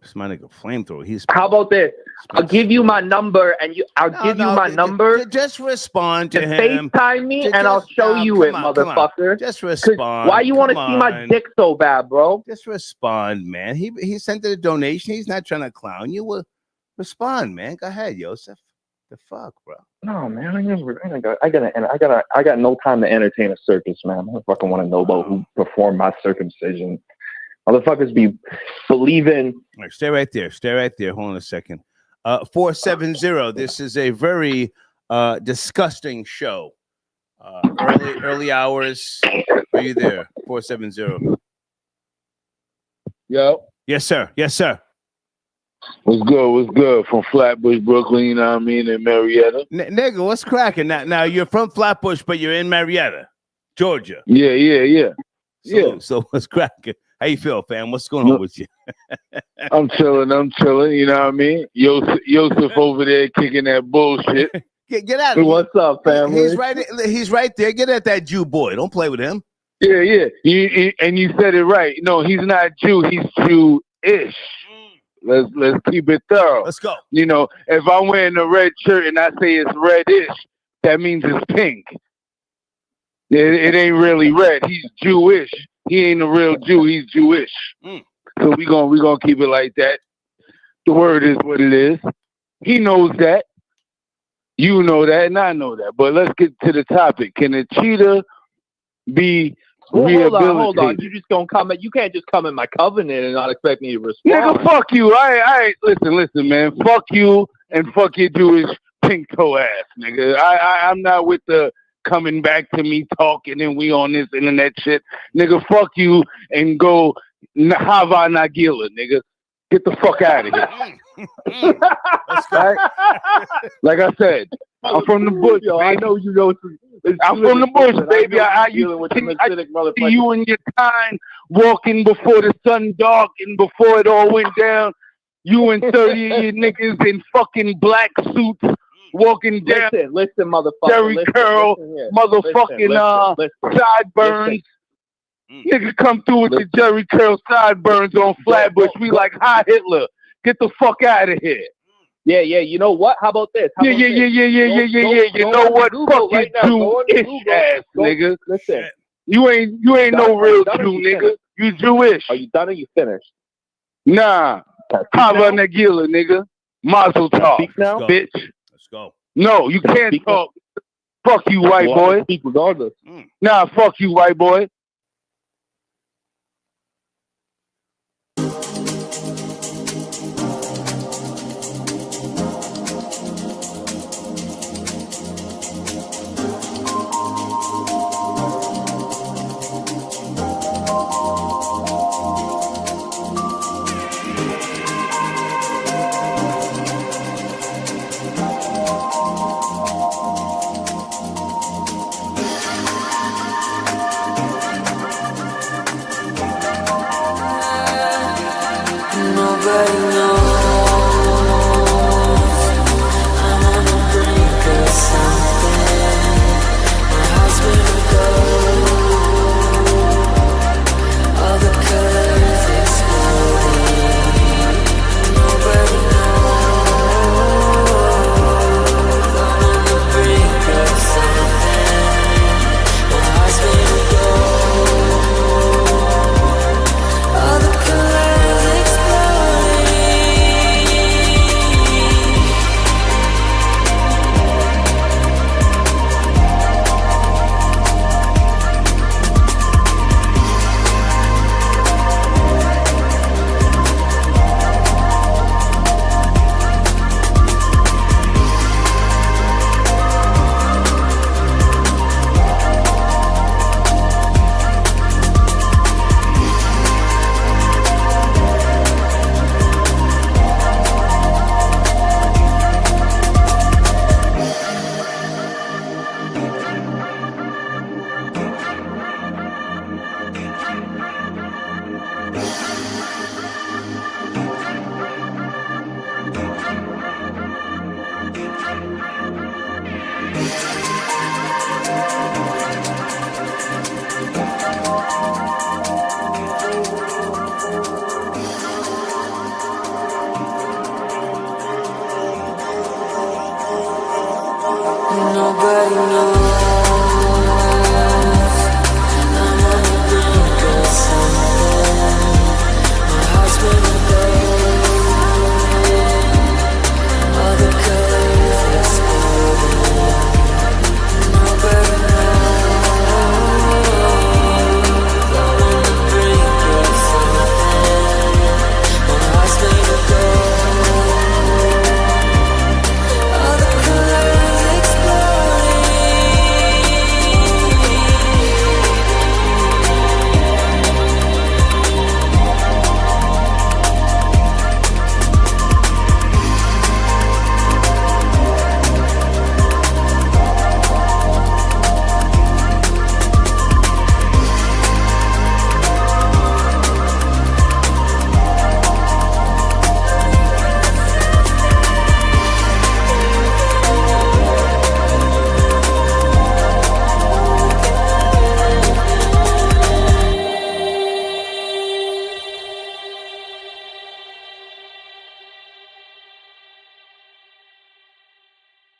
It's my nigga Flamethrower. How about this? I'll give you my number, and I'll give you my number. Just respond to him. FaceTime me, and I'll show you it, motherfucker. Just respond. Why you want to see my dick so bad, bro? Just respond, man. He sent a donation. He's not trying to clown you. Well, respond, man. Go ahead, Joseph. The fuck, bro. No, man. I got no time to entertain a circus, man. I fucking want to know about who performed my circumcision. Motherfuckers be believing. All right, stay right there. Stay right there. Hold on a second. 470. This is a very disgusting show. Early hours. Are you there? 470. Yo. Yes, sir. Yes, sir. What's good? What's good? From Flatbush, Brooklyn, you know what I mean, in Marietta. Nigga, what's cracking? Now you're from Flatbush, but you're in Marietta, Georgia. Yeah. So what's cracking? How you feel, fam? What's going on with you? I'm chilling, you know what I mean? Yosef over there kicking that bullshit. Get out of here. What's up, family? He's right there. Get at that Jew boy. Don't play with him. Yeah. And you said it right. No, he's not Jew. He's Jew-ish. Let's keep it thorough. Let's go. If I'm wearing a red shirt and I say it's reddish, that means it's pink. It ain't really red. He's Jewish. He ain't a real Jew. He's Jewish. So we gonna keep it like that. The word is what it is. He knows that. You know that, and I know that. But let's get to the topic. Can a cheater be rehabilitated? Hold on. You just gonna comment? You can't just come in my covenant and not expect me to respond. Nigga, fuck you. I listen, man. Fuck you and fuck your Jewish pink toe ass, nigga. I'm not with the coming back to me talking and we on this internet shit. Nigga, fuck you and go Hava Nagila, nigga. Get the fuck out of here. Right? Like I said, I'm from the bush, Yo, baby. I know you know. I'm from the bush, baby. I used with to the see motherfucker. you and your kind walking before the sun darkened, before it all went down. You and 30 of your niggas in fucking black suits walking down. Listen, motherfucker. Jerry curl, motherfucking sideburns. Nigga come through with the Jerry curl sideburns on Flatbush. We like, hi Hitler. Get the fuck out of here. Yeah, you know what? How about this? Yeah. You know what? Fuck you, Jewish ass nigga. Listen. You ain't no real Jew, nigga. You Jewish. Are you done or you finished? Nah. Hava Nagila, nigga. Mazel tov, bitch. Let's go. No, you can't talk. Fuck you, white boy. Speak regardless. Nah, fuck you, white boy. Nobody knows I'm on the brink of something. My heart's gonna go. All the colors exploding. Nobody knows I'm on the brink of something. My heart's gonna go. All the colors nobody knows.